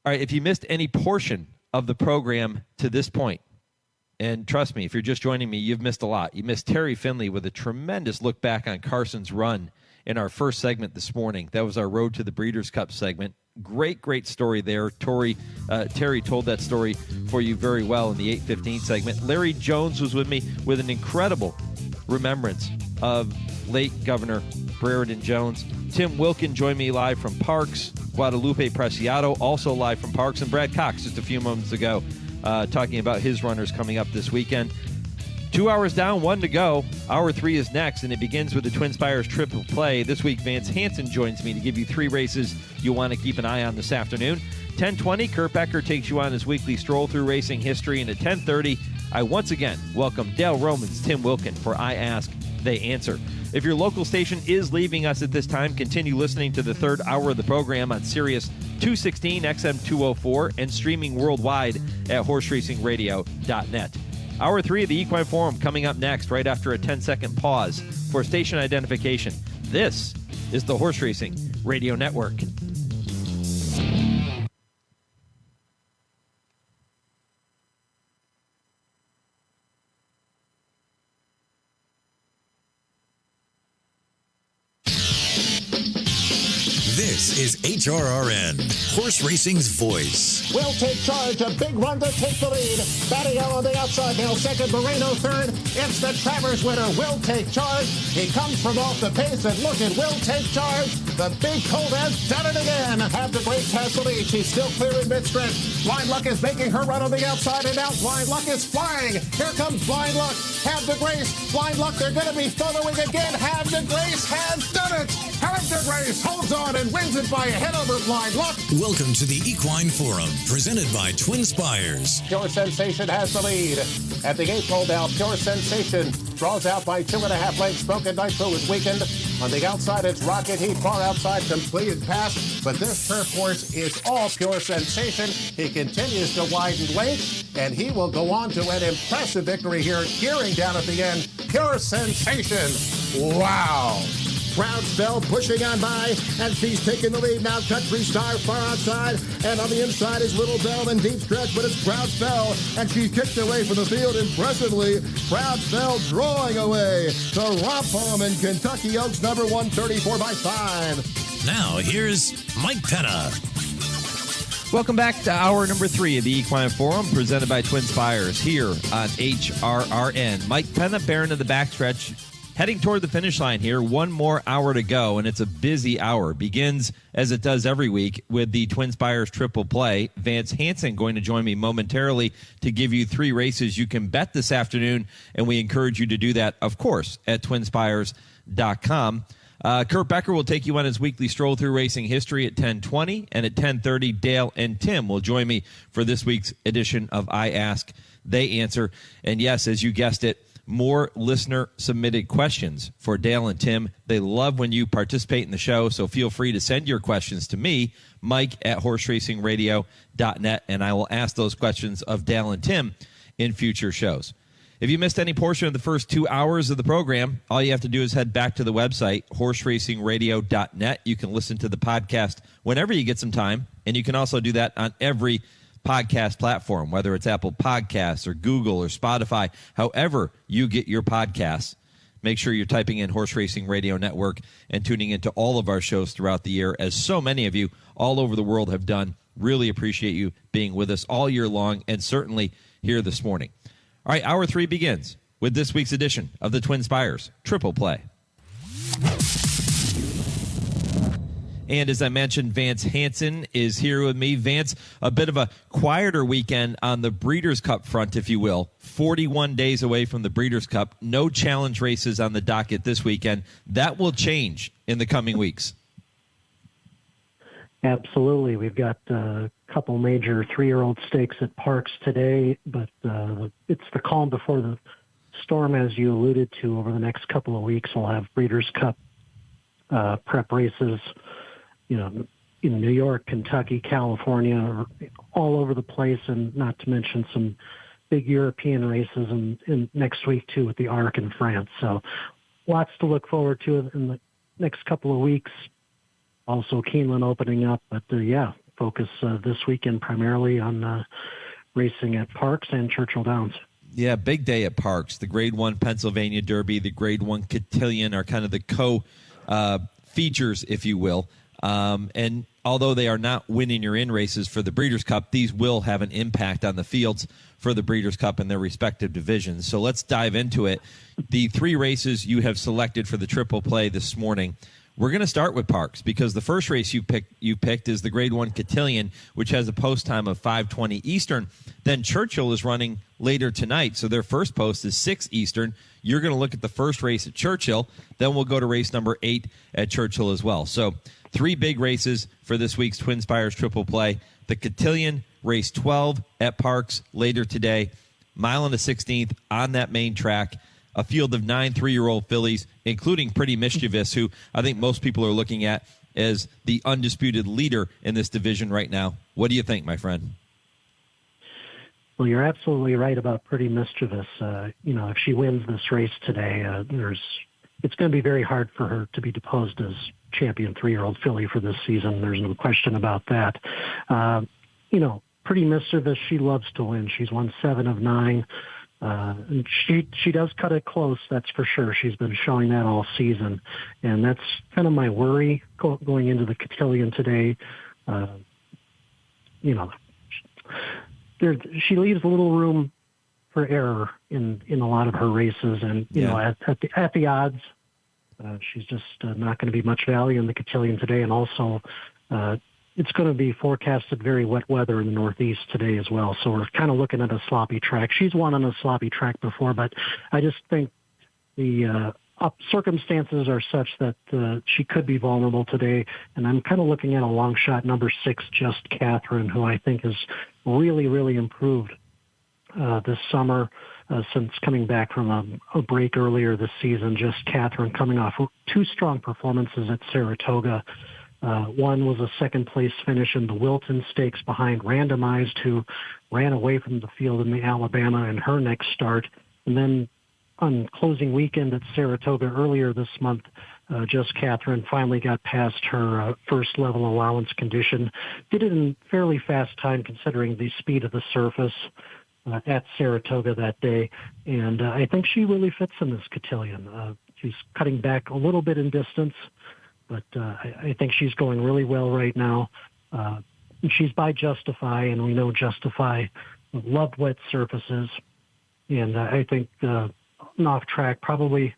All right, if you missed any portion of the program to this point, and trust me, if you're just joining me, you've missed a lot. You missed Terry Finley with a tremendous look back on Carson's run in our first segment this morning. That was our Road to the Breeders' Cup segment. Great story there. Terry told that story for you very well in the 8:15 segment. Larry Jones was with me with an incredible remembrance of late Governor Brereton Jones. Tim Wilkin joined me live from Parks. Guadalupe Preciado also live from Parks. And Brad Cox just a few moments ago talking about his runners coming up this weekend. 2 hours down, 1 to go. Hour 3 is next, and it begins with the TwinSpires Triple Play. This week, Vance Hanson joins me to give you 3 races you'll want to keep an eye on this afternoon. 10:20, Kurt Becker takes you on his weekly Stroll Through Racing History. And at 10:30, I once again welcome Dale Roman's Tim Wilkin for I Ask, They Answer. If your local station is leaving us at this time, continue listening to the third hour of the program on Sirius 216 XM 204 and streaming worldwide at horseracingradio.net. Hour 3 of the Equine Forum coming up next, right after a 10-second pause for station identification. This is the Horse Racing Radio Network. This is HRRN, Horse Racing's voice. Will take charge. A big run to take the lead. Batting out on the outside now. Second, Moreno third. It's the Travers winner. Will take charge. He comes from off the pace and look at Will take charge. The big colt has done it again. Have the Grace has the lead. She's still clear in mid-stretch. Blind Luck is making her run on the outside and out. Blind Luck is flying. Here comes Blind Luck. Have the Grace. Blind Luck, they're going to be following again. Have the Grace has done it. Have the Grace holds on and wins it by a head over Blind Luck. Welcome to the Equine Forum, presented by TwinSpires. Pure Sensation has the lead. At the gate rolled out, Pure Sensation draws out by 2.5 lengths. Spoken Nitro is weakened. On the outside, it's Rocket Heat. Far outside, completed pass. But this turf horse is all Pure Sensation. He continues to widen length, and he will go on to an impressive victory here, gearing down at the end. Pure Sensation. Wow. Proud Spell pushing on by, and she's taking the lead now. Country Star far outside, and on the inside is Little Bell in deep stretch, but it's Proud Spell, and she's kicked away from the field impressively. Proud Spell drawing away to Romp Home in Kentucky Oaks, number 134 by 5. Now here's Mike Penna. Welcome back to hour number 3 of the Equine Forum, presented by TwinSpires here on HRRN. Mike Penna, Baron of the Backstretch, heading toward the finish line here. 1 more hour to go, and it's a busy hour. Begins, as it does every week, with the TwinSpires Triple Play. Vance Hanson going to join me momentarily to give you 3 races you can bet this afternoon, and we encourage you to do that, of course, at TwinSpires.com. Kurt Becker will take you on his weekly Stroll Through Racing History at 10:20, and at 10:30, Dale and Tim will join me for this week's edition of I Ask, They Answer. And yes, as you guessed it, more listener-submitted questions for Dale and Tim. They love when you participate in the show, so feel free to send your questions to me, Mike at horseracingradio.net, and I will ask those questions of Dale and Tim in future shows. If you missed any portion of the first 2 hours of the program, all you have to do is head back to the website, horseracingradio.net. You can listen to the podcast whenever you get some time, and you can also do that on every podcast platform, whether it's Apple Podcasts or Google or Spotify, however you get your podcasts. Make sure you're typing in Horse Racing Radio Network and tuning into all of our shows throughout the year, as so many of you all over the world have done. Really appreciate you being with us all year long, and certainly here this morning. All right, hour 3 begins with this week's edition of the TwinSpires Triple Play. And as I mentioned, Vance Hanson is here with me. Vance, a bit of a quieter weekend on the Breeders' Cup front, if you will. 41 days away from the Breeders' Cup. No challenge races on the docket this weekend. That will change in the coming weeks. Absolutely. We've got a couple major 3-year-old stakes at Parks today, but it's the calm before the storm, as you alluded to. Over the next couple of weeks, we'll have Breeders' Cup prep races, in New York, Kentucky, California, all over the place, and not to mention some big European races in next week, too, with the ARC in France. So lots to look forward to in the next couple of weeks. Also, Keeneland opening up, but focus this weekend primarily on racing at Parks and Churchill Downs. Yeah, big day at Parks. The Grade 1 Pennsylvania Derby, the Grade 1 Cotillion are kind of the features, if you will. And although they are not winning your in races for the Breeders' Cup, these will have an impact on the fields for the Breeders' Cup in their respective divisions. So let's dive into it. The 3 races you have selected for the triple play this morning. We're going to start with Parks because the first race you picked is the Grade 1 Cotillion, which has a post time of 5:20 Eastern. Then Churchill is running later tonight, so their first post is 6 Eastern. You're going to look at the first race at Churchill. Then we'll go to race number 8 at Churchill as well. So 3 big races for this week's TwinSpires triple play. The Cotillion, race 12 at Parks later today. Mile and a 16th on that main track. A field of 9 3-year-old fillies, including Pretty Mischievous, who I think most people are looking at as the undisputed leader in this division right now. What do you think, my friend? Well, you're absolutely right about Pretty Mischievous. If she wins this race today, it's going to be very hard for her to be deposed as champion 3-year-old filly for this season. There's no question about that. Pretty Mischievous, she loves to win. She's won 7 of 9. And she does cut it close, that's for sure. She's been showing that all season. And that's kind of my worry going into the Cotillion today. She leaves a little room for error in a lot of her races. And, at the odds, she's just not going to be much value in the Cotillion today. And also, it's going to be forecasted very wet weather in the Northeast today as well. So we're kind of looking at a sloppy track. She's won on a sloppy track before, but I just think the circumstances are such that she could be vulnerable today. And I'm kind of looking at a long shot, number 6, Just Catherine, who I think has really, really improved this summer since coming back from a break earlier this season. Just Catherine coming off 2 strong performances at Saratoga. One was a second-place finish in the Wilton Stakes behind Randomized, who ran away from the field in the Alabama in her next start. And then on closing weekend at Saratoga earlier this month, Just Catherine finally got past her first-level allowance condition. Did it in fairly fast time considering the speed of the surface at Saratoga that day. And I think she really fits in this Cotillion. She's cutting back a little bit in distance, but I think she's going really well right now. She's by Justify, and we know Justify loved wet surfaces. And I think an off track probably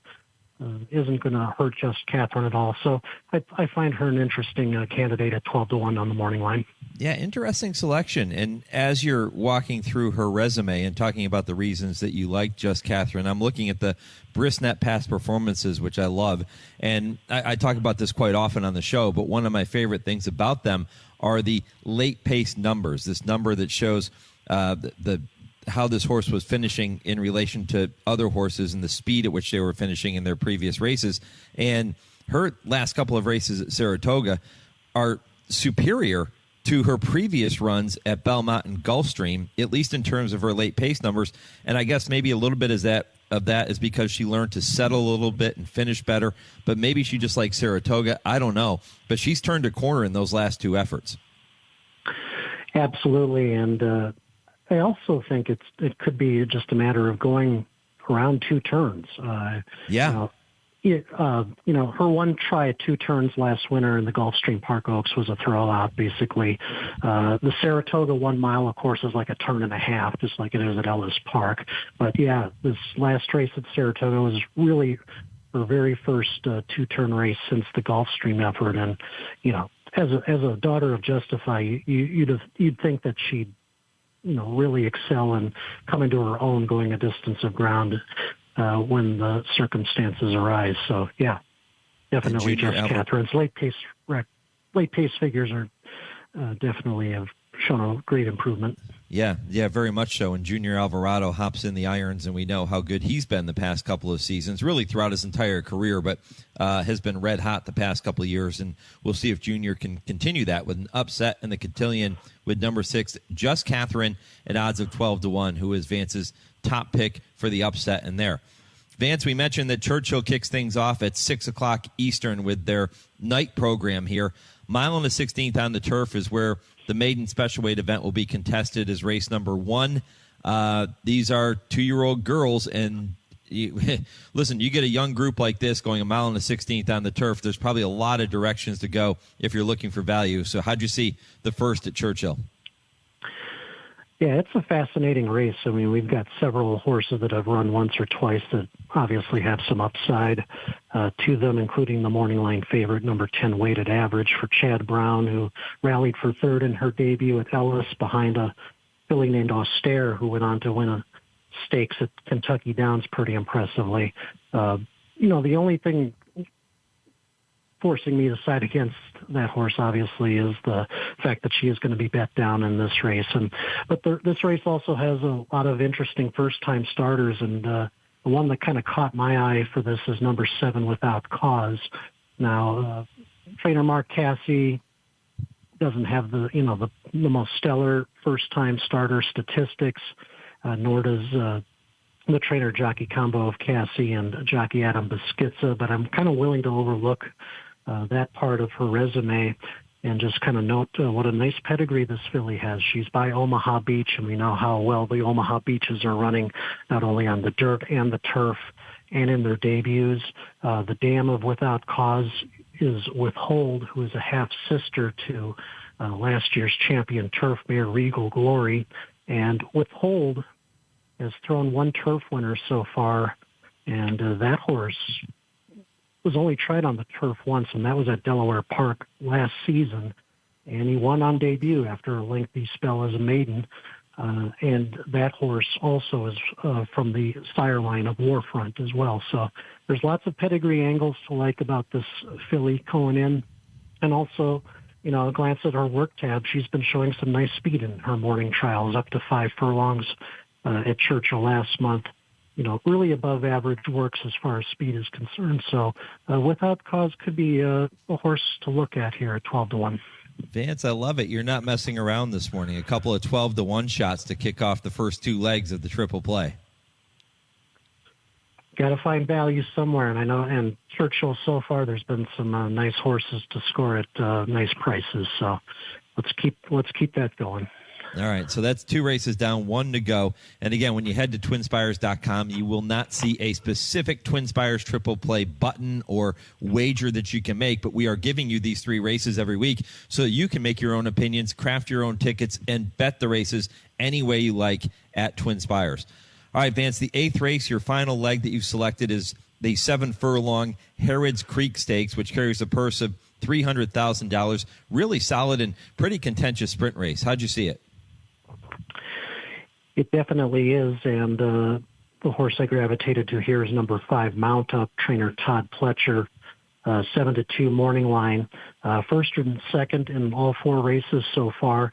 isn't going to hurt Just Catherine at all. So I find her an interesting candidate at 12-1 on the morning line. Yeah, interesting selection. And as you're walking through her resume and talking about the reasons that you like Just Catherine, I'm looking at the Brisnet past performances, which I love. And I talk about this quite often on the show, but one of my favorite things about them are the late pace numbers, this number that shows how this horse was finishing in relation to other horses and the speed at which they were finishing in their previous races. And her last couple of races at Saratoga are superior to her previous runs at Belmont and Gulfstream, at least in terms of her late pace numbers. And I guess maybe a little bit of that is because she learned to settle a little bit and finish better, but maybe she just likes Saratoga. I don't know. But she's turned a corner in those last 2 efforts. Absolutely. And I also think it could be just a matter of going around 2 turns. Her one try at 2 turns last winter in the Gulfstream Park Oaks was a throwout, basically. The Saratoga 1 mile, of course, is like a turn and a half, just like it is at Ellis Park. But yeah, this last race at Saratoga was really her very first 2-turn race since the Gulfstream effort. And, as a daughter of Justify, you'd think that she'd, really excel and come into her own going a distance of ground when the circumstances arise. So, yeah, definitely Just Catherine's late pace figures are definitely have shown a great improvement. Yeah, very much so. And Junior Alvarado hops in the irons, and we know how good he's been the past couple of seasons, really throughout his entire career, but has been red hot the past couple of years. And we'll see if Junior can continue that with an upset in the cotillion with number 6, Just Catherine, at odds of 12-1, who is Vance's top pick for the upset in there. Vance, we mentioned that Churchill kicks things off at 6 o'clock Eastern with their night program here. Mile and the 16th on the turf is where the maiden special weight event will be contested as race number 1. These are 2-year-old girls, and listen, you get a young group like this going a mile and the 16th on the turf, there's probably a lot of directions to go if you're looking for value. So how'd you see the first at Churchill? Yeah, it's a fascinating race. I mean, we've got several horses that have run once or twice that obviously have some upside to them, including the morning line favorite, number 10 weighted average for Chad Brown, who rallied for third in her debut at Ellis behind a filly named Austere, who went on to win a stakes at Kentucky Downs pretty impressively. The only thing forcing me to side against that horse, obviously, is the fact that she is going to be bet down in this race. But this race also has a lot of interesting first-time starters, and the one that kind of caught my eye for this is number 7, Without Cause. Now, trainer Mark Casse doesn't have the most stellar first-time starter statistics, nor does the trainer jockey combo of Casse and jockey Adam Beschizza, but I'm kind of willing to overlook that part of her resume and just kind of note what a nice pedigree this filly has. She's by Omaha Beach, and we know how well the Omaha Beaches are running, not only on the dirt and the turf and in their debuts. The dam of Without Cause is Withhold, who is a half-sister to last year's champion turf mare Regal Glory. And Withhold has thrown one turf winner so far, and that horse was only tried on the turf once, and that was at Delaware Park last season. And he won on debut after a lengthy spell as a maiden. And that horse also is from the sire line of Warfront as well. So there's lots of pedigree angles to like about this filly going in. And also, a glance at her work tab, she's been showing some nice speed in her morning trials, up to 5 furlongs at Churchill last month. Really above average works as far as speed is concerned. So Without Cause could be a horse to look at here at 12-1. Vance, I love it. You're not messing around this morning. A couple of 12-1 shots to kick off the first 2 legs of the triple play. Got to find value somewhere, and I know. And Churchill so far, there's been some nice horses to score at nice prices. So let's keep that going. All right, so that's 2 races down, 1 to go. And again, when you head to TwinSpires.com, you will not see a specific TwinSpires triple play button or wager that you can make, but we are giving you these 3 races every week so that you can make your own opinions, craft your own tickets, and bet the races any way you like at TwinSpires. All right, Vance, the 8th race, your final leg that you've selected is the 7-furlong Harrods Creek Stakes, which carries a purse of $300,000. Really solid and pretty contentious sprint race. How'd you see it? It definitely is, and the horse I gravitated to here is number 5, Mount Up, trainer Todd Pletcher, 7-2 morning line. First and second in all 4 races so far.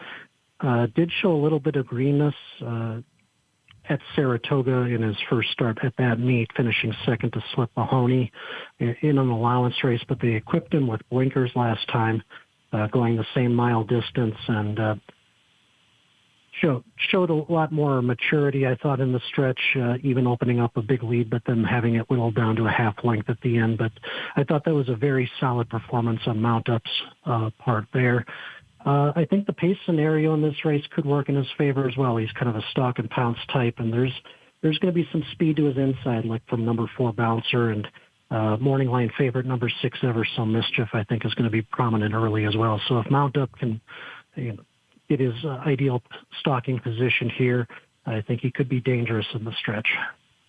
Did show a little bit of greenness at Saratoga in his first start at that meet, finishing second to Slip Mahoney in an allowance race, but they equipped him with blinkers last time, going the same mile distance, and showed a lot more maturity, I thought, in the stretch, even opening up a big lead, but then having it whittled down to a half length at the end. But I thought that was a very solid performance on Mount Up's part there. I think the pace scenario in this race could work in his favor as well. He's kind of a stalk and pounce type, and there's going to be some speed to his inside, like from number 4 Bouncer, and morning line favorite number 6 Ever So Mischief, I think, is going to be prominent early as well. So if Mount Up can get his ideal stalking position here, I think he could be dangerous in the stretch.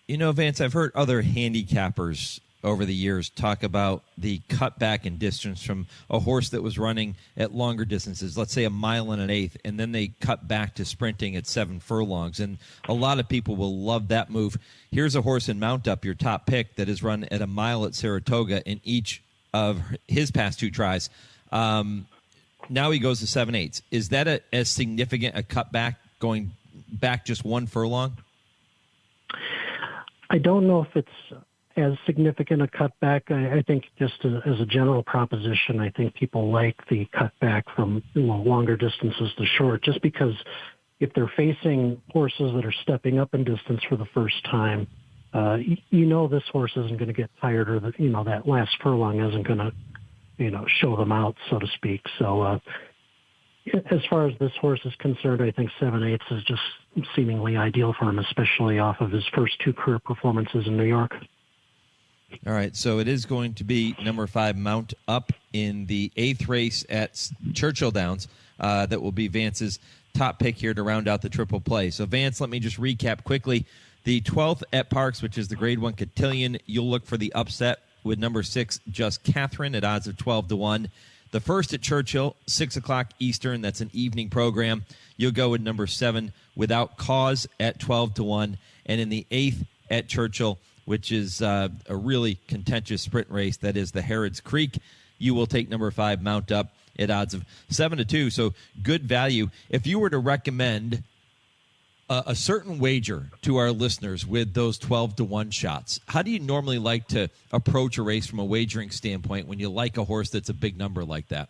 Vance, I've heard other handicappers over the years talk about the cutback in distance from a horse that was running at longer distances, let's say a mile and an eighth, and then they cut back to sprinting at 7 furlongs. And a lot of people will love that move. Here's a horse in Mount Up, your top pick, that has run at a mile at Saratoga in each of his past 2 tries. Now he goes to 7/8. Is that as significant a cutback going back just one furlong? I don't know if it's as significant a cutback. I think just as a general proposition, I think people like the cutback from longer distances to short, just because if they're facing horses that are stepping up in distance for the first time, this horse isn't going to get tired, or that last furlong isn't going to, show them out, so to speak. So as far as this horse is concerned, I think 7/8 is just seemingly ideal for him, especially off of his first 2 career performances in New York. All right, so it is going to be number 5 Mount Up in the 8th race at Churchill Downs. That will be Vance's top pick here to round out the triple play. So, Vance, let me just recap quickly. The 12th at Parks, which is the Grade 1 Cotillion, you'll look for the upset with number 6, Just Catherine, at odds of 12-1. The first at Churchill, 6 o'clock Eastern, that's an evening program. You'll go with number 7, Without Cause, at 12-1. And in the 8th at Churchill, which is a really contentious sprint race, that is the Harrods Creek, you will take number 5, Mount Up, at odds of 7-2. So good value. If you were to recommend a certain wager to our listeners with those 12-1 shots, how do you normally like to approach a race from a wagering standpoint when you like a horse that's a big number like that?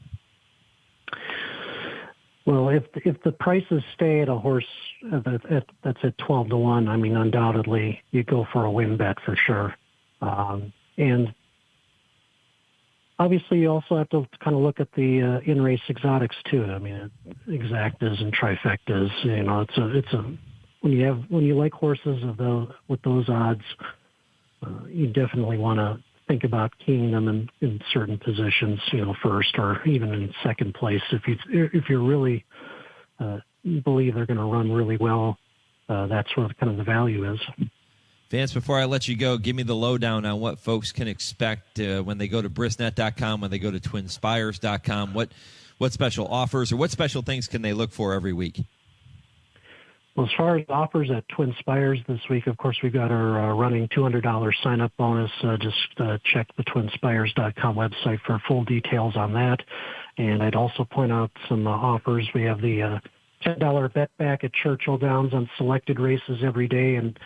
Well, if the prices stay at a horse that's at 12-1, I mean, undoubtedly you go for a win bet for sure. And obviously you also have to kind of look at the in-race exotics too. I mean, exactas and trifectas. It's a when you like horses with those odds, you definitely want to think about keying them in certain positions, first or even in second place. If you really believe they're going to run really well, that's where kind of the value is. Vance, before I let you go, give me the lowdown on what folks can expect when they go to brisnet.com, when they go to TwinSpires.com. What special offers or what special things can they look for every week? Well, as far as offers at TwinSpires this week, of course, we've got our running $200 sign-up bonus. Just check the TwinSpires.com website for full details on that. And I'd also point out some offers. We have the $10 bet back at Churchill Downs on selected races every day, and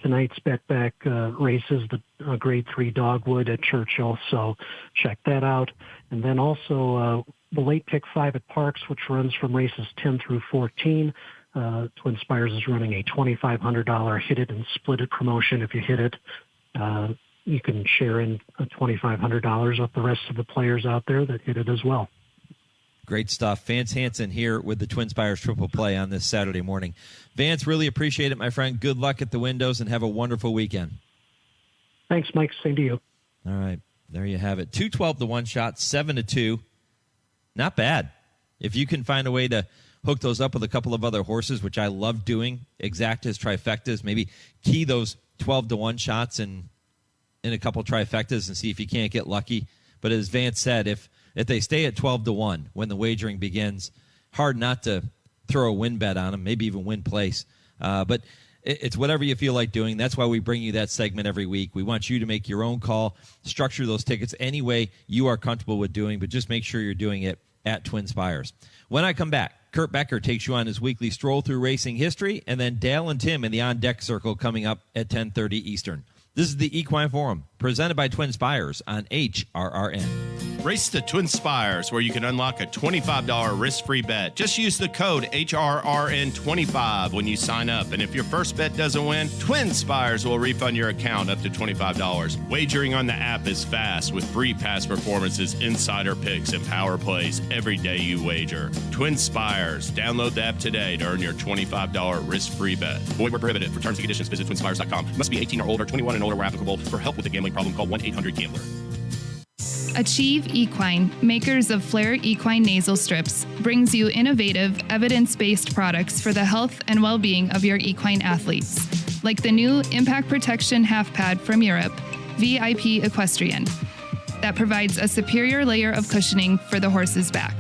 tonight's bet back races, the Grade 3 Dogwood at Churchill. So check that out. And then also the late pick 5 at Parks, which runs from races 10 through 14. TwinSpires is running a $2,500 hit it and split it promotion. If you hit it, you can share in $2,500 with the rest of the players out there that hit it as well. Great stuff. Vance Hanson here with the TwinSpires Triple Play on this Saturday morning. Vance, really appreciate it, my friend. Good luck at the windows and have a wonderful weekend. Thanks, Mike. Same to you. All right. There you have it. 2 12-1 shots, 7-2. Not bad. If you can find a way to hook those up with a couple of other horses, which I love doing, exactas, trifectas, maybe key those 12-1 shots in a couple trifectas and see if you can't get lucky. But as Vance said, if they stay at 12-1 when the wagering begins, hard not to throw a win bet on them, maybe even win place. But it's whatever you feel like doing. That's why we bring you that segment every week. We want you to make your own call, structure those tickets any way you are comfortable with doing, but just make sure you're doing it at TwinSpires. When I come back, Kurt Becker takes you on his weekly stroll through racing history, and then Dale and Tim in the On Deck Circle coming up at 10:30 Eastern. This is the Equine Forum, presented by TwinSpires on HRRN. Race to TwinSpires, where you can unlock a $25 risk-free bet. Just use the code HRRN25 when you sign up. And if your first bet doesn't win, TwinSpires will refund your account up to $25. Wagering on the app is fast with free past performances, insider picks, and power plays every day you wager. TwinSpires. Download the app today to earn your $25 risk-free bet. Void where prohibited. For terms and conditions, visit TwinSpires.com. Must be 18 or older, 21 and older where applicable. For help with a gambling problem, call 1-800-GAMBLER. Achieve Equine, makers of Flair Equine nasal strips, brings you innovative, evidence-based products for the health and well-being of your equine athletes, like the new Impact Protection Half Pad from Europe, VIP Equestrian, that provides a superior layer of cushioning for the horse's back.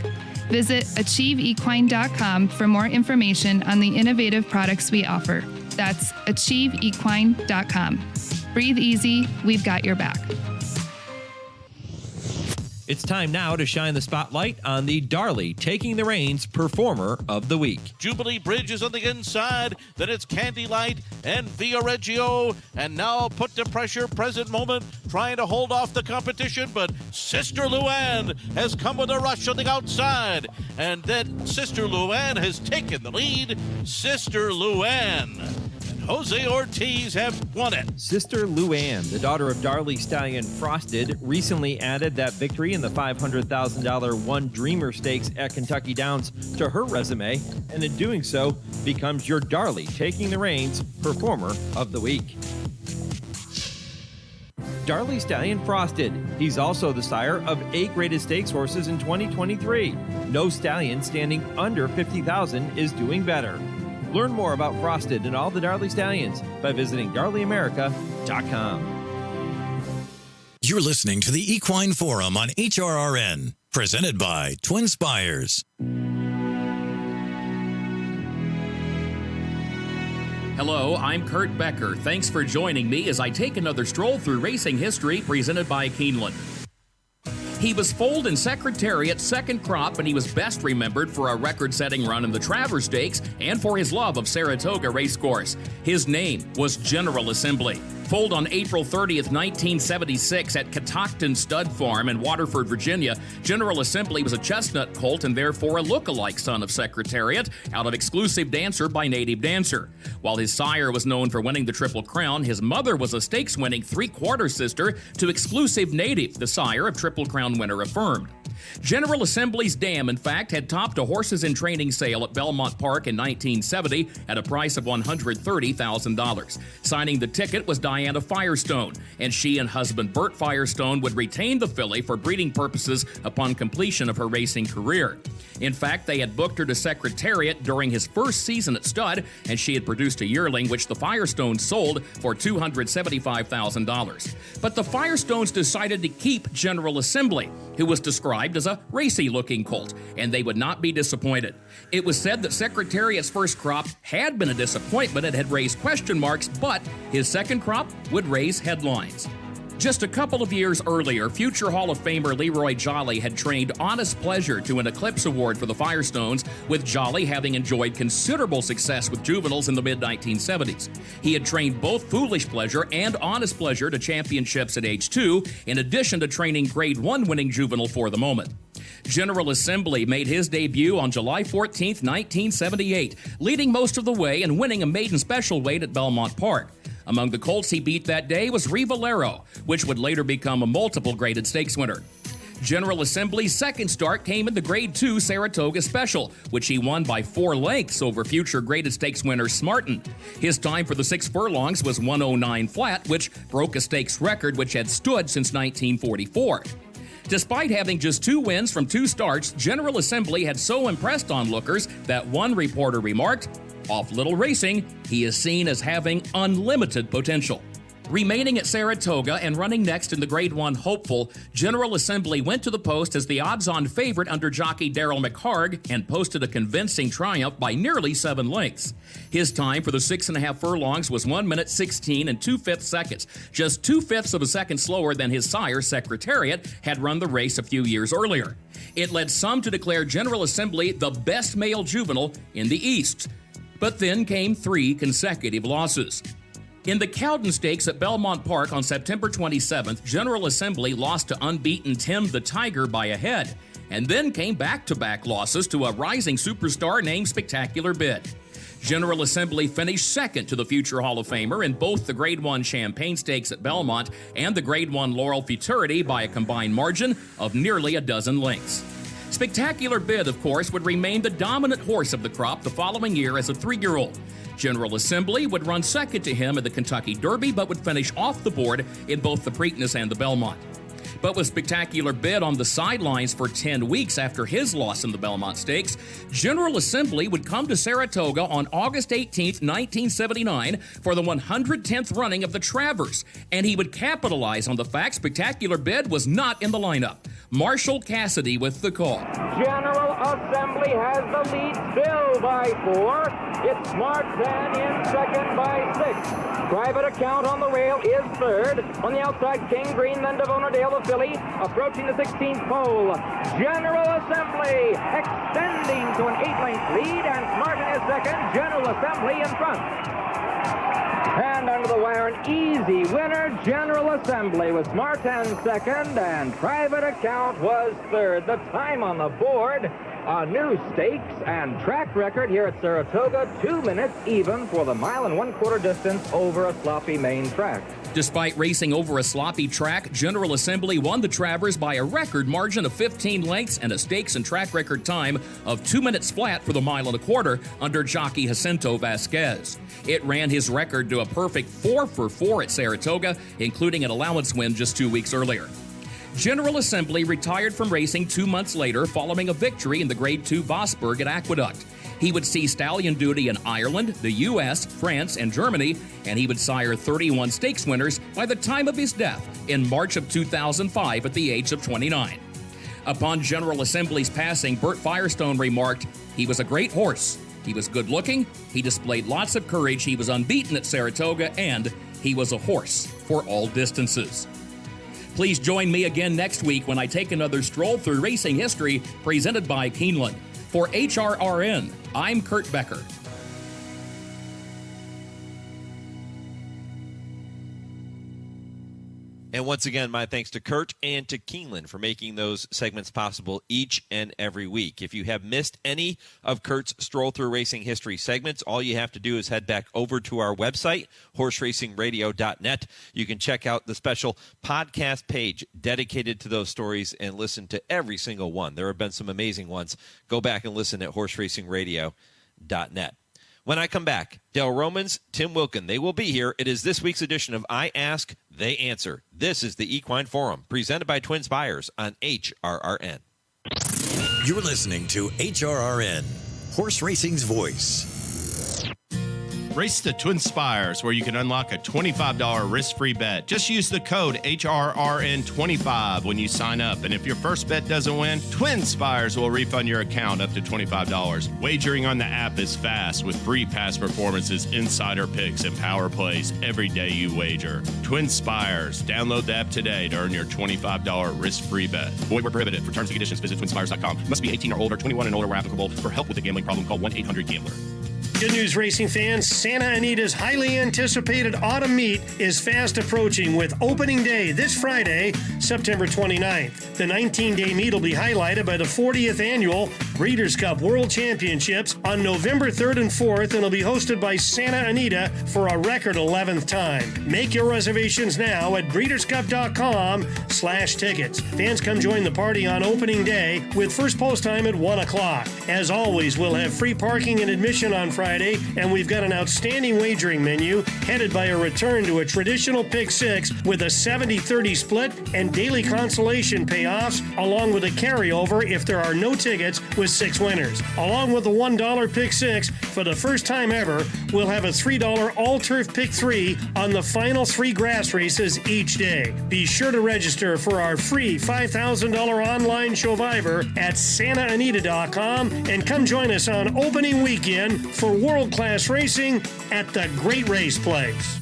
Visit achieveequine.com for more information on the innovative products we offer. That's achieveequine.com. Breathe easy, we've got your back. It's time now to shine the spotlight on the Darley Taking the Reins Performer of the Week. Jubilee Bridge is on the inside. Then it's Candy Light and Via Reggio. And now Put to Pressure, Present Moment, trying to hold off the competition. But Sister Luann has come with a rush on the outside. And then Sister Luann has taken the lead. Sister Luann and Jose Ortiz have won it. Sister Luann, the daughter of Darley Stallion Frosted, recently added that victory in the $500,000 One Dreamer Stakes at Kentucky Downs to her resume, and in doing so, becomes your Darley Taking the Reins Performer of the Week. Darley Stallion Frosted. He's also the sire of 8 graded stakes horses in 2023. No stallion standing under 50,000 is doing better. Learn more about Frosted and all the Darley Stallions by visiting DarleyAmerica.com. You're listening to the Equine Forum on HRRN, presented by TwinSpires. Hello, I'm Kurt Becker. Thanks for joining me as I take another stroll through racing history presented by Keeneland. He was foaled in Secretariat's second crop, and he was best remembered for a record-setting run in the Travers Stakes and for his love of Saratoga Racecourse. His name was General Assembly. Foaled on April 30th, 1976 at Catoctin Stud Farm in Waterford, Virginia, General Assembly was a chestnut colt and therefore a look-alike son of Secretariat out of Exclusive Dancer by Native Dancer. While his sire was known for winning the Triple Crown, his mother was a stakes-winning three-quarter sister to Exclusive Native, the sire of Triple Crown winner Affirmed. General Assembly's dam, in fact, had topped a horses in training sale at Belmont Park in 1970 at a price of $130,000. Signing the ticket was Diana Firestone, and she and husband Bert Firestone would retain the filly for breeding purposes upon completion of her racing career. In fact, they had booked her to Secretariat during his first season at stud, and she had produced a yearling which the Firestones sold for $275,000. But the Firestones decided to keep General Assembly, who was described as a racy-looking colt, and they would not be disappointed. It was said that Secretariat's first crop had been a disappointment and had raised question marks, but his second crop would raise headlines. Just a couple of years earlier, future Hall of Famer Leroy Jolly had trained Honest Pleasure to an Eclipse Award for the Firestones, with Jolly having enjoyed considerable success with juveniles in the mid-1970s. He had trained both Foolish Pleasure and Honest Pleasure to championships at age 2, in addition to training Grade 1 winning juvenile for the moment. General Assembly made his debut on July 14, 1978, leading most of the way and winning a maiden special weight at Belmont Park. Among the colts he beat that day was Rivalero, which would later become a multiple graded stakes winner. General Assembly's second start came in the Grade 2 Saratoga Special, which he won by 4 lengths over future graded stakes winner Smartin. His time for the 6 furlongs was 1:09 flat, which broke a stakes record which had stood since 1944. Despite having just 2 wins from 2 starts, General Assembly had so impressed onlookers that one reporter remarked, "Off Little Racing, he is seen as having unlimited potential." Remaining at Saratoga and running next in the Grade 1 hopeful, General Assembly went to the post as the odds-on favorite under jockey Darrell McHarg and posted a convincing triumph by nearly 7 lengths. His time for the 6.5 furlongs was 1 minute 16 and 2/5 seconds, just 2/5 of a second slower than his sire, Secretariat, had run the race a few years earlier. It led some to declare General Assembly the best male juvenile in the East. But then came 3 consecutive losses. In the Cowden Stakes at Belmont Park on September 27th, General Assembly lost to unbeaten Tim the Tiger by a head, and then came back-to-back losses to a rising superstar named Spectacular Bid. General Assembly finished second to the future Hall of Famer in both the Grade 1 Champagne Stakes at Belmont and the Grade 1 Laurel Futurity by a combined margin of nearly a dozen lengths. Spectacular Bid, of course, would remain the dominant horse of the crop the following year as a 3-year-old. General Assembly would run second to him at the Kentucky Derby, but would finish off the board in both the Preakness and the Belmont. But with Spectacular Bid on the sidelines for 10 weeks after his loss in the Belmont Stakes, General Assembly would come to Saratoga on August 18, 1979 for the 110th running of the Travers, and he would capitalize on the fact Spectacular Bid was not in the lineup. Marshall Cassidy with the call. General Assembly has the lead still by 4. It's Martin in second by 6. Private Account on the rail is third. On the outside, King Green, then Devonerdale, the filly, approaching the 16th pole. General Assembly extending to an 8-length lead, and Martin is second. General Assembly in front. And under the wire, an easy winner. General Assembly was Martin second, and Private Account was third. The time on the board, a new stakes and track record here at Saratoga, 2 minutes even for the 1 1/4 distance over a sloppy main track. Despite racing over a sloppy track, General Assembly won the Travers by a record margin of 15 lengths and a stakes and track record time of 2 minutes flat for the 1 1/4 under jockey Jacinto Vasquez. It ran his record to a perfect 4 for 4 at Saratoga, including an allowance win just 2 weeks earlier. General Assembly retired from racing 2 months later following a victory in the Grade 2 Vosburg at Aqueduct. He would see stallion duty in Ireland, the U.S., France, and Germany, and he would sire 31 stakes winners by the time of his death in March of 2005 at the age of 29. Upon General Assembly's passing, Bert Firestone remarked, "He was a great horse. He was good-looking, he displayed lots of courage, he was unbeaten at Saratoga, and he was a horse for all distances." Please join me again next week when I take another stroll through racing history presented by Keeneland. For HRRN, I'm Kurt Becker. And once again, my thanks to Kurt and to Keeneland for making those segments possible each and every week. If you have missed any of Kurt's Stroll Through Racing History segments, all you have to do is head back over to our website, horseracingradio.net. You can check out the special podcast page dedicated to those stories and listen to every single one. There have been some amazing ones. Go back and listen at horseracingradio.net. When I come back, Dale Romans, Tim Wilkin, they will be here. It is this week's edition of I Ask, They Answer. This is the Equine Forum, presented by TwinSpires on HRRN. You're listening to HRRN, Horse Racing's voice. Race the TwinSpires, where you can unlock a $25 risk-free bet. Just use the code HRRN25 when you sign up. And if your first bet doesn't win, TwinSpires will refund your account up to $25. Wagering on the app is fast with free past performances, insider picks, and power plays every day you wager. TwinSpires. Download the app today to earn your $25 risk-free bet. Void where prohibited. For terms and conditions, visit TwinSpires.com. Must be 18 or older, 21 and older where applicable. For help with a gambling problem, call 1-800-GAMBLER. Good news, racing fans. Santa Anita's highly anticipated autumn meet is fast approaching with opening day this Friday, September 29th. The 19-day meet will be highlighted by the 40th annual Breeders' Cup World Championships on November 3rd and 4th, and will be hosted by Santa Anita for a record 11th time. Make your reservations now at breederscup.com/tickets. Fans, come join the party on opening day with first post time at 1 o'clock. As always, we'll have free parking and admission on Friday, and we've got an outstanding wagering menu headed by a return to a traditional pick six with a 70-30 split and daily consolation payoffs, along with a carryover if there are no tickets with 6 winners. Along with the $1 pick six, for the first time ever, we'll have a $3 all-turf pick 3 on the final 3 grass races each day. Be sure to register for our free $5,000 online Showviver at santaanita.com and come join us on opening weekend for world-class racing at the Great Race Place.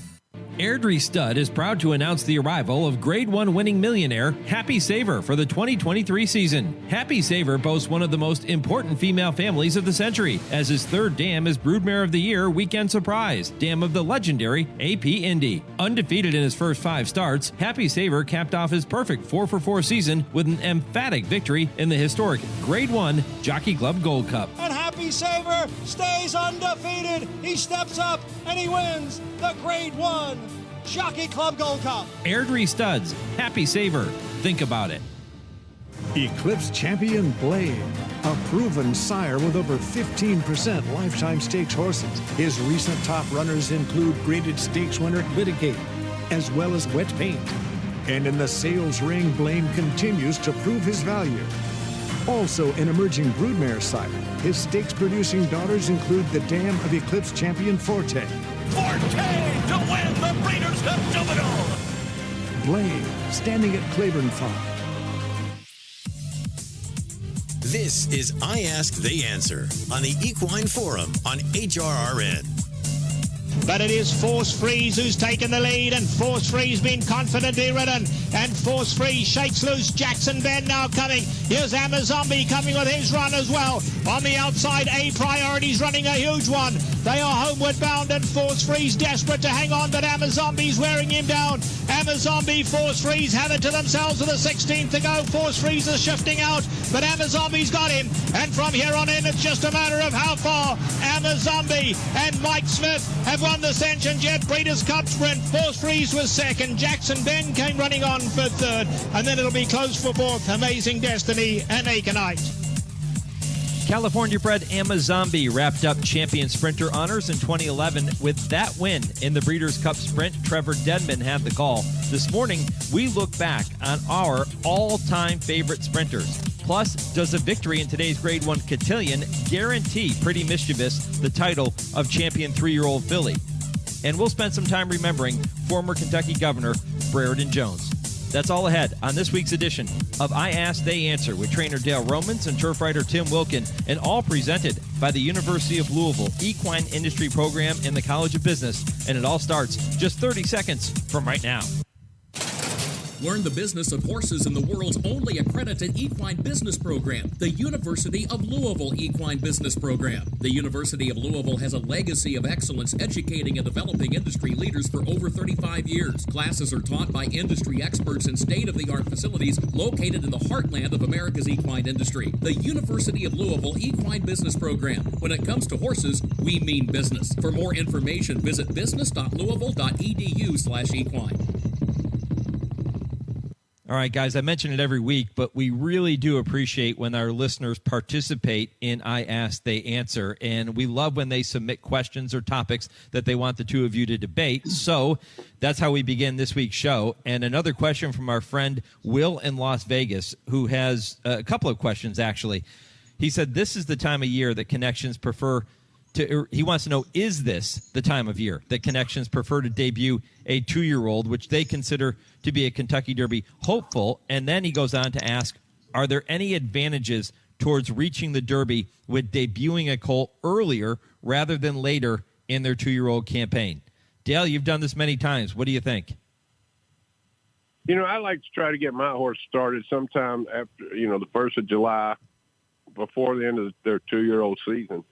Airdrie Stud is proud to announce the arrival of Grade 1 winning millionaire Happy Saver for the 2023 season. Happy Saver boasts one of the most important female families of the century, as his third dam is Broodmare of the Year Weekend Surprise, dam of the legendary AP Indy. Undefeated in his first 5 starts, Happy Saver capped off his perfect 4 for 4 season with an emphatic victory in the historic Grade 1 Jockey Club Gold Cup. And Happy Saver stays undefeated. He steps up and he wins the Grade 1 Jockey Club Gold Cup. Airdrie Studs, Happy Saver. Think about it. Eclipse Champion Blade, a proven sire with over 15% lifetime stakes horses. His recent top runners include graded stakes winner Litigate, as well as Wet Paint. And in the sales ring, Blaine continues to prove his value. Also an emerging broodmare sire. His stakes-producing daughters include the dam of Eclipse Champion Forte. Forte to win the Breeders' Cup Juvenile. Blade, standing at Claiborne Farm. This is I Ask, They Answer on the Equine Forum on HRRN. But it is Force Freeze who's taken the lead, and Force Freeze been confidently ridden, and Force Freeze shakes loose. Jackson Ben now coming. Here's Amazombi coming with his run as well. On the outside, A Priority's running a huge one. They are homeward bound, and Force Freeze desperate to hang on, but Amazombi's wearing him down. Amazombi, Force Freeze have it to themselves with a 16th to go. Force Freeze is shifting out, but Amazombi's got him, and from here on in, it's just a matter of how far. Amazombi and Mike Smith have won the Ascension Jet Breeders' Cup Sprint. Force Freeze was second. Jackson Ben came running on for third. And then it'll be close for fourth. Amazing Destiny and Aconite. California-bred Amazombi wrapped up champion sprinter honors in 2011 with that win in the Breeders' Cup Sprint. Trevor Dedman had the call. This morning, we look back on our all-time favorite sprinters. Plus, does a victory in today's Grade 1 Cotillion guarantee Pretty Mischievous the title of champion 3-year-old filly? And we'll spend some time remembering former Kentucky Governor Brereton Jones. That's all ahead on this week's edition of I Ask, They Answer with trainer Dale Romans and turf writer Tim Wilkin, and all presented by the University of Louisville Equine Industry Program in the College of Business. And it all starts just 30 seconds from right now. Learn the business of horses in the world's only accredited equine business program, the University of Louisville Equine Business Program. The University of Louisville has a legacy of excellence educating and developing industry leaders for over 35 years. Classes are taught by industry experts in state-of-the-art facilities located in the heartland of America's equine industry. The University of Louisville Equine Business Program. When it comes to horses, we mean business. For more information, visit business.louisville.edu/equine. All right, guys, I mention it every week, but we really do appreciate when our listeners participate in I Ask, They Answer, and we love when they submit questions or topics that they want the two of you to debate. So that's how we begin this week's show. And another question from our friend Will in Las Vegas, who has a couple of questions, actually. He said, this is the time of year that connections prefer to, he wants to know, is this the time of year that connections prefer to debut a 2-year-old, which they consider to be a Kentucky Derby hopeful? And then he goes on to ask, are there any advantages towards reaching the Derby with debuting a colt earlier rather than later in their 2-year-old campaign? Dale, you've done this many times. What do you think? You know, I like to try to get my horse started sometime after, the 1st of July, before the end of their 2-year-old season.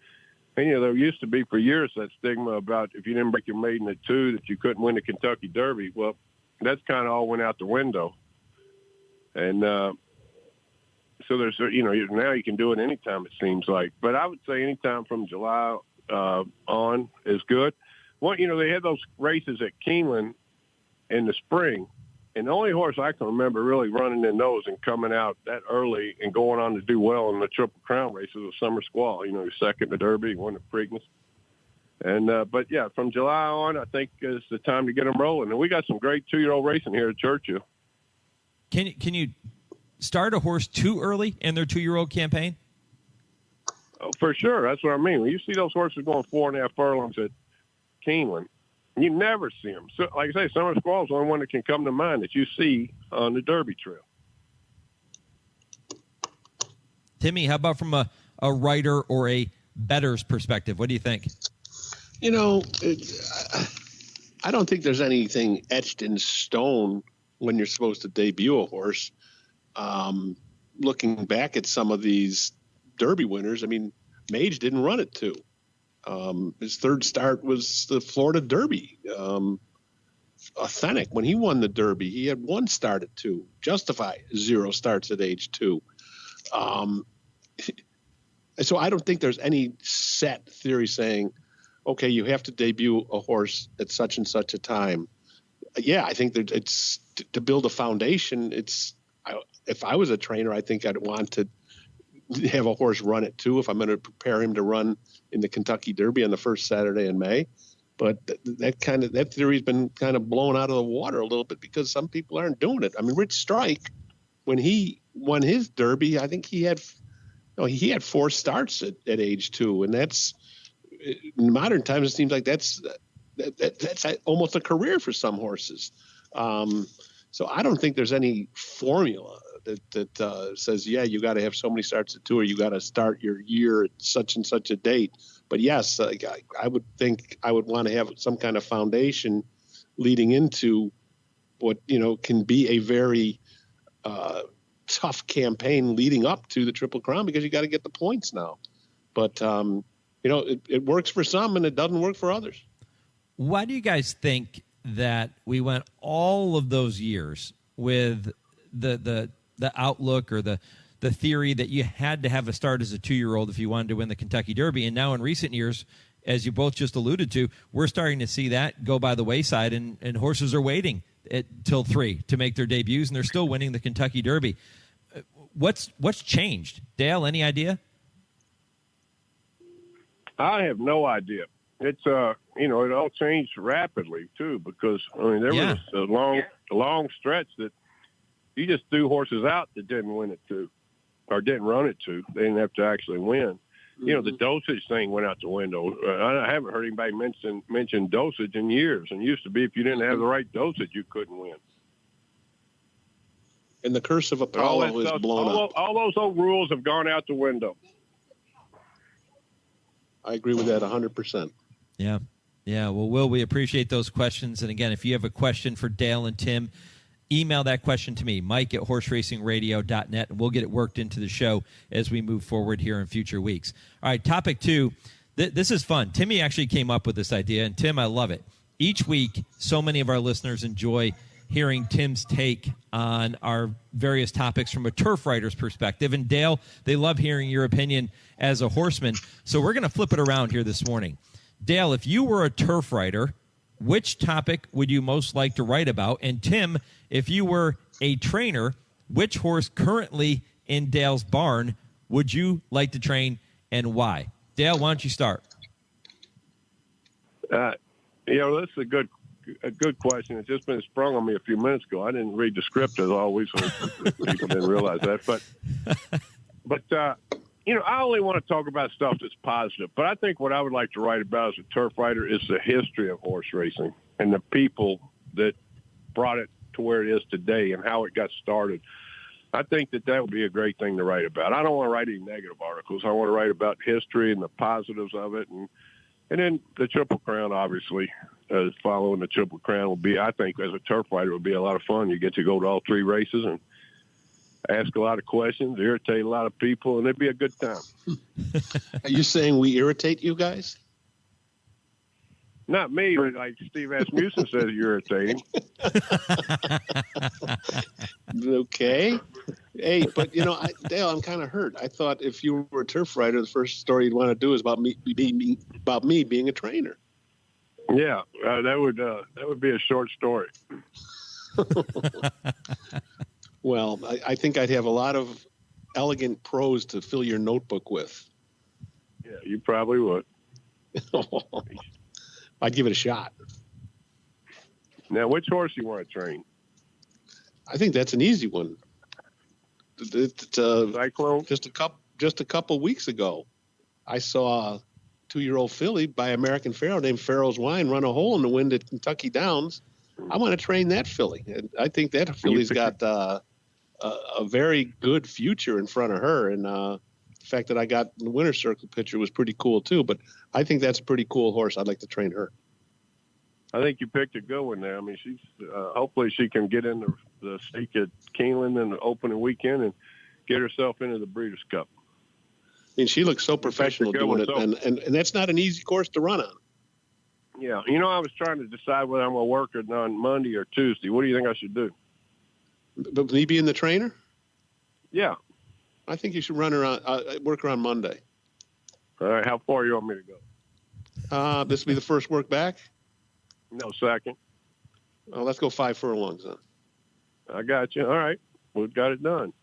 And, there used to be for years that stigma about if you didn't break your maiden at 2 that you couldn't win the Kentucky Derby. Well, that's kind of all went out the window. And so there's, now you can do it anytime, it seems like. But I would say anytime from July on is good. Well, they had those races at Keeneland in the spring. And the only horse I can remember really running in those and coming out that early and going on to do well in the Triple Crown races was Summer Squall. Second the Derby, won the Preakness. And, but yeah, from July on, I think is the time to get them rolling. And we got some great 2-year-old racing here at Churchill. Can you start a horse too early in their 2-year-old campaign? Oh, for sure. That's what I mean. When you see those horses going 4.5 furlongs at Keeneland, you never see them. So, like I say, Summer Squall is the only one that can come to mind that you see on the Derby trail. Timmy, how about from a writer or a bettor's perspective? What do you think? I don't think there's anything etched in stone when you're supposed to debut a horse. Looking back at some of these Derby winners, Mage didn't run it 2. His third start was the Florida Derby. Authentic, when he won the Derby, he had 1 start at 2. Justify 0 starts at age 2. So I don't think there's any set theory saying, okay, you have to debut a horse at such and such a time. Yeah, I think that it's to build a foundation. If I was a trainer, I think I'd want to have a horse run it 2 if I'm going to prepare him to run in the Kentucky Derby on the first Saturday in May. But that theory's been kind of blown out of the water a little bit because some people aren't doing it. Rich Strike, when he won his Derby, I think he had 4 starts at age 2, and that's in modern times it seems like that's almost a career for some horses. So I don't think there's any formula that says, yeah, you got to have so many starts at 2, or you got to start your year at such and such a date. But yes, I would think I would want to have some kind of foundation leading into what, can be a very tough campaign leading up to the Triple Crown, because you got to get the points now. But, it works for some and it doesn't work for others. Why do you guys think that we went all of those years with the outlook or the theory that you had to have a start as a 2-year-old if you wanted to win the Kentucky Derby? And now in recent years, as you both just alluded to, we're starting to see that go by the wayside, and horses are waiting till 3 to make their debuts, and they're still winning the Kentucky Derby. What's changed? Dale, any idea? I have no idea. It's it all changed rapidly too, because there was a long stretch that you just threw horses out that didn't win it 2, or didn't run it 2. They didn't have to actually win. Mm-hmm. The dosage thing went out the window. I haven't heard anybody mention dosage in years. And it used to be if you didn't have the right dosage, you couldn't win. And the curse of Apollo is blown up. All those old rules have gone out the window. I agree with that 100%. Yeah. Yeah. Well, Will, we appreciate those questions. And again, if you have a question for Dale and Tim, email that question to me, Mike@horseracingradio.net, and we'll get it worked into the show as we move forward here in future weeks. All right. Topic 2. This is fun. Timmy actually came up with this idea, and Tim, I love it. Each week, so many of our listeners enjoy hearing Tim's take on our various topics from a turf rider's perspective. And Dale, they love hearing your opinion as a horseman. So we're going to flip it around here this morning. Dale, if you were a turf rider, which topic would you most like to write about? And Tim, if you were a trainer, which horse currently in Dale's barn would you like to train and why? Dale, why don't you start? That's a good question. It's just been sprung on me a few minutes ago. I didn't read the script as always, so people didn't realize that. But I only want to talk about stuff that's positive. But I think what I would like to write about as a turf rider is the history of horse racing and the people that brought it to where it is today and how it got started. I think that would be a great thing to write about. I don't want to write any negative articles. I want to write about history and the positives of it. And then the Triple Crown, obviously, following the Triple Crown will be, I think, as a turf rider, will be a lot of fun. You get to go to all 3 races and ask a lot of questions, irritate a lot of people, and it'd be a good time. Are you saying we irritate you guys? Not me, but like Steve Asmussen says, you're irritating. Okay. Hey, but Dale, I'm kind of hurt. I thought if you were a turf rider, the first story you'd want to do is about me being a trainer. Yeah, that would be a short story. Well, I think I'd have a lot of elegant prose to fill your notebook with. Yeah, you probably would. I'd give it a shot. Now, which horse do you want to train? I think that's an easy one. Cyclone? Just a couple weeks ago, I saw a 2-year-old filly by American Pharoah named Pharaoh's Wine run a hole in the wind at Kentucky Downs. I want to train that filly. And I think that filly's got a very good future in front of her. And the fact that I got the winner's circle picture was pretty cool too. But I think that's a pretty cool horse. I'd like to train her. I think you picked a good one there. I mean, she's hopefully she can get in the stake at Keeneland in the opening weekend and get herself into the Breeders' Cup. I mean, she looks so professional doing it, and that's not an easy course to run on. Yeah. I was trying to decide whether I'm going to work it on Monday or Tuesday. What do you think I should do? But me being the trainer? Yeah. I think you should run her work her on Monday. All right. How far do you want me to go? This will be the first work back? No, second. Oh, let's go 5 furlongs then. I got you. All right. We've got it done.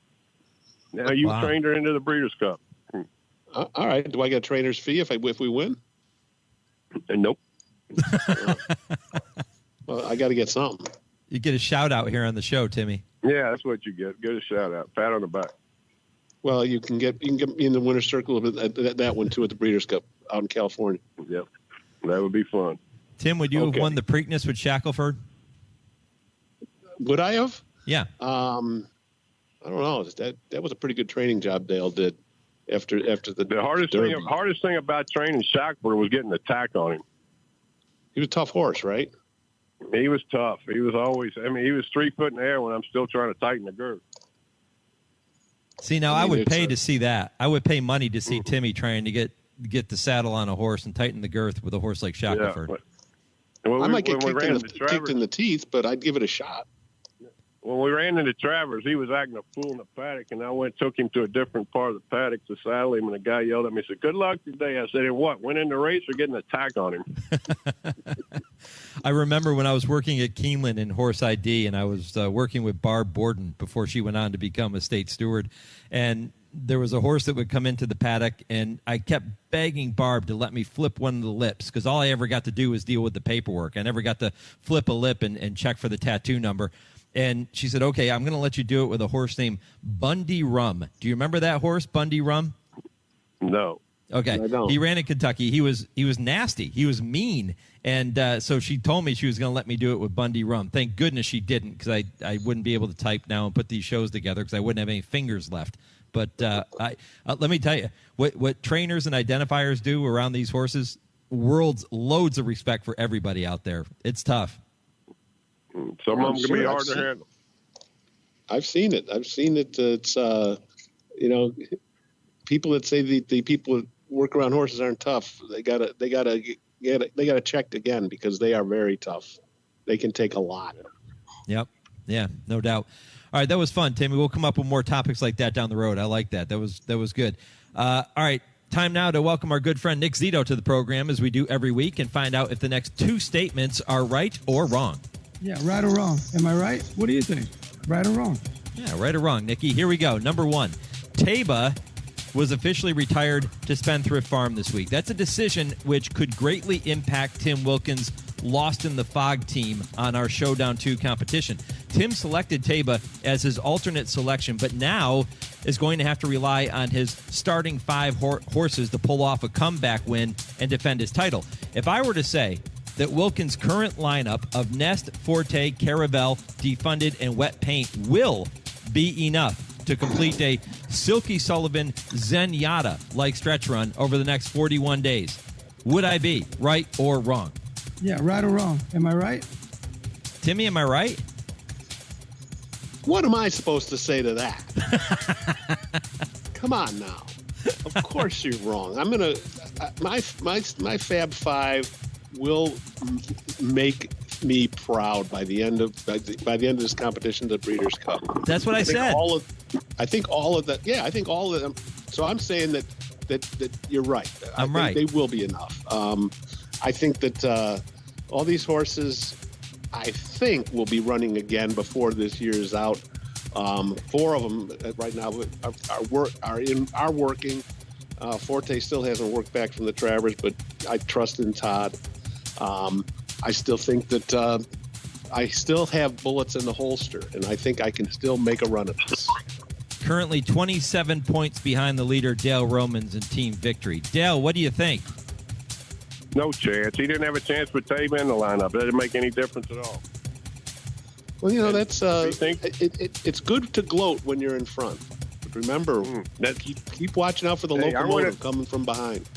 Now you trained her into the Breeders' Cup. All right. Do I get a trainer's fee if we win? Nope. Well, I got to get something. You get a shout out here on the show, Timmy. Yeah, that's what you get. Get a shout out. Pat on the back. Well, you can get me in the winner's circle of that one too at the Breeders' Cup out in California. Yep. That would be fun. Tim, would you have won the Preakness with Shackelford? Would I have? Yeah. I don't know. That was a pretty good training job Dale did after the hardest thing about training Shackford was getting the tack on him. He was a tough horse, right? He was tough. He was always. I mean, he was 3 foot in the air when I'm still trying to tighten the girth. See, now I would pay to see that. I would pay money to see Timmy trying to get the saddle on a horse and tighten the girth with a horse like Shackelford. Yeah, I might get kicked in the teeth, but I'd give it a shot. When we ran into Travers, he was acting a fool in the paddock, and I took him to a different part of the paddock to saddle him, and the guy yelled at me, said, "Good luck today." I said, "And what? Went in the race or getting a tack on him?" I remember when I was working at Keeneland in Horse ID, and I was working with Barb Borden before she went on to become a state steward, and there was a horse that would come into the paddock, and I kept begging Barb to let me flip one of the lips because all I ever got to do was deal with the paperwork. I never got to flip a lip and check for the tattoo number. And she said, "Okay, I'm going to let you do it with a horse named Bundy Rum." Do you remember that horse, Bundy Rum? No. Okay. He ran in Kentucky. He was nasty. He was mean. And so she told me she was going to let me do it with Bundy Rum. Thank goodness she didn't, because I wouldn't be able to type now and put these shows together because I wouldn't have any fingers left. But let me tell you, what trainers and identifiers do around these horses, loads of respect for everybody out there. It's tough. Some of them can be hard to handle. I've seen it. It's people that say the people that work around horses aren't tough. They gotta check again because they are very tough. They can take a lot. Yep. Yeah, no doubt. All right, that was fun, Timmy. We'll come up with more topics like that down the road. I like that. That was good. All right, time now to welcome our good friend Nick Zito to the program, as we do every week, and find out if the next two statements are right or wrong. Yeah, right or wrong. Am I right? What do you think? Right or wrong? Yeah, right or wrong, Nikki. Here we go. Number one, Taba was officially retired to Spendthrift Farm this week. That's a decision which could greatly impact Tim Wilkin's Lost in the Fog team on our Showdown 2 competition. Tim selected Taba as his alternate selection, but now is going to have to rely on his starting 5 horses to pull off a comeback win and defend his title. If I were to say that Wilkin's current lineup of Nest, Forte, Caravel, Defunded, and Wet Paint will be enough to complete a Silky Sullivan Zenyatta-like stretch run over the next 41 days, would I be right or wrong? Yeah, right or wrong. Am I right? Timmy, am I right? What am I supposed to say to that? Come on now. Of course you're wrong. I'm gonna my Fab 5 will make me proud by the end of this competition, the Breeders' Cup. That's what I said. I think all of that. Yeah, I think all of them. So I'm saying that you're right. I'm right. They will be enough. I think that all these horses, I think, will be running again before this year is out. 4 of them right now are working. Forte still hasn't worked back from the Travers, but I trust in Todd. I still think that I still have bullets in the holster, and I think I can still make a run at this. Currently 27 points behind the leader, Dale Romans, in Team Victory. Dale, what do you think? No chance. He didn't have a chance with Taba in the lineup. That didn't make any difference at all. Well, that's it's good to gloat when you're in front. But remember, keep watching out for the locomotive coming from behind.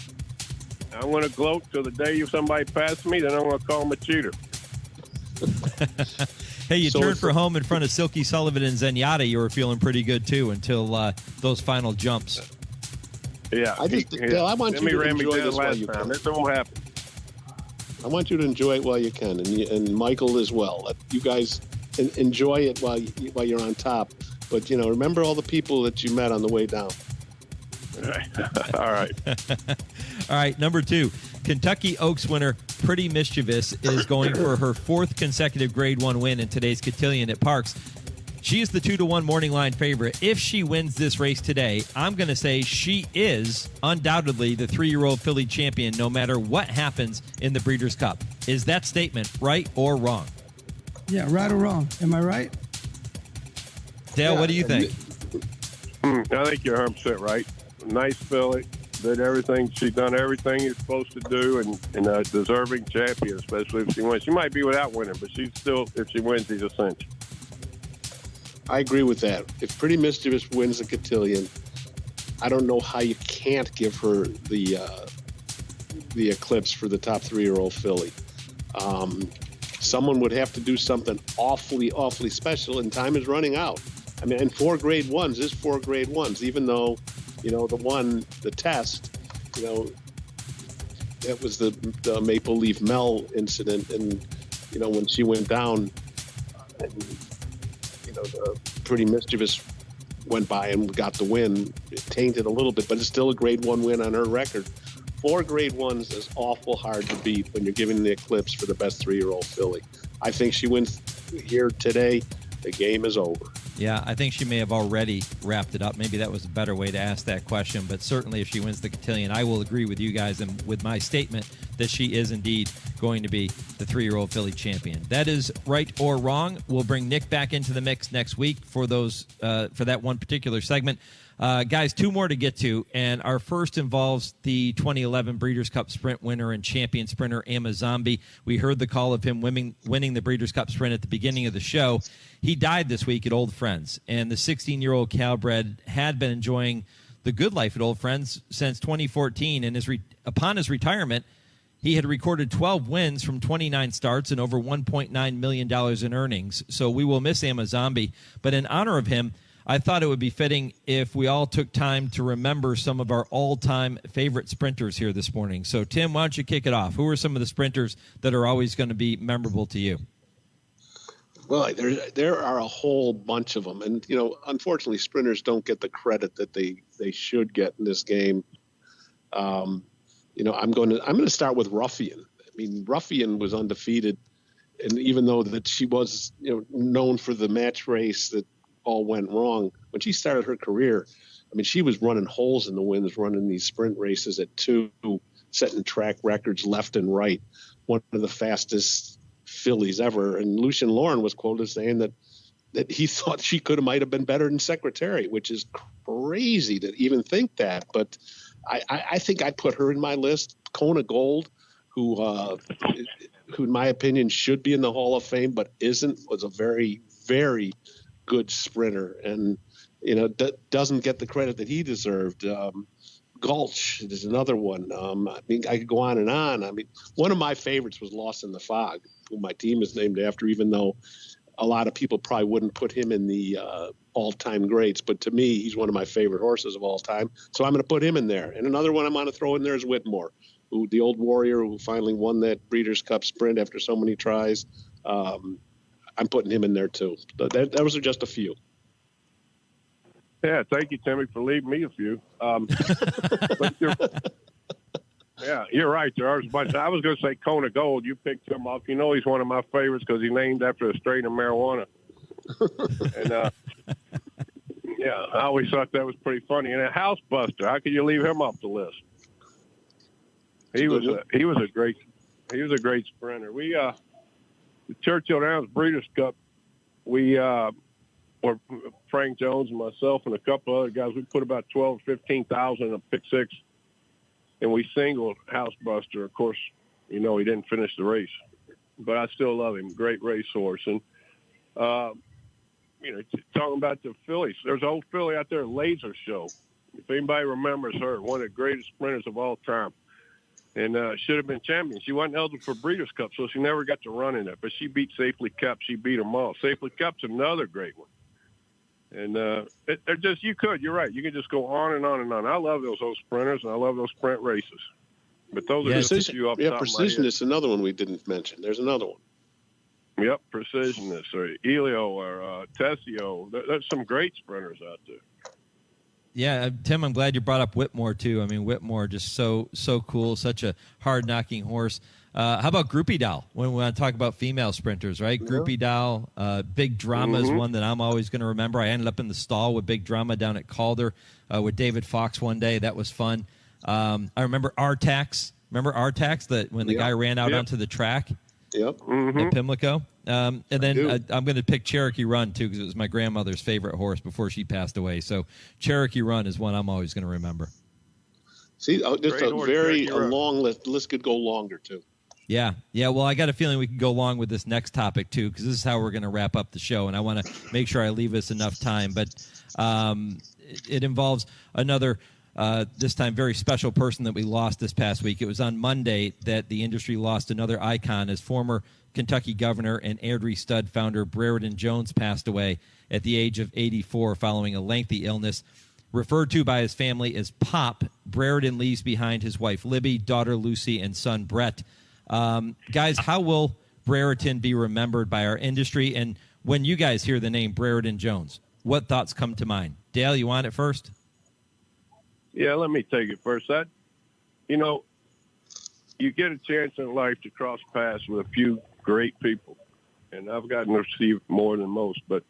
I'm going to gloat till the day somebody passes me, then I'm going to call him a cheater. Hey, you turned for home in front of Silky Sullivan and Zenyatta. You were feeling pretty good, too, until those final jumps. Yeah. I want you to enjoy this while you can. This won't happen. I want you to enjoy it while you can, and Michael as well. You guys enjoy it while you're on top. But, remember all the people that you met on the way down. All right. All right, number 2. Kentucky Oaks winner Pretty Mischievous is going for her 4th consecutive Grade 1 win in today's cotillion at Parks. She is the 2-1 morning line favorite. If she wins this race today, I'm going to say she is undoubtedly the 3-year-old filly champion no matter what happens in the Breeders' Cup. Is that statement right or wrong? Yeah, right or wrong. Am I right? Dale, what do you think? I think you're 100% right. Nice filly. Did everything. She's done everything you're supposed to do, and a deserving champion, especially if she wins. She might be without winning, but she's still, if she wins, she's a cinch. I agree with that. If Pretty Mischievous wins the cotillion, I don't know how you can't give her the Eclipse for the top 3-year-old filly. Someone would have to do something awfully, awfully special, and time is running out. I mean, and 4 grade 1s is 4 grade 1s, even though, the test, that was the Maple Leaf Mel incident, and, when she went down, the Pretty Mischievous went by and got the win. It tainted a little bit, but it's still a grade 1 win on her record. 4 grade 1s is awful hard to beat when you're giving the Eclipse for the best 3-year-old filly. I think she wins here today. The game is over. Yeah, I think she may have already wrapped it up. Maybe that was a better way to ask that question, but certainly if she wins the cotillion, I will agree with you guys and with my statement that she is indeed going to be the 3-year-old filly champion. That is right or wrong. We'll bring Nick back into the mix next week for that one particular segment. Guys, 2 more to get to, and our first involves the 2011 Breeders' Cup Sprint winner and champion sprinter, Amazombi. We heard the call of him winning the Breeders' Cup Sprint at the beginning of the show. He died this week at Old Friends, and the 16-year-old Calbred had been enjoying the good life at Old Friends since 2014, and upon his retirement, he had recorded 12 wins from 29 starts and over $1.9 million in earnings. So we will miss Amazombi, but in honor of him, I thought it would be fitting if we all took time to remember some of our all-time favorite sprinters here this morning. So, Tim, why don't you kick it off? Who are some of the sprinters that are always going to be memorable to you? Well, there are a whole bunch of them. And, unfortunately, sprinters don't get the credit that they should get in this game. I'm going to start with Ruffian. I mean, Ruffian was undefeated. And even though that she was, known for the match race that all went wrong, when she started her career, I mean, she was running holes in the winds, running these sprint races at 2, setting track records left and right. One of the fastest fillies ever. And Lucien Lauren was quoted as saying that he thought she might have been better than Secretary, which is crazy to even think that. But I think I put her in my list. Kona Gold, who in my opinion should be in the Hall of Fame, but isn't, was a very, very good sprinter, and doesn't get the credit that he deserved. Gulch is another one. I mean, I could go on and on. I mean, one of my favorites was Lost in the Fog, who my team is named after, even though a lot of people probably wouldn't put him in the all-time greats. But to me, he's one of my favorite horses of all time. So I'm going to put him in there. And another one I'm going to throw in there is Whitmore, who the old warrior who finally won that Breeders' Cup Sprint after so many tries. I'm putting him in there too. Those are just a few. Yeah, thank you, Timmy, for leaving me a few. But you're right. There are a bunch. I was going to say Kona Gold. You picked him off. He's one of my favorites because he's named after a strain of marijuana. And I always thought that was pretty funny. And a House Buster. How could you leave him off the list? He was a great sprinter. We the Churchill Downs Breeders' Cup. We or Frank Jones and myself and a couple other guys, we put about 12 or 15,000 in a pick 6, and we singled House Buster. Of course, he didn't finish the race, but I still love him. Great racehorse. And talking about the fillies, there's an old filly out there, Laser Show. If anybody remembers her, one of the greatest sprinters of all time. And should have been champion. She wasn't eligible for Breeders' Cup, so she never got to run in it. But she beat Safely Kept. She beat them all. Safely Kept's another great one. And they're just, you're right. You can just go on and on and on. I love those old sprinters, and I love those sprint races. But those are just a few off the top of my head. Precision is another one we didn't mention. There's another one. Yep, Precisionist or Elio or Tessio. There's some great sprinters out there. Yeah, Tim, I'm glad you brought up Whitmore, too. I mean, Whitmore, just so cool, such a hard-knocking horse. How about Groupie Doll when we want to talk about female sprinters, right? Yeah. Groupie Doll, Big Drama is one that I'm always going to remember. I ended up in the stall with Big Drama down at Calder with David Fox one day. That was fun. I remember Artax. Remember Artax, when the guy ran out onto the track? Yep. At Pimlico. And then I'm going to pick Cherokee Run, too, because it was my grandmother's favorite horse before she passed away. So Cherokee Run is one I'm always going to remember. See, just a long list. The list could go longer, too. Yeah. Well, I got a feeling we can go along with this next topic, too, because this is how we're going to wrap up the show, and I want to make sure I leave us enough time. But it involves another, this time, very special person that we lost this past week. It was on Monday that the industry lost another icon as former Kentucky governor and Airdrie stud founder Brereton Jones passed away at the age of 84 following a lengthy illness. Referred to by his family as Pop, Brereton leaves behind his wife Libby, daughter Lucy, and son Brett. Guys, how will Brereton be remembered by our industry? And when you guys hear the name Brereton Jones, what thoughts come to mind? Dale, you want it first? Yeah, let me take it first. You get a chance in life to cross paths with a few great people, and I've gotten to see more than most, but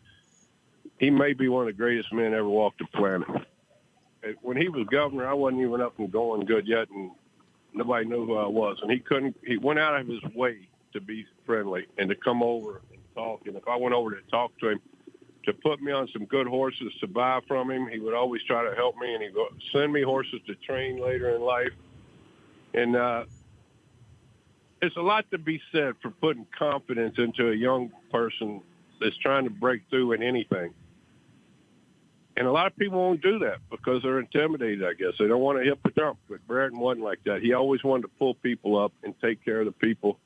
he may be one of the greatest men ever walked the planet. When he was governor, I wasn't even up and going good yet, and nobody knew who I was. And he went out of his way to be friendly and to come over and talk. And if I went over to talk to him, to put me on some good horses to buy from him, he would always try to help me, and he'd send me horses to train later in life. And it's a lot to be said for putting confidence into a young person that's trying to break through in anything. And a lot of people won't do that because they're intimidated, I guess. They don't want to hip the dump. But Brereton wasn't like that. He always wanted to pull people up and take care of the people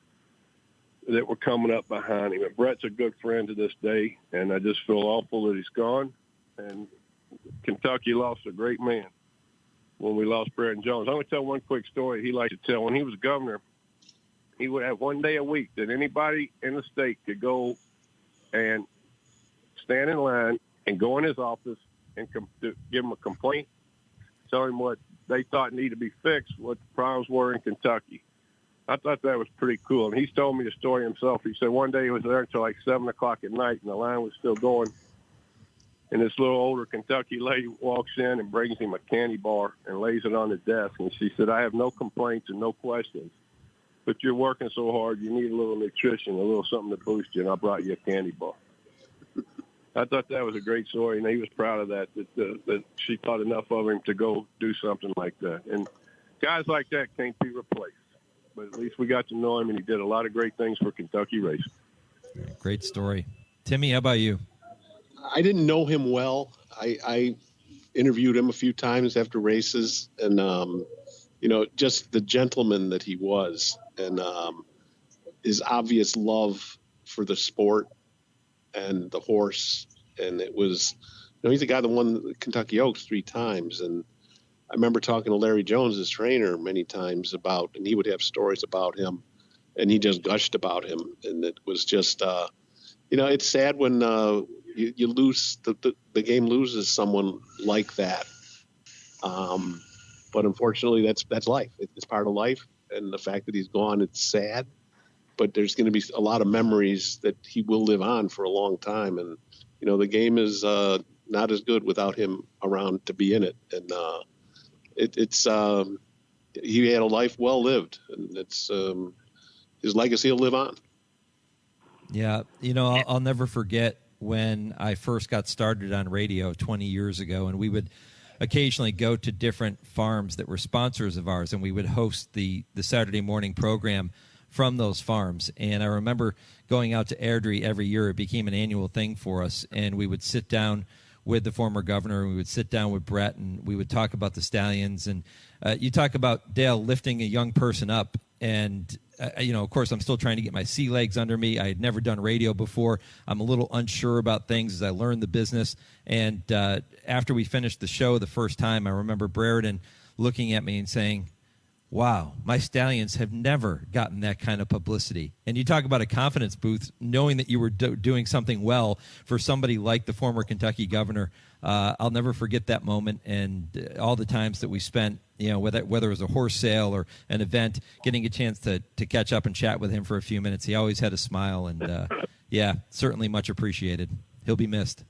that were coming up behind him. And Brett's a good friend to this day, and I just feel awful that he's gone. And Kentucky lost a great man when we lost Brereton Jones. I'm going to tell one quick story he liked to tell. When he was governor, he would have one day a week that anybody in the state could go and stand in line and go in his office and give him a complaint, tell him what they thought needed to be fixed, what the problems were in Kentucky. I thought that was pretty cool. And he's told me the story himself. He said one day he was there until like 7 o'clock at night, and the line was still going. And this little older Kentucky lady walks in and brings him a candy bar and lays it on the desk. And she said, I have no complaints and no questions, but you're working so hard, you need a little nutrition, a little something to boost you, and I brought you a candy bar. I thought that was a great story, and he was proud of that she thought enough of him to go do something like that. And guys like that can't be replaced. But at least we got to know him, and he did a lot of great things for Kentucky racing. Great story. Timmy, how about you? I didn't know him well. I interviewed him a few times after races, and, just the gentleman that he was, and his obvious love for the sport and the horse. And it was, he's the guy that won the Kentucky Oaks 3 times. And I remember talking to Larry Jones, his trainer, many times and he would have stories about him, and he just gushed about him. And it was just, it's sad when you lose, the game loses someone like that. But unfortunately that's life. It's part of life. And the fact that he's gone, it's sad. But there's going to be a lot of memories that he will live on for a long time. And, the game is not as good without him around to be in it. And he had a life well lived, and it's his legacy will live on. Yeah, I'll never forget when I first got started on radio 20 years ago, and we would occasionally go to different farms that were sponsors of ours, and we would host the Saturday morning program from those farms. And I remember going out to Airdrie every year. It became an annual thing for us, and we would sit down with the former governor, and we would sit down with Brett, and we would talk about the stallions. And you talk about Dale lifting a young person up, and of course, I'm still trying to get my sea legs under me. I had never done radio before. I'm a little unsure about things as I learned the business. And after we finished the show the first time, I remember Brereton looking at me and saying, wow, my stallions have never gotten that kind of publicity. And you talk about a confidence boost, knowing that you were doing something well for somebody like the former Kentucky governor. I'll never forget that moment, and all the times that we spent, whether it was a horse sale or an event, getting a chance to catch up and chat with him for a few minutes. He always had a smile, and certainly much appreciated. He'll be missed.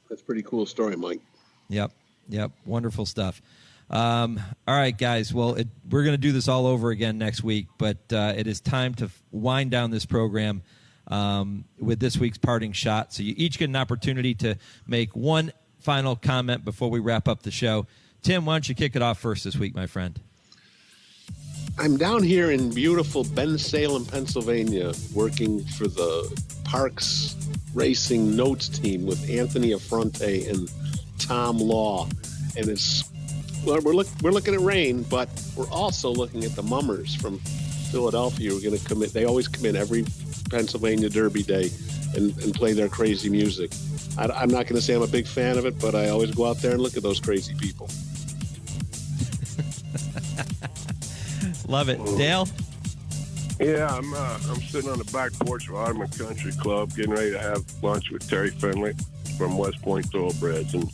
That's a pretty cool story, Mike. Yep, wonderful stuff. All right, guys. Well, we're going to do this all over again next week, but it is time to wind down this program with this week's parting shot. So you each get an opportunity to make one final comment before we wrap up the show. Tim, why don't you kick it off first this week, my friend? I'm down here in beautiful Bensalem, Pennsylvania, working for the Parks Racing Notes team with Anthony Affronte and Tom Law. And we're looking at rain, but we're also looking at the Mummers from Philadelphia. We're going to come in. They always come in every Pennsylvania Derby day and play their crazy music. I'm not going to say I'm a big fan of it, but I always go out there and look at those crazy people. Love it. Dale? Yeah, I'm sitting on the back porch of Ottoman Country Club getting ready to have lunch with Terry Finley from West Point Thoroughbreds. And,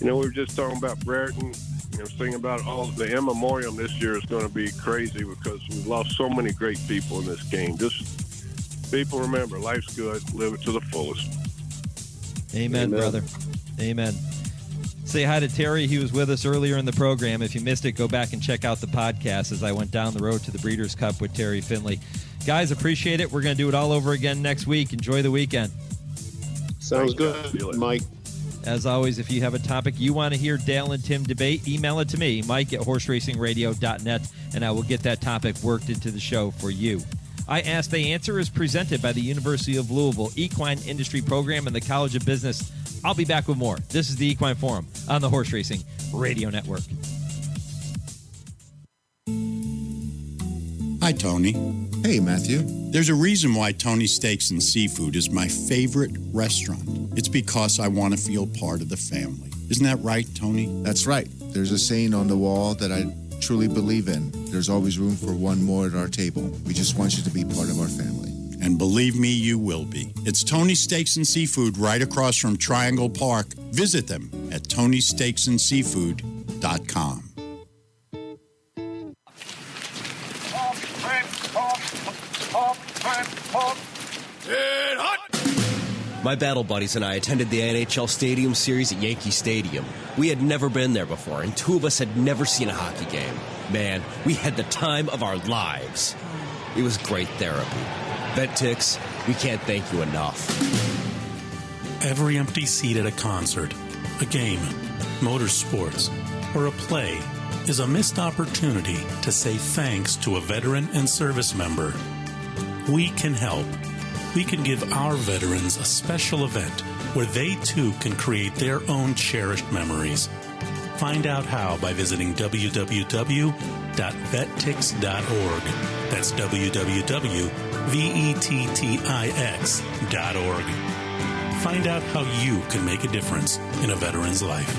we were just talking about Brereton, thinking about all the in memoriam this year is going to be crazy because we've lost so many great people in this game. Just people remember, life's good, live it to the fullest. Amen, brother. Amen. Say hi to Terry. He was with us earlier in the program. If you missed it, go back and check out the podcast as I went down the road to the Breeders' Cup with Terry Finley. Guys, appreciate it. We're going to do it all over again next week. Enjoy the weekend. Sounds good, Mike. As always, if you have a topic you want to hear Dale and Tim debate, email it to me, mike@horseracingradio.net, and I will get that topic worked into the show for you. I Ask, They Answer is presented by the University of Louisville Equine Industry Program and the College of Business. I'll be back with more. This is the Equine Forum on the Horse Racing Radio Network. Hi, Tony. Hey, Matthew. There's a reason why Tony's Steaks and Seafood is my favorite restaurant. It's because I want to feel part of the family. Isn't that right, Tony? That's right. There's a saying on the wall that I truly believe in. There's always room for one more at our table. We just want you to be part of our family. And believe me, you will be. It's Tony's Steaks and Seafood right across from Triangle Park. Visit them at TonySteaksandSeafood.com. My battle buddies and I attended the NHL Stadium Series at Yankee Stadium. We had never been there before, and two of us had never seen a hockey game. Man, we had the time of our lives. It was great therapy. VetTix, we can't thank you enough. Every empty seat at a concert, a game, motorsports, or a play is a missed opportunity to say thanks to a veteran and service member. We can help. We can give our veterans a special event where they too can create their own cherished memories. Find out how by visiting www.vettix.org. That's www.vettix.org. Find out how you can make a difference in a veteran's life.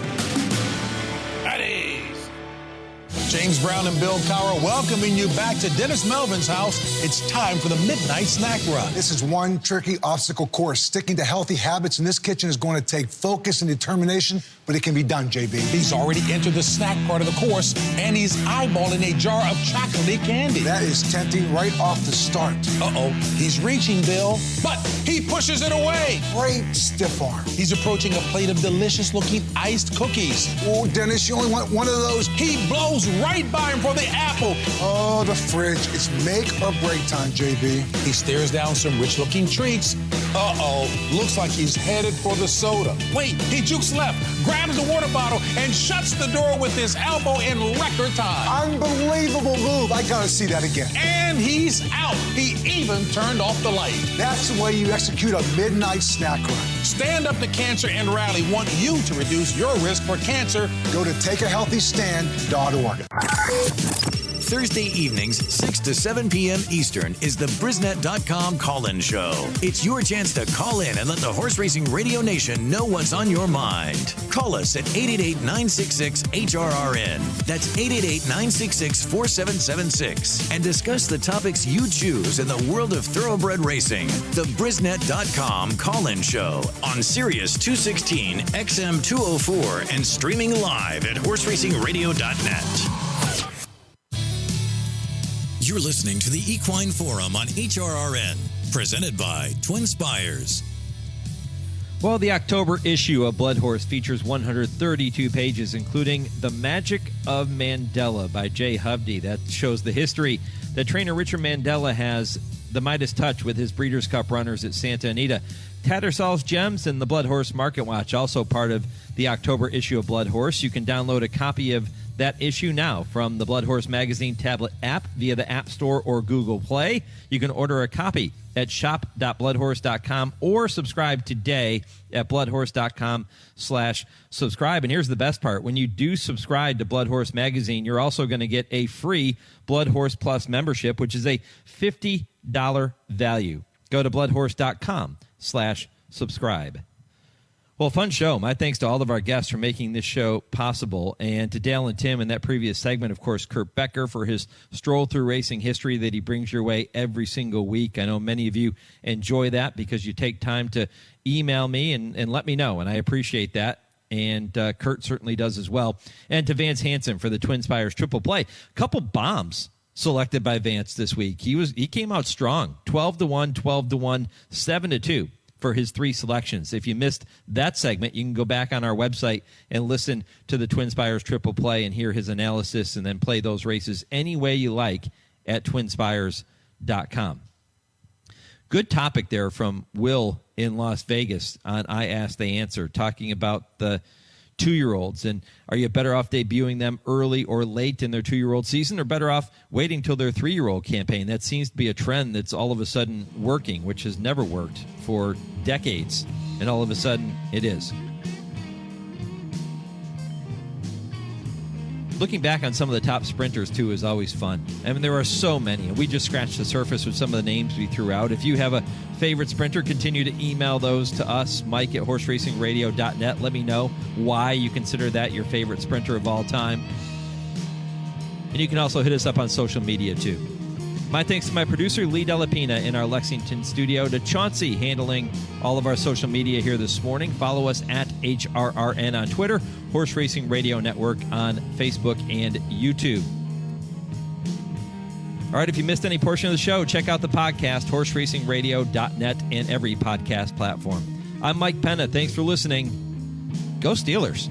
James Brown and Bill Cowher welcoming you back to Dennis Melvin's house. It's time for the Midnight Snack Run. This is one tricky obstacle course. Sticking to healthy habits in this kitchen is going to take focus and determination, but it can be done, JB. He's already entered the snack part of the course, and he's eyeballing a jar of chocolate candy. That is tempting right off the start. Uh-oh, he's reaching, Bill, but he pushes it away. Great stiff arm. He's approaching a plate of delicious-looking iced cookies. Oh, Dennis, you only want one of those. He blows right by him for the apple. Oh, the fridge. It's make or break time, JB. He stares down some rich-looking treats. Uh-oh, looks like he's headed for the soda. Wait, he jukes left, grabs the water bottle, and shuts the door with his elbow in record time. Unbelievable move. I gotta see that again. And he's out. He even turned off the light. That's the way you execute a midnight snack run. Stand Up to Cancer and Rally want you to reduce your risk for cancer. Go to takeahealthystand.org. Thursday evenings, 6 to 7 p.m. Eastern, is the Brisnet.com call-in show. It's your chance to call in and let the Horse Racing Radio Nation know what's on your mind. Call us at 888-966-HRRN. That's 888-966-4776. And discuss the topics you choose in the world of thoroughbred racing. The Brisnet.com call-in show on Sirius 216, XM 204, and streaming live at horseracingradio.net. You're listening to the Equine Forum on HRRN, presented by TwinSpires. Well, the October issue of Blood Horse features 132 pages, including The Magic of Mandela by Jay Hovde. That shows the history that trainer Richard Mandela has the Midas Touch with his Breeders' Cup runners at Santa Anita. Tattersall's Gems and the Blood Horse Market Watch, also part of the October issue of Blood Horse. You can download a copy of that issue now from the Blood Horse Magazine tablet app via the App Store or Google Play. You can order a copy at shop.bloodhorse.com or subscribe today at bloodhorse.com/subscribe. And here's the best part. When you do subscribe to Blood Horse Magazine, you're also going to get a free Blood Horse Plus membership, which is a $50 value. Go to bloodhorse.com/subscribe. Well, fun show. My thanks to all of our guests for making this show possible. And to Dale and Tim in that previous segment, of course, Kurt Becker for his Stroll Through Racing History that he brings your way every single week. I know many of you enjoy that because you take time to email me and let me know, and I appreciate that. And Kurt certainly does as well. And to Vance Hanson for the TwinSpires Triple Play. A couple bombs selected by Vance this week. He came out strong. 12-1, 12-1, 7-2. For his 3 selections. If you missed that segment, you can go back on our website and listen to the TwinSpires Triple Play and hear his analysis and then play those races any way you like at TwinSpires.com. Good topic there from Will in Las Vegas on I Ask, They Answer, talking about the 2-year-olds and are you better off debuting them early or late in their 2-year-old season or better off waiting till their 3-year-old campaign? That seems to be a trend that's all of a sudden working, which has never worked for decades, and all of a sudden it is. Looking back on some of the top sprinters, too, is always fun. I mean, there are so many, and we just scratched the surface with some of the names we threw out. If you have a favorite sprinter, continue to email those to us, Mike at horseracingradio.net. Let me know why you consider that your favorite sprinter of all time. And you can also hit us up on social media, too. My thanks to my producer, Lee Delapina, in our Lexington studio, to Chauncey, handling all of our social media here this morning. Follow us at HRRN on Twitter, Horse Racing Radio Network on Facebook and YouTube. All right, if you missed any portion of the show, check out the podcast, horseracingradio.net, and every podcast platform. I'm Mike Penna. Thanks for listening. Go Steelers.